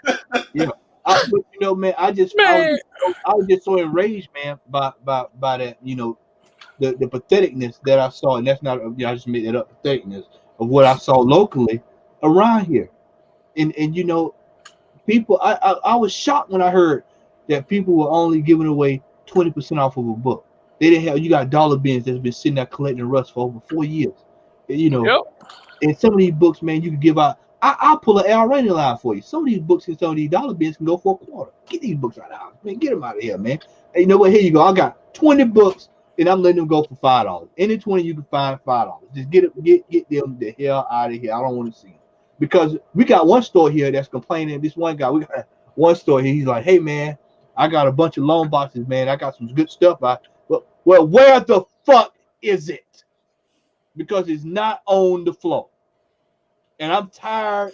Yeah. But you know, man, I was just so enraged, man, by that, you know, the patheticness that I saw, and that's not, I just made that up, patheticness of what I saw locally around here, and you know, people, I was shocked when I heard that people were only giving away 20% off of a book. They didn't have, you got dollar bins that's been sitting there collecting rust for over 4 years, you know, and some of these books, man, you can give out. I'll pull an L rating line for you. Some of these books and some of these dollar bins can go for a quarter. Get these books out of the house, man. Get them out of here, man. And you know what? Here you go. I got 20 books, and I'm letting them go for $5. Any 20 you can find $5. Just get them the hell out of here. I don't want to see them, because we got one store here that's complaining. This one guy, we got one store here. He's like, "Hey, man, I got a bunch of loan boxes, man. I got some good stuff. Well, where the fuck is it? Because it's not on the floor. And I'm tired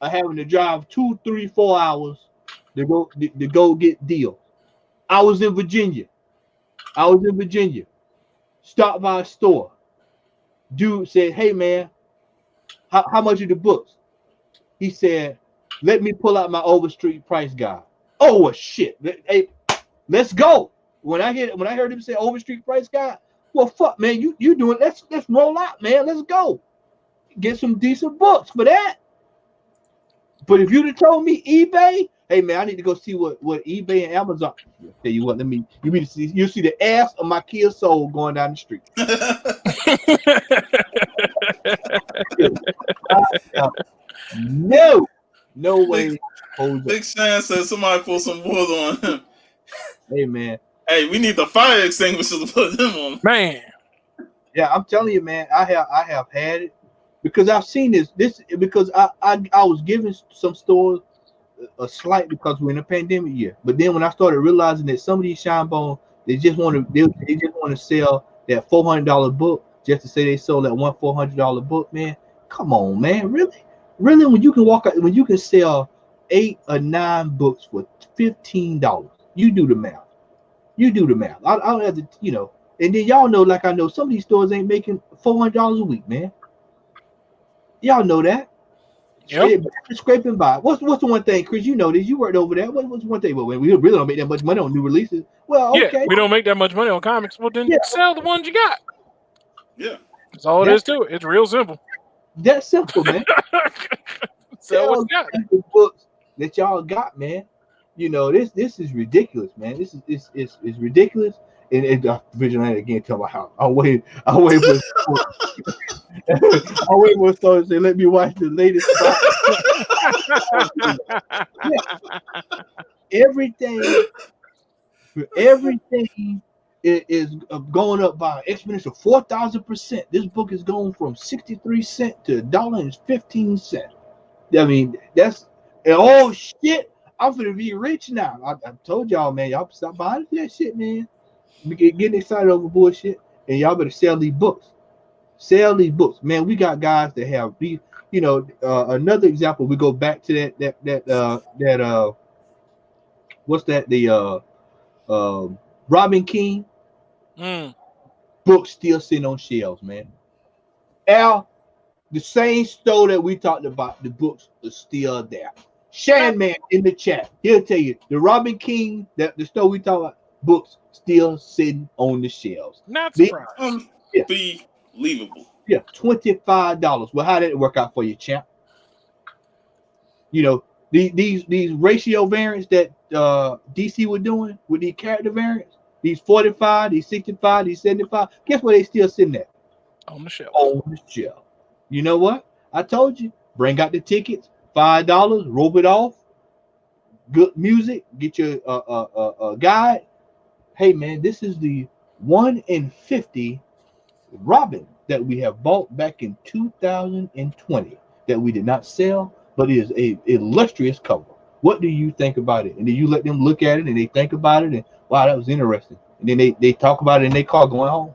of having to drive 2, 3, 4 hours to go get deals." I was in Virginia. Stopped by a store. Dude said, "Hey, man, how much are the books?" He said, "Let me pull out my Overstreet price guide." Oh, well, shit. Hey, let's go. When I heard him say Overstreet price guide, well, fuck, man, you doing? Let's roll out, man. Let's go. Get some decent books for that. But if you'd have told me eBay, hey, man, I need to go see what eBay and Amazon. I'll tell you what, you'll see the ass of my Kia Soul going down the street. No way. Big Shan says somebody pull some wood on him. Hey, man. Hey, we need the fire extinguisher to put them on. Man. Yeah, I'm telling you, man, I have had it. Because I've seen this because I was giving some stores a slight because we're in a pandemic year. But then when I started realizing that some of these shine bones, they just want to sell that $400 book just to say they sold that one $400 book, man. Come on, man, really, when you can sell 8 or 9 books for $15, you do the math. I don't have to, you know. And then y'all know, like I know, some of these stores ain't making $400 a week, man. Y'all know that. Yep. Scraping by. What's the one thing, Chris? You know this. You worked over there. What's one thing? Well, we really don't make that much money on new releases. Well, okay. Yeah, we don't make that much money on comics. Well, then sell the ones you got. Yeah. That's all it is to it. It's real simple. That's simple, man. Sell what you got. The books that y'all got, man. You know, this is ridiculous, man. This is ridiculous. And Vigilante again tell my house. I'll wait for I'll wait for someone to say, "Let me watch the latest." Everything is going up by an exponential 4,000%. This book is going from 63 cents to $1.15. I mean, that's oh shit. I'm gonna be rich now. I told y'all, man. Y'all stop buying that shit, man. Getting excited over bullshit, and y'all better sell these books. Man. We got guys that have these. You know, another example. We go back to that. What's that? The Robin King book still sitting on shelves, man. Al, the same store that we talked about, the books are still there. Shan Man in the chat, he'll tell you the Robin King, that the store we talk about, books still sitting on the shelves. Not surprised. Unbelievable. Yeah, $25. Well, how did it work out for you, champ? You know, these ratio variants that DC were doing with these character variants, these 45, these 65, these 75. Guess where they still sitting at? On the shelf. On the shelf. You know what? I told you. Bring out the tickets. $5. Rope it off. Good music. Get your guide. Hey, man, this is the 1 in 50 Robin that we have bought back in 2020 that we did not sell, but it is a illustrious cover. What do you think about it? And then you let them look at it and they think about it and wow, that was interesting. And then they talk about it in their car going home.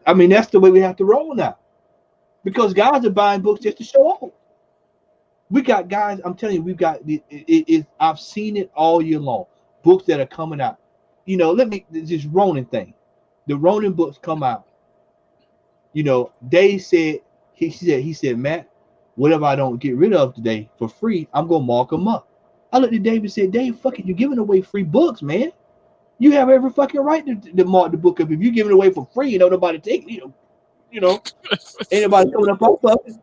I mean, that's the way we have to roll now. Because guys are buying books just to show off. We got guys, I'm telling you, we've got I've seen it all year long. Books that are coming out. You know, this Ronin thing. The Ronin books come out. You know, Dave said, he said, Matt, whatever I don't get rid of today for free, I'm gonna mark them up. I looked at Dave and said, Dave, fuck it, you're giving away free books, man. You have every fucking right to mark the book up. If you're giving it away for free, you know nobody take it, you know, ain't nobody coming up off of it.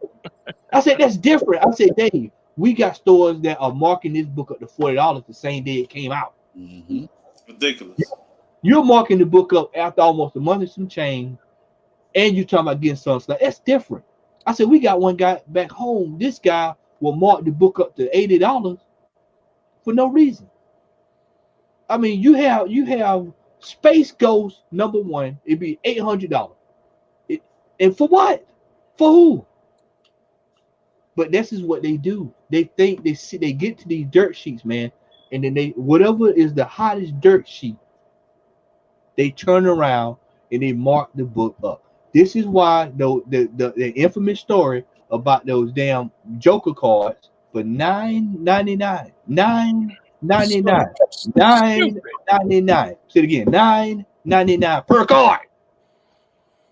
I said, that's different. I said, Dave, we got stores that are marking this book up to $40 the same day it came out. Mm-hmm. Ridiculous. You're marking the book up after almost a month and some change, and you're talking about getting some stuff. That's different. I said, we got one guy back home. This guy will mark the book up to $80 for no reason. I mean, you have Space Ghost #1. It'd be $800. And for what? For who? But this is what they do. They think they get to these dirt sheets, man, and then whatever is the hottest dirt sheet, they turn around and they mark the book up. This is why the infamous story about those damn Joker cards for $9.99. $9.99. $9.99. Say it again. $9.99 per card.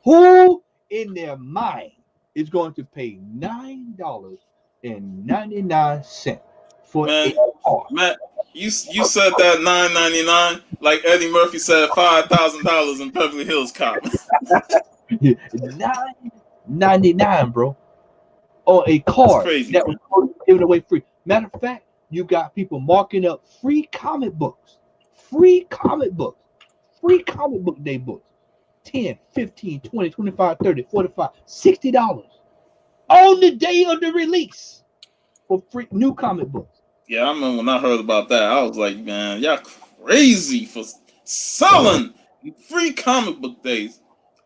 Who in their mind is going to pay $9.99 for a card? Matt, you said that $9.99 like Eddie Murphy said $5,000 in Beverly Hills Cop. $9.99, bro, on a card that was given away free. Matter of fact, you got people marking up free comic book day books, 10, 15, 20, 25, 30, 45, $60 on the day of the release for free new comic books. Yeah, I remember when I heard about that, I was like, man, y'all crazy for selling free comic book days.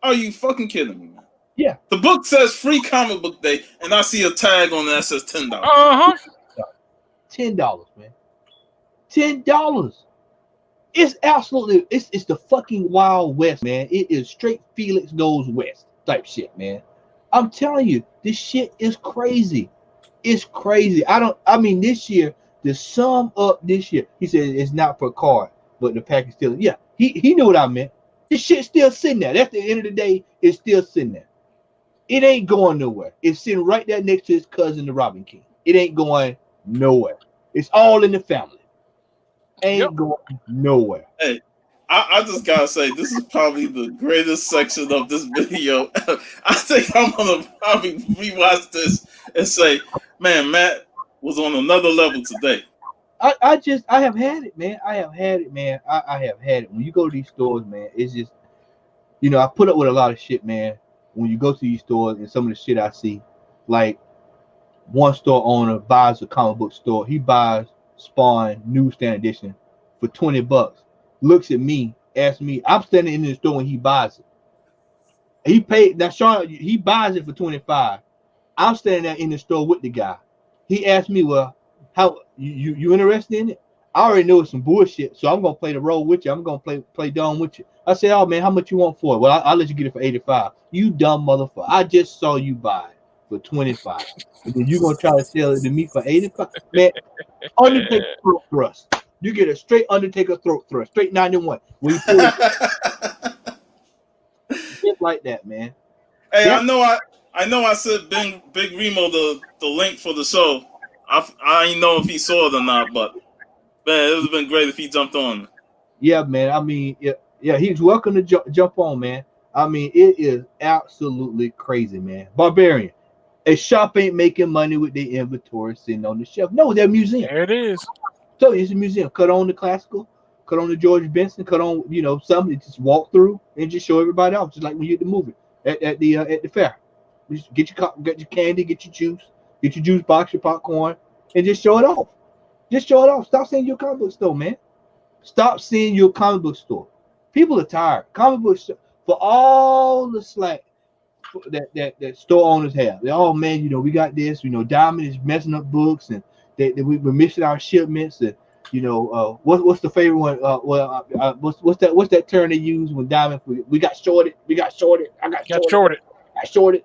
Are you fucking kidding me, man? Yeah. The book says free comic book day, and I see a tag on that says $10. $10, man. $10. It's absolutely, it's the fucking Wild West, man. It is straight Felix Goes West type shit, man. I'm telling you, this shit is crazy. It's crazy. I mean, this year, the sum up this year, he said it's not per card, but the package still, yeah, he knew what I meant. This shit's still sitting there. That's the end of the day, it's still sitting there. It ain't going nowhere. It's sitting right there next to his cousin, the Robin King. It ain't going nowhere. It's all in the family. Ain't going nowhere. Hey, I just gotta say, this is probably the greatest section of this video. I think I'm gonna probably rewatch this and say, man, Matt was on another level today. I have had it, man. I have had it, man. I have had it. When you go to these stores, man, it's just, you know, I put up with a lot of shit, man. When you go to these stores and some of the shit I see, like one store owner buys a comic book store. He buys Spawn newsstand edition for $20. Looks at me, asks me, I'm standing in the store when he buys it. He paid, now Sean, he buys it for $25. I'm standing there in the store with the guy. He asked me, well, how you interested in it? I already know it's some bullshit, so I'm gonna play the role with you. I'm gonna play dumb with you. I said, oh man, how much you want for it? Well, I'll let you get it for $85. You dumb motherfucker. I just saw you buy it for $25. And then you gonna try to sell it to me for $85? Man, Undertaker throat thrust. You get a straight Undertaker throat thrust, straight 91. When you pull it, shit like that, man. Hey, yeah. I know I sent Big Remo the link for the show. I didn't know if he saw it or not, but man, it would have been great if he jumped on. Yeah, man. I mean, yeah, he's welcome to jump on, man. I mean, it is absolutely crazy, man. Barbarian. A shop ain't making money with their inventory sitting on the shelf. No, they're a museum. There it is. So it's a museum. Cut on the classical, cut on the George Benson, cut on, you know, something. Just walk through and just show everybody off, just like when you at the movie at the fair. Just get your candy, get your juice box, your popcorn, and just show it off. Just show it off. Stop saying your comic book store, man. Stop seeing your comic book store. People are tired. Comic book store, for all the slack that store owners have. They, oh man, you know, we got this. You know, Diamond is messing up books, and we're missing our shipments. And you know, what's the favorite one? What's that term they use when Diamond we got shorted? We got shorted. I got shorted.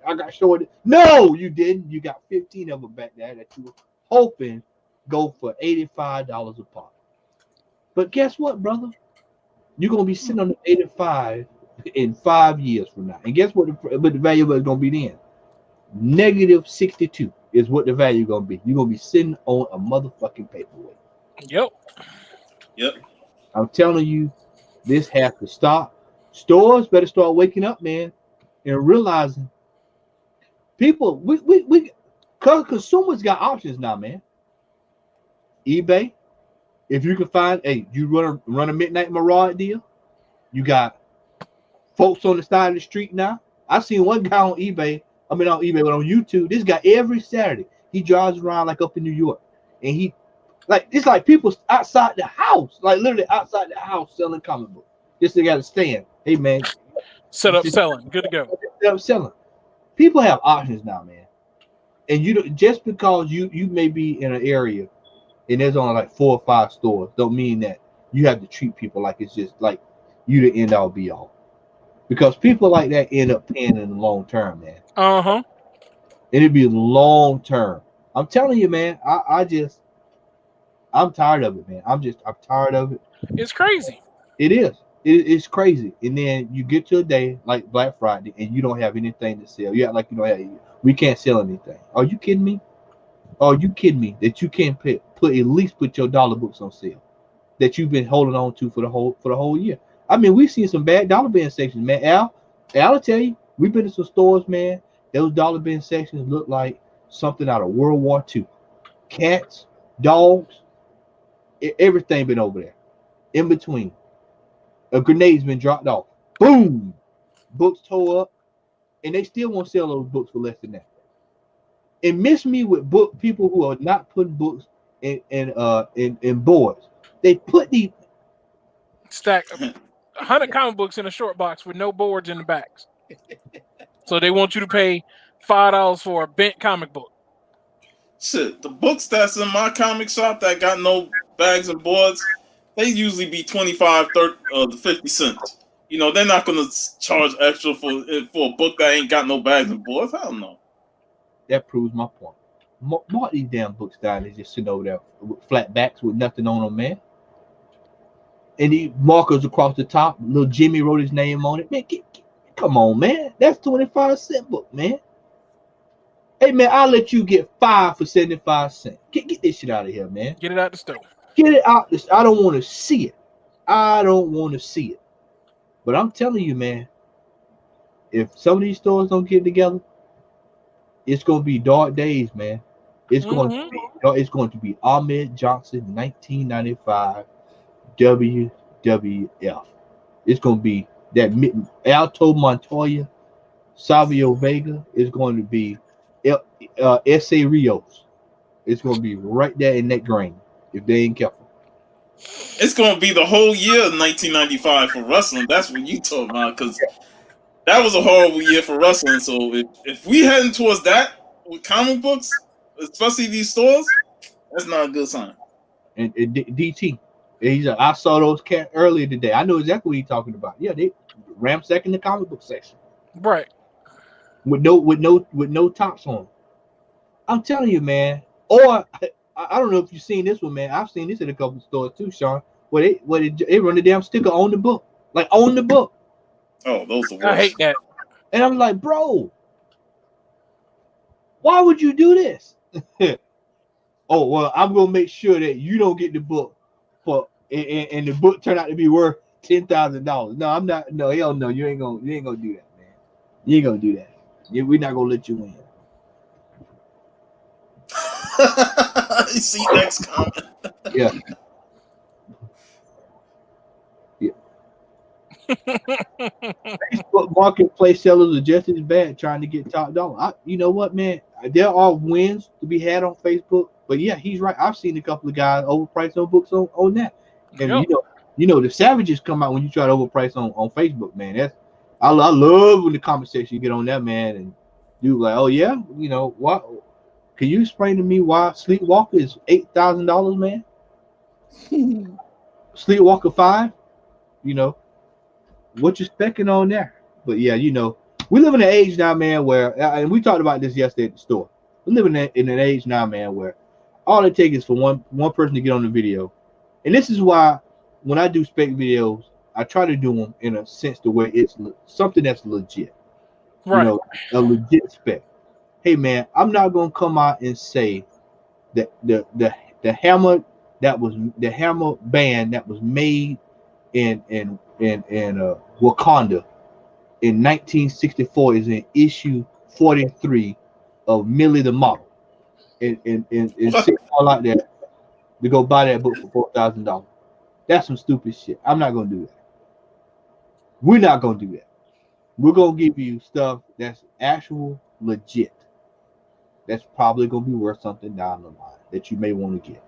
I got shorted. No, you didn't. You got 15 of them back there that you were hoping go for $85 a pop. But guess what, brother? You're gonna be sitting on the 85 in 5 years from now. And guess what the value of it is gonna be then? Negative 62 is what the value is gonna be. You're gonna be sitting on a motherfucking paperweight. Yep. I'm telling you, this has to stop. Stores better start waking up, man, and realizing people, consumers got options now, man. eBay, if you can find, you run a midnight maraud deal. You got folks on the side of the street now. I've seen one guy on eBay, but on YouTube. This guy every Saturday he drives around like up in New York, and it's like people outside the house, like literally outside the house selling comic books. Just they got to stand. Hey man, set up selling, good to go. Set up selling. People have options now, man. And just because you may be in an area and there's only like 4 or 5 stores, don't mean that you have to treat people like it's just like you the end all be all. Because people like that end up paying in the long term, man. And it'd be long term. I'm telling you, man. I'm tired of it, man. I'm tired of it. It's crazy. It is. It's crazy. And then you get to a day like Black Friday and you don't have anything to sell. You act like you don't have. We can't sell anything. Are you kidding me? Are you kidding me that you can't put your dollar books on sale that you've been holding on to for the whole year? I mean, we've seen some bad dollar bin sections, man. Al will tell you, we've been to some stores, man. Those dollar bin sections look like something out of World War II. Cats, dogs, everything been over there. In between, a grenade's been dropped off. Boom, books tore up, and they still won't sell those books for less than that. And miss me with people who are not putting books in boards. They put these stack 100 comic books in a short box with no boards in the backs. So they want you to pay $5 for a bent comic book. Shit, the books that's in my comic shop that got no bags and boards, they usually be 25, 30 to 50 cents. You know, they're not gonna charge extra for a book that ain't got no bags and boards. Hell no. That proves my point. Mark these damn books down and just sitting over there with flat backs with nothing on them, man. And these markers across the top, little Jimmy wrote his name on it. Man, come on, man. That's 25-cent book, man. Hey, man, I'll let you get 5 for 75 cents. Get this shit out of here, man. Get it out the store. Get it out. I don't want to see it. I don't want to see it. But I'm telling you, man, if some of these stores don't get together, it's going to be dark days, man. It's going to be Ahmed Johnson 1995 WWF. It's going to be that Alto Montoya, Savio Vega. It's going to be S.A. Rios. It's going to be right there in that grain if they ain't careful. It's going to be the whole year of 1995 for wrestling. That's what you talking about, because that was a horrible year for wrestling. So if we heading towards that with comic books, especially these stores, that's not a good sign. And DT, I saw those cats earlier today. I know exactly what he's talking about. Yeah, they ransacking the comic book section, right? With no tops on. I'm telling you, man. Or I don't know if you've seen this one, man. I've seen this in a couple of stores too, Sean. Where they run the damn sticker on the book, like on the book. Oh, those are worse. I hate that. And I'm like, bro, why would you do this? Oh, well, I'm gonna make sure that you don't get the book and the book turned out to be worth $10,000. No, I'm not. No, hell no, you ain't gonna do that, man. You ain't gonna do that. We're not gonna let you win. You see next comment. Yeah. Facebook marketplace sellers are just as bad trying to get top dollar. You know what, man? There are wins to be had on Facebook, but yeah, he's right. I've seen a couple of guys overprice on books on that. And you know the savages come out when you try to overprice on Facebook, man. I love when the comment section you get on that, man, and you like, oh yeah, you know what? Can you explain to me why Sleepwalker is $8,000, man? Sleepwalker 5, you know, what you specking on there? But yeah, you know, we live in an age now, man, where, and we talked about this yesterday at the store. We live in an age now, man, where all it takes is for one person to get on the video, and this is why when I do spec videos, I try to do them in a sense to where it's something that's legit, Right. you know, a legit spec. Hey man, I'm not gonna come out and say that the hammer band that was made in Wakanda in 1964 is in issue 43 of Millie the Model, and sit all out there to go buy that book for $4,000. That's some stupid shit. I'm not gonna do that. We're not gonna do that. We're gonna give you stuff that's actual legit. That's probably gonna be worth something down the line that you may want to get.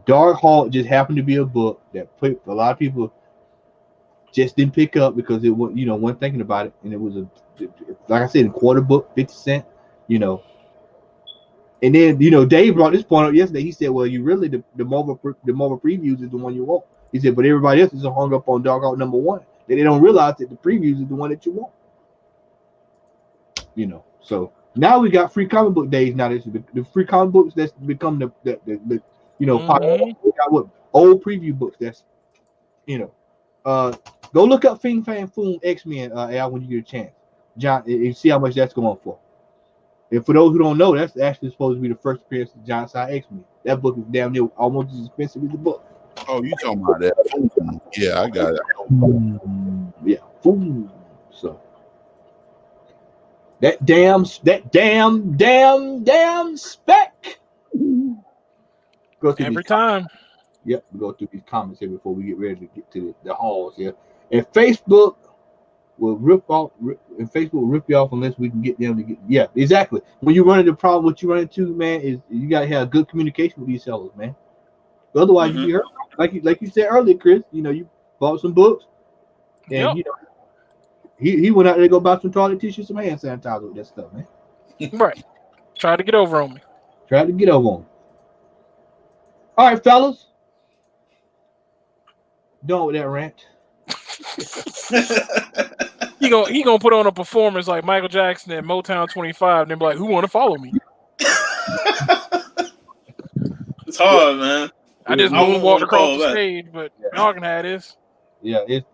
Dark Hawk just happened to be a book that a lot of people just didn't pick up because it was, you know, weren't thinking about it, and it was like I said, a quarter book, 50 cents, you know. And then, you know, Dave brought this point up yesterday. He said, "Well, you really the Marvel previews is the one you want." He said, "But everybody else is hung up on Dark Hawk #1. They don't realize that the previews is the one that you want." You know, so now we got free comic book days. Now this is the free comic books that's become the you know, we got what old preview books that's, you know, go look up Fing Fang Foom X-Men Al, when you get a chance, John, and see how much that's going for. And for those who don't know, that's actually supposed to be the first appearance of John Side X-Men. That book is damn near almost as expensive as the book. Oh, you talking about that? Yeah, I got it. Yeah, Foom. So that damn spec. Go through Every time. Yep, we go through these comments here before we get ready to get to the halls here. And Facebook will rip you off unless we can get them to get. Yeah, exactly. When you run into the problem, what you run into, man, is you gotta have good communication with these sellers, man. Otherwise, you be hurt. Like you said earlier, Chris. You know, you bought some books, and you know, he went out there to go buy some toilet tissue, some hand sanitizer with that stuff, man. Right. Try to get over on me. All right, fellas. Done with that rant. He gonna put on a performance like Michael Jackson at Motown 25 and then be like, "Who want to follow me?" It's hard, man. I just moonwalked across the stage, but y'all can have this. Yeah, it's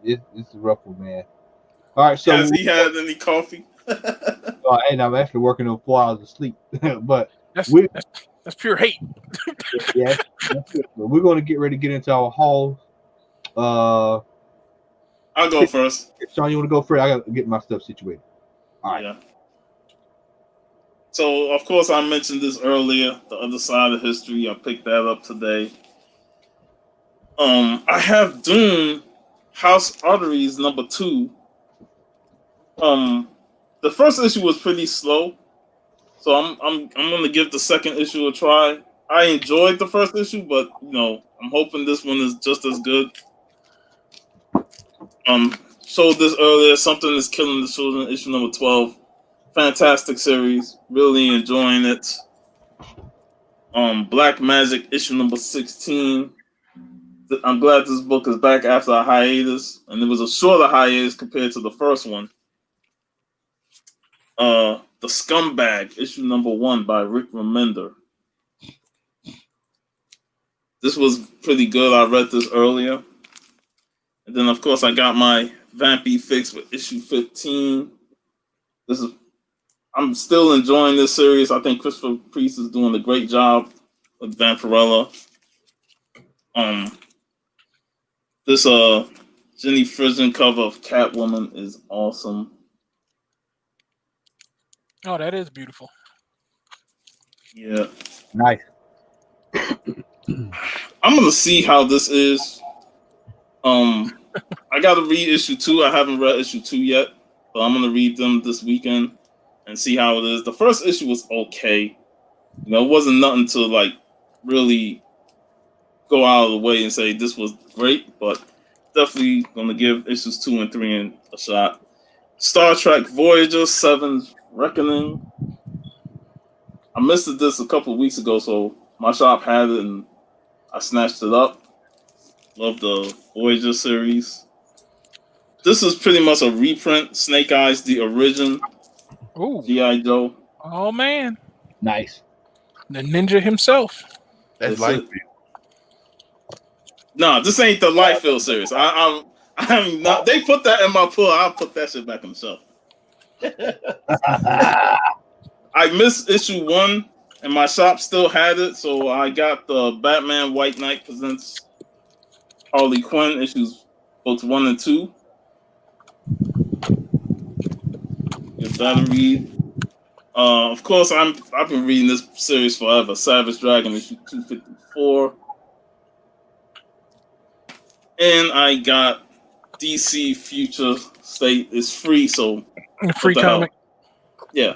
a rough one, man. All right, so has he had any coffee? And I'm actually working on 4 hours of sleep, but that's pure hate. Yeah, we're going to get ready to get into our halls. I'll go first. Sean, you want to go first? I got to get my stuff situated. All right. Yeah. So, of course, I mentioned this earlier, The Other Side of History. I picked that up today. I have Doom House Arteries #2. The first issue was pretty slow, so I'm going to give the second issue a try. I enjoyed the first issue, but you know, I'm hoping this one is just as good. Showed this earlier. Something is Killing the Children, issue #12. Fantastic series. Really enjoying it. Black Magic, issue #16. I'm glad this book is back after a hiatus, and it was a shorter hiatus compared to the first one. The Scumbag, issue #1 by Rick Remender. This was pretty good. I read this earlier. And then, of course, I got my Vampy fix with issue 15. I'm still enjoying this series. I think Christopher Priest is doing a great job with Vampirella. This Jenny Frison cover of Catwoman is awesome. Oh, that is beautiful. Yeah. Nice. I'm gonna see how this is. I gotta read issue 2. I haven't read issue 2 yet, but I'm gonna read them this weekend and see how it is. The first issue was okay. You know, it wasn't nothing to like really go out of the way and say this was great, but definitely gonna give issues 2 and 3 a shot. Star Trek Voyager 7's Reckoning. I missed this a couple of weeks ago, so my shop had it and I snatched it up. Love the Voyager series. This is pretty much a reprint. Snake Eyes, the origin. Ooh. G.I. Joe. Oh man. Nice. The ninja himself. That's That's like it. No, this ain't the Liefeld series. I'm not. They put that in my pull. I'll put that shit back on the shelf. I missed issue 1, and my shop still had it, so I got the Batman White Knight presents Harley Quinn issues books 1 and 2. Give that a read. Of course, I've been reading this series forever. Savage Dragon issue 254. And I got DC Future State. It's free, so Free comic. hell? Yeah.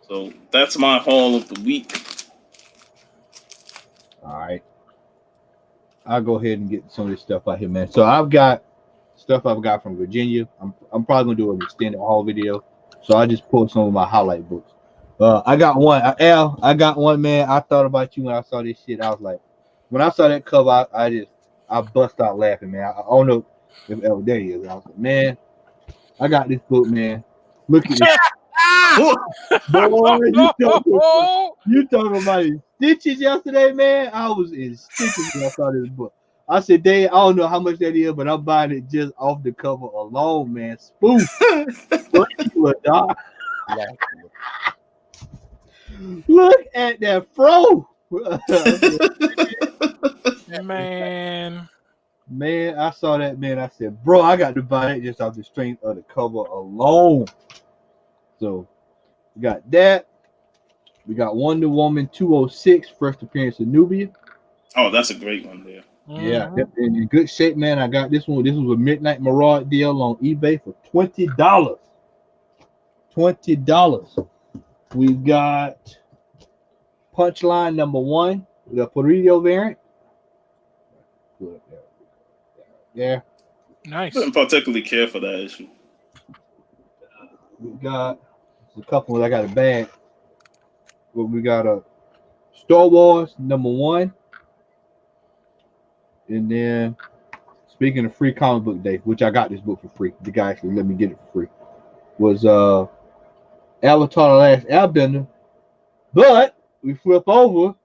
So that's my haul of the week. All right. I'll go ahead and get some of this stuff out here, man. So I've got stuff I've got from Virginia. I'm probably gonna do an extended haul video. So I just pulled some of my highlight books. I got one. Al, I got one, man. I thought about you when I saw this shit. I was like, when I saw that cover, I bust out laughing, man. I don't know if El there he is. I was like, man, I got this book, man. Look at this. Boy, you talking about his stitches yesterday, man? I was in stitches when I saw this book. I said, Dave, I don't know how much that is, but I'm buying it just off the cover alone, man. Spoof. Look at that fro. Man, I saw that, man. I said, bro, I got to buy it just off the strength of the cover alone. So we got that. We got Wonder Woman 206, first appearance of Nubia. Oh, that's a great one there. Yeah, in good shape, man. I got this one. This was a Midnight Maraud deal on eBay for $20. $20. We've got Punchline number 1, the Porrillo variant. Yeah. Nice. I didn't particularly care for that issue. We got a couple I got a bag. But we got a Star Wars number 1. And then speaking of free comic book day, which I got this book for free. The guy actually let me get it for free. Was Avatar: The Last Airbender. But we flip over.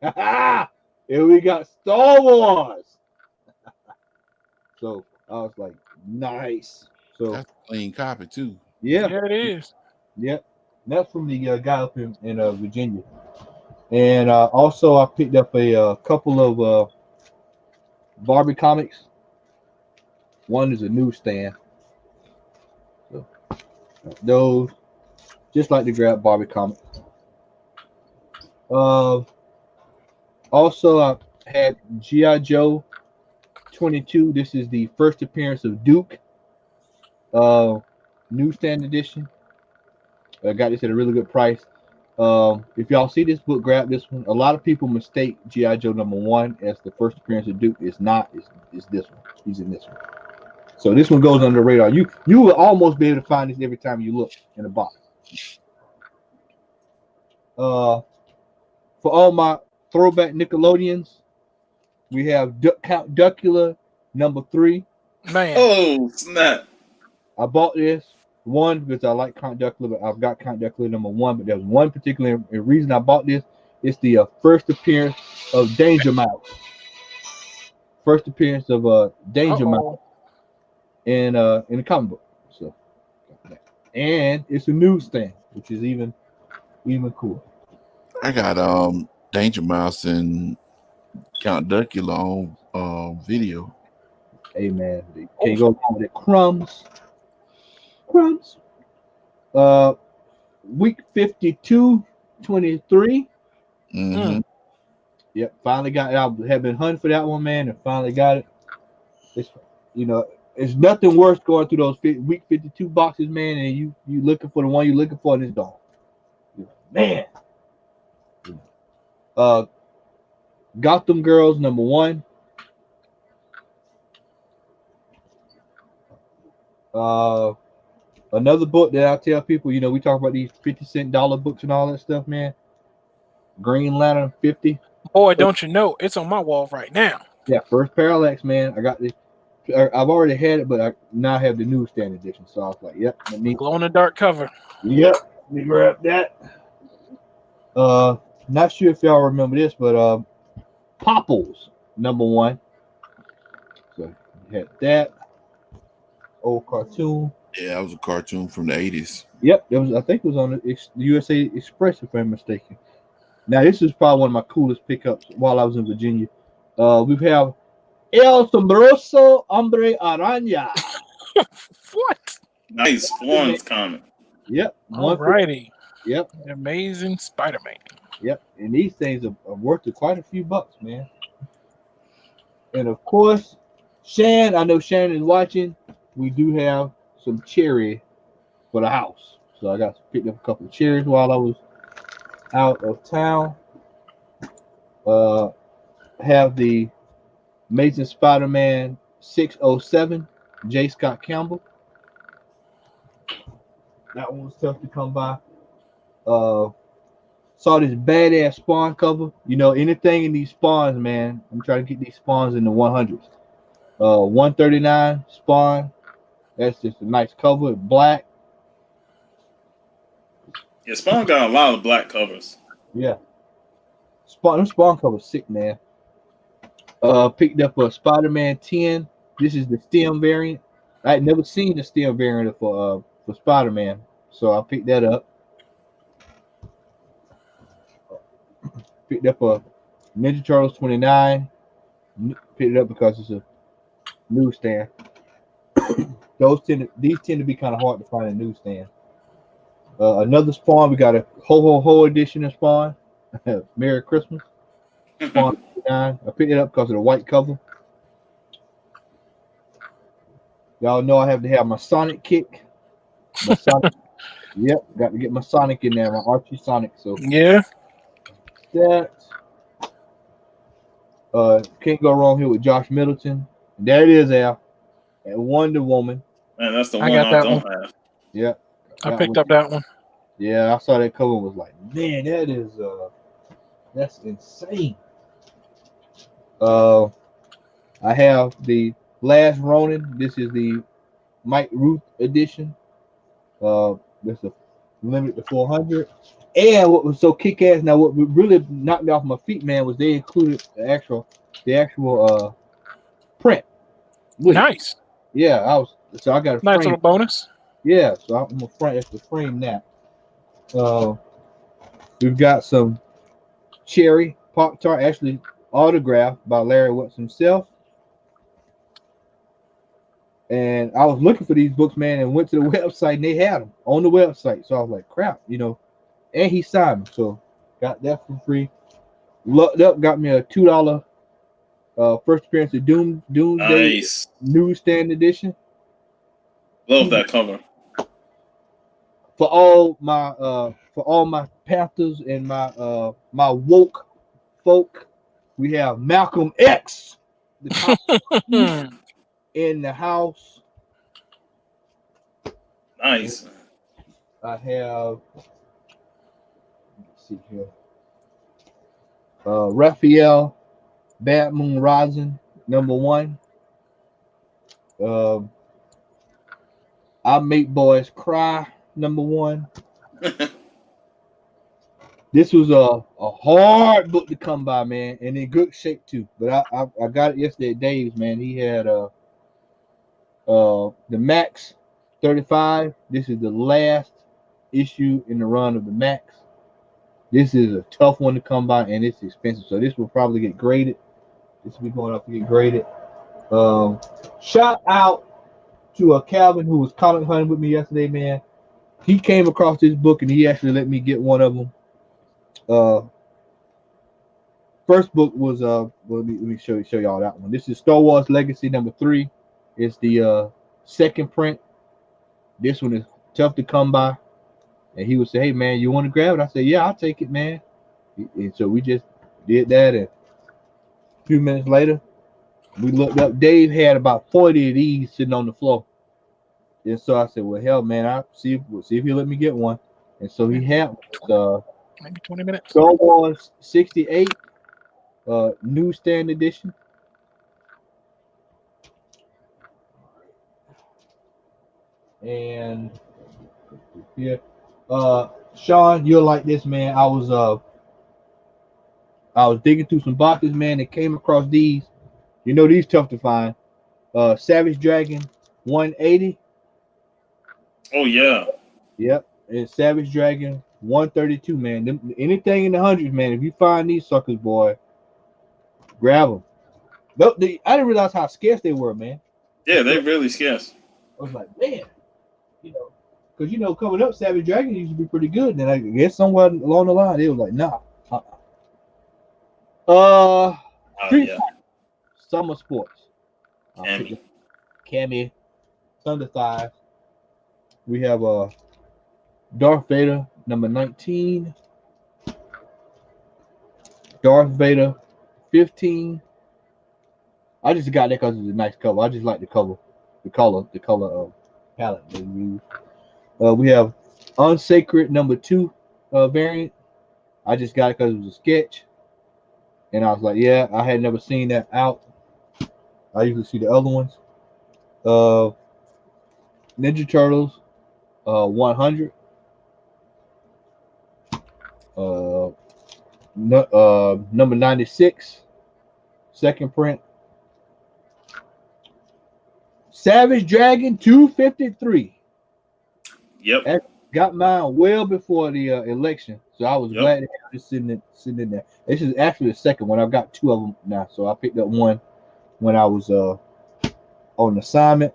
And we got Star Wars. So I was like, nice. So that's a clean copy too. Yeah, it is. Yep. That's from the guy up in Virginia. And also I picked up a couple of Barbie comics. One is a newsstand. So those, just like to grab Barbie comics. Also I had G.I. Joe 22. This is the first appearance of Duke. Newsstand edition. I got this at a really good price. If y'all see this book, grab this one. A lot of people mistake G.I. Joe number 1 as the first appearance of Duke. It's not. It's this one. He's in this one. So this one goes under the radar. You will almost be able to find this every time you look in the box. For all my throwback Nickelodeons, we have Count Duckula number 3. Man. Oh, snap. I bought this one because I like Count Duckula, but I've got Count Duckula number 1. But there's one particular reason I bought this. It's the first appearance of Danger Mouse. First appearance of Danger Mouse in the comic book. So, and it's a newsstand, which is even cooler. I got Danger Mouse and Count Duckula on video. Hey man, can't go wrong with it. Crumbs. Week 52, 23. Mm-hmm. Yep, finally got it. I have been hunting for that one, man, and finally got it. It's it's nothing worse going through those week 52 boxes, man, and you looking for the one you're looking for, and it's gone. Man. Gotham Girls number 1. Another book that I tell people, you know, we talk about these 50-cent dollar books and all that stuff, man. Green Lantern 50. Boy, don't you know, it's on my wall right now. Yeah, First Parallax, man. I got the. I've already had it, but I now have the newsstand edition. So I was like, yep, let me. Glow in the dark cover. Yep, let me grab that. Not sure if y'all remember this, but Popples #1. So you had that old cartoon. Yeah, that was a cartoon from the 80s. Yep, it was. I think it was on the USA Express, if I'm mistaken. Now this is probably one of my coolest pickups while I was in Virginia. We have El Sombroso Hombre Araña. What? Nice Florence comic. Yep. Alrighty. Yep. Amazing Spider-Man. Yep. And these things are worth quite a few bucks, man. And of course, Shan, I know Shannon is watching. We do have some cherry for the house. So I got picked up a couple of cherries while I was out of town. Have the Amazing Spider-Man 607, J. Scott Campbell. That one was tough to come by. Saw this badass Spawn cover. You know, anything in these Spawns, man. I'm trying to get these Spawns in the 100s. 139 Spawn. That's just a nice cover. Black. Yeah, Spawn got a lot of black covers. Yeah. Spawn cover sick, man. Picked up a Spider-Man 10. This is the STEM variant. I had never seen the STEM variant for Spider-Man, so I picked that up. Picked up a Ninja Turtles 29. Picked it up because it's a newsstand. These tend to be kind of hard to find in newsstand. Another Spawn. We got a Ho edition of Spawn. Merry Christmas. Spawn 59. I picked it up because of the white cover. Y'all know I have to have my Sonic kick. My Sonic. Yep, got to get my Sonic in there, my Archie Sonic. So yeah, that. Can't go wrong here with Josh Middleton. And there it is, Al. And Wonder Woman. Man, that's the one got I that don't one. have. Yeah. I picked up that one. Yeah, I saw that cover and was like, man, that's insane. I have the Last Ronin. This is the Mike Ruth edition. This is limited to 400. And what was so kick-ass, now what really knocked me off my feet, man, was they included the actual print. Nice. Yeah, I got a nice frame. little bonus. Yeah, so I'm gonna have to frame that. We've got some cherry Pop-Tart, actually autographed by Larry Watts himself. And I was looking for these books, man, and went to the website and they had them on the website. So I was like, crap, you know. And he signed them, so got that for free. Looked up, got me a $2 first appearance of Doomsday Nice. newsstand edition. Love that cover. For all my Panthers and my my woke folk, we have Malcolm X, the top in the house. Nice. I have, let's see here, Raphael, Bad Moon Rising, #1. I Make Boys Cry, #1. This was a hard book to come by, man, and in good shape too. But I got it yesterday at Dave's, man. He had the Max 35. This is the last issue in the run of the Max. This is a tough one to come by, and it's expensive. So this will probably get graded. This will be going up to get graded. Shout out to Calvin, who was comic hunting with me yesterday, man. He came across this book, and he actually let me get one of them. First book was let me show y'all that one. This is Star Wars Legacy #3. It's the second print. This one is tough to come by. And he would say, hey, man, you want to grab it? I said, yeah, I'll take it, man. And so we just did that. And a few minutes later, we looked up. Dave had about 40 of these sitting on the floor. And so I said, well, hell, man, we'll see if he'll let me get one. And so he had maybe 20 minutes. Star Wars 68 newsstand edition. And yeah, Sean, you'll like this, man. I was digging through some boxes, man, and came across these. You know, these tough to find. Savage Dragon 180. Oh yeah. Yep, and Savage Dragon 132, man. Anything in the hundreds, man. If you find these suckers, boy, grab them. I didn't realize how scarce they were, man. Yeah, they're really scarce. I was like, man, because coming up, Savage Dragon used to be pretty good. And then I guess somewhere along the line, they was like, nah. Street Fighter, Summer Sports. Cammy, Thunder Thighs. We have Darth Vader number 19, Darth Vader 15. I just got that because it's a nice cover. I just like the color palette they use. We have Unsacred number 2 variant. I just got it because it was a sketch, and I was like, yeah, I had never seen that out. I usually see the other ones. Ninja Turtles 100. Number 96, second print. Savage Dragon 253. Yep. Got mine well before the election, so I was glad to have it sitting in there. This is actually the second one. I've got 2 of them now, so I picked up one when I was on assignment.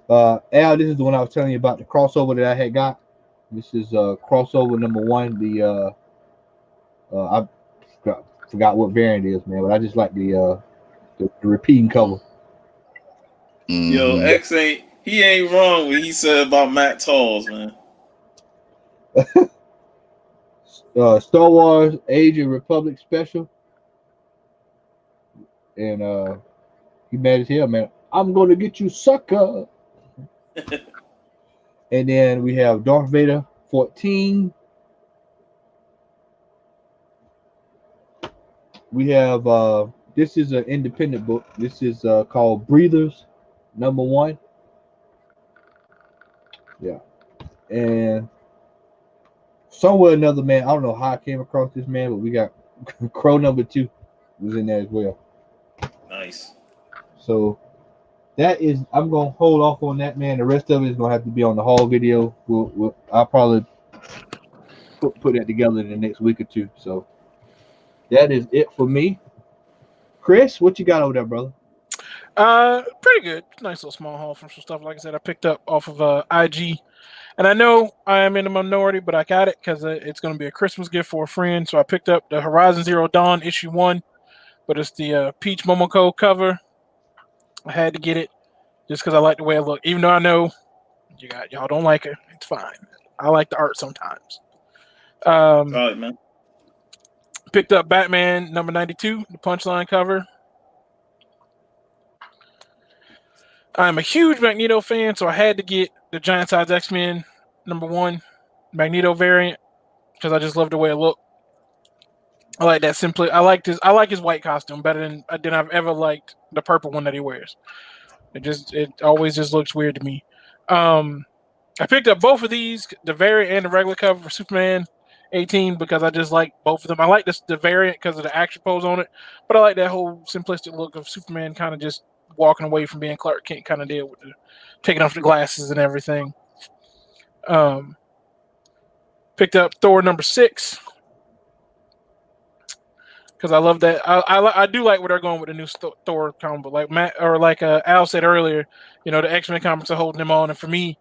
Al, this is the one I was telling you about, the crossover that I had got. This is crossover number 1. I forgot what variant it is, man, but I just like the repeating cover. Mm-hmm. Yo, X ain't wrong what he said about Matt Talls, man. Star Wars Age of Republic special, and he mad as hell, man. I'm gonna get you, sucker. And then we have Darth Vader 14. We have this is an independent book. This is called Breathers number 1. Yeah. And somewhere or another, man, I don't know how I came across this, man, but we got Crow number 2 was in there as well. Nice. So that is, I'm gonna hold off on that, man. The rest of it is gonna have to be on the haul video. I'll probably put that together in the next week or 2. So that is it for me. Chris, what you got over there, brother? Pretty good. Nice little small haul from some stuff. Like I said, I picked up off of IG, and I know I am in the minority, but I got it because it's going to be a Christmas gift for a friend. So I picked up the Horizon Zero Dawn issue 1, but it's the Peach Momoko cover. I had to get it just because I like the way it looks. Even though I know y'all don't like it, it's fine. I like the art sometimes. All right, man. Picked up Batman number 92, the Punchline cover. I'm a huge Magneto fan, so I had to get the Giant Size X-Men number 1 Magneto variant because I just love the way it looked. I like that simply. I like his white costume better than I've ever liked the purple one that he wears. It always just looks weird to me. I picked up both of these, the variant and the regular cover for Superman 18, because I just like both of them. I like the variant because of the action pose on it, but I like that whole simplistic look of Superman kind of just walking away from being Clark Kent kind of deal with taking off the glasses and everything. Picked up Thor number 6 because I love that. I do like where they're going with the new Thor comic book. Like Al said earlier, the X-Men comics are holding them on, and for me,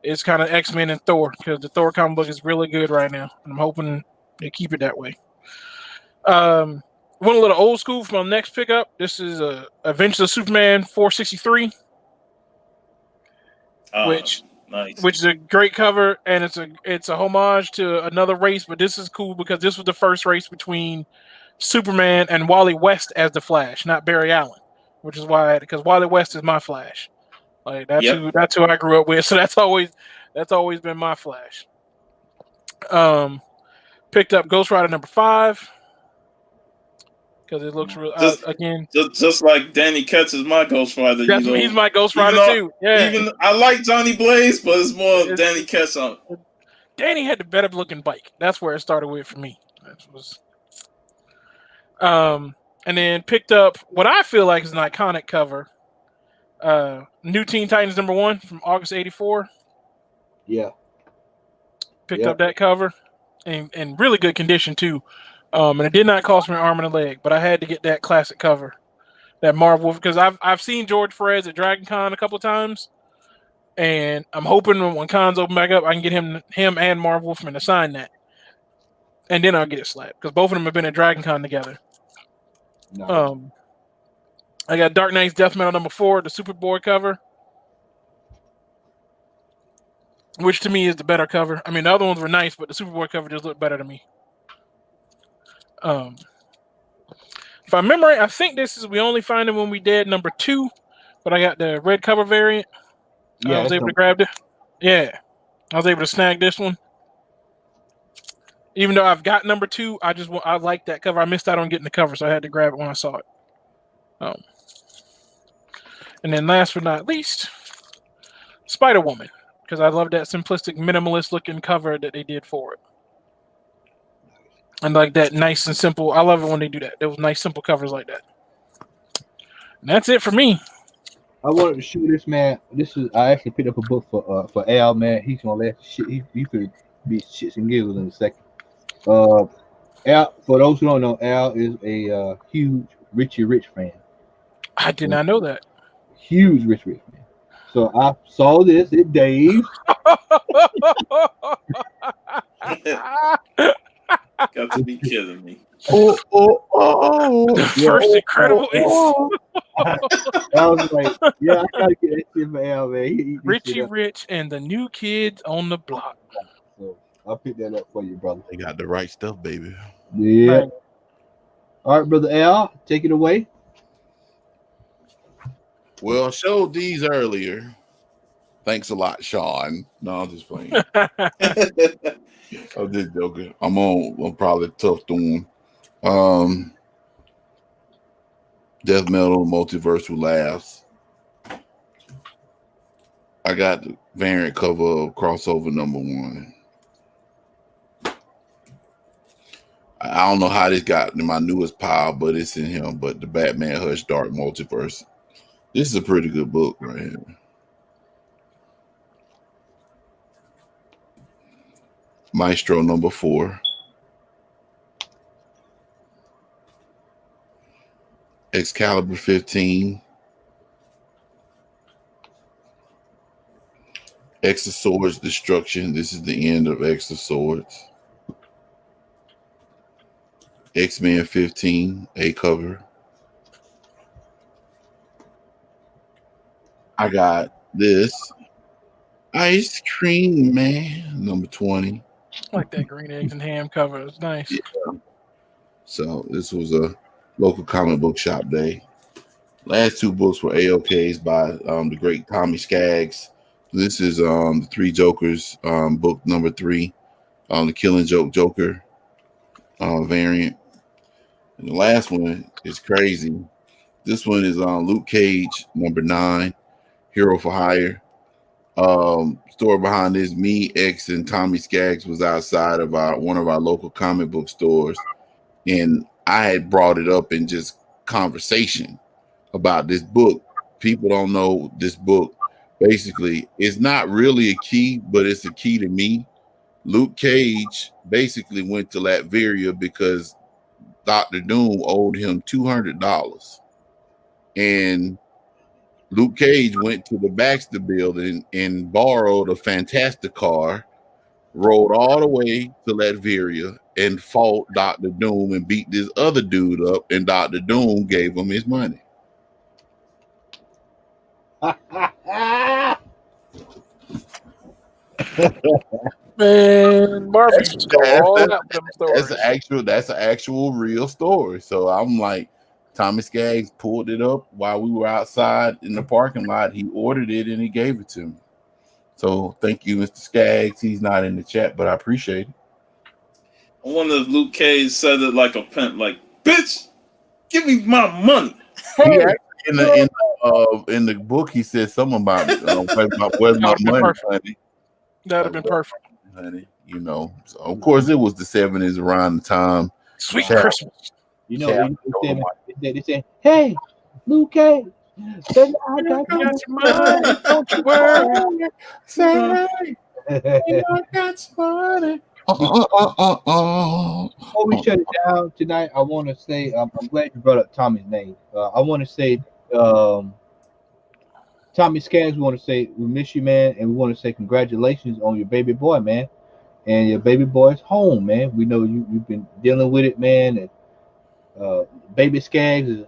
it's kind of X-Men and Thor because the Thor comic book is really good right now, and I'm hoping they keep it that way. Went a little old school for my next pickup. This is Adventures of Superman 463, which is a great cover, and it's a homage to another race. But this is cool because this was the first race between Superman and Wally West as the Flash, not Barry Allen, which is why because Wally West is my Flash. Like that's Yep. that's who I grew up with. So that's always been my Flash. Picked up Ghost Rider number 5 because it looks real. Again, just like Danny catches my Ghost Rider. he's my Ghost Rider though, too. Yeah, even I like Johnny Blaze, but it's more Danny Catch on. Danny had the better looking bike. That's where it started with for me. That was, and then picked up what I feel like is an iconic cover. New Teen Titans number 1 from August '84. Yeah. Picked up that cover in really good condition too. And it did not cost me an arm and a leg, but I had to get that classic cover, that Marv Wolf, because I've seen George Perez at Dragon Con a couple of times, and I'm hoping when cons open back up, I can get him and Marv Wolfman to sign that, and then I'll get it slapped because both of them have been at Dragon Con together. Nice. I got Dark Knight's Death Metal number 4, the Superboy cover, which to me is the better cover. I mean, the other ones were nice, but the Superboy cover just looked better to me. If I remember right, I think we only find it when we did number 2, but I got the red cover variant. Yeah, I was able to grab it. Yeah, I was able to snag this one. Even though I've got number 2, I like that cover. I missed out on getting the cover, so I had to grab it when I saw it. And then last but not least, Spider-Woman, because I love that simplistic, minimalist-looking cover that they did for it. And like that nice and simple. I love it when they do that. Those nice, simple covers like that. And that's it for me. I wanted to show this man. I actually picked up a book for Al, man. He's gonna laugh shit. He could be shits and giggles in a second. Al, for those who don't know, Al is a huge Richie Rich fan. I did not know that. Huge Richie Rich fan. So I saw this at Dave. Got to be kidding me. First incredible. I was like, yeah, I gotta get that shit for Al, man. Richie Rich and the New Kids on the Block. So I'll pick that up for you, brother. They got the right stuff, baby. Yeah. Right. All right, brother Al, take it away. Well, I showed these earlier. Thanks a lot, Sean. No, I'm just playing. I'm just joking. I'm probably tough to him. Death Metal Multiversal Laughs. I got the variant cover of crossover number 1. I don't know how this got in my newest pile, but it's in him. But the Batman Hush Dark Multiverse. This is a pretty good book right here. Maestro number 4. Excalibur 15. X of Swords Destruction. This is the end of X of Swords. X-Men 15, a cover. I got this. Ice Cream Man, number 20. I like that green eggs and ham cover. It's nice. Yeah. So this was a local comic book shop day. Last 2 books were AOKs by the great Tommy Skaggs. This is the Three Jokers book number 3, the Killing Joke Joker variant. And the last one is crazy. This one is Luke Cage number 9, Hero for Hire. Story behind this, me, X, and Tommy Skaggs was outside of one of our local comic book stores, and I had brought it up in just conversation about this book. People don't know this book. Basically, it's not really a key, but it's a key to me. Luke Cage basically went to Latveria because Dr. Doom owed him $200, and Luke Cage went to the Baxter building and borrowed a Fantastic car, rode all the way to Latveria, and fought Dr. Doom and beat this other dude up, and Dr. Doom gave him his money. Man, Marvel used to go all out with them stories. That's an actual real story. So I'm like, Tommy Skaggs pulled it up while we were outside in the parking lot. He ordered it and he gave it to me. So thank you, Mr. Skaggs. He's not in the chat, but I appreciate it. I wonder if Luke Cage said it like a pimp, like, bitch, give me my money. He actually, in the book, he said something about where's my money, honey. That'd have been perfect. Honey, you know. So of course, it was the 70s around the time. Sweet Christmas. You know, they say, "Hey, Luke Cage, I got your money. Don't you worry." Say, I got money. Before we shut it down tonight, I want to say I'm glad you brought up Tommy's name. I want to say, Tommy Skaggs, we want to say we miss you, man, and we want to say congratulations on your baby boy, man, and your baby boy's home, man. We know you've been dealing with it, man, and baby Skaggs is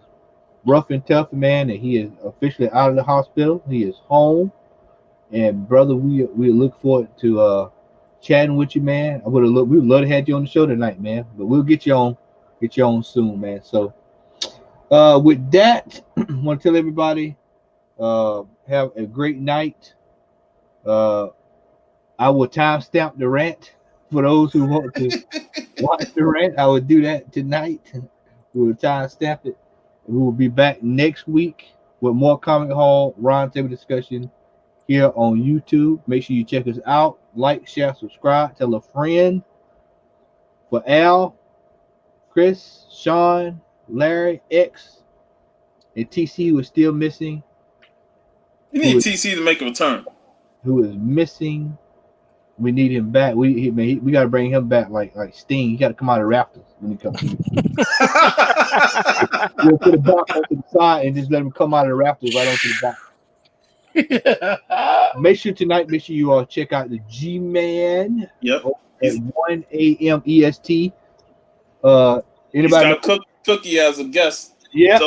rough and tough, man, and he is officially out of the hospital. He is home, and brother, we look forward to chatting with you, man. We would love to have you on the show tonight, man. But we'll get you on soon, man. So with that, I want to tell everybody have a great night. I will timestamp the rant for those who want to watch the rant. I will do that tonight. We will timestamp it. We will be back next week with more Comic Hall Roundtable discussion here on YouTube. Make sure you check us out. Like, share, subscribe, tell a friend. For Al, Chris, Sean, Larry, X, and TC, who is still missing. You need TC to make a return. Who is missing? We need him back. We got to bring him back like Sting. He got to come out of rafters when he comes. We'll put a box onto the side and just let him come out of the rafters right onto the box. Make sure you all check out the G-Man. Yep. At 1 a.m. EST. Anybody? He's got Cookie as a guest. Yeah.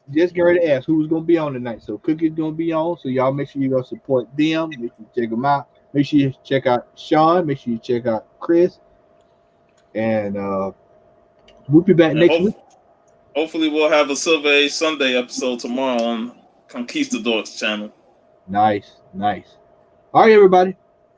Just get ready to ask who's going to be on tonight. So Cookie's going to be on. So y'all make sure you go support them. Make sure you check them out. Make sure you check out Sean. Make sure you check out Chris. And we'll be back next week. Hopefully we'll have a Silver Age Sunday episode tomorrow on Conquistadors channel. Nice. All right, everybody.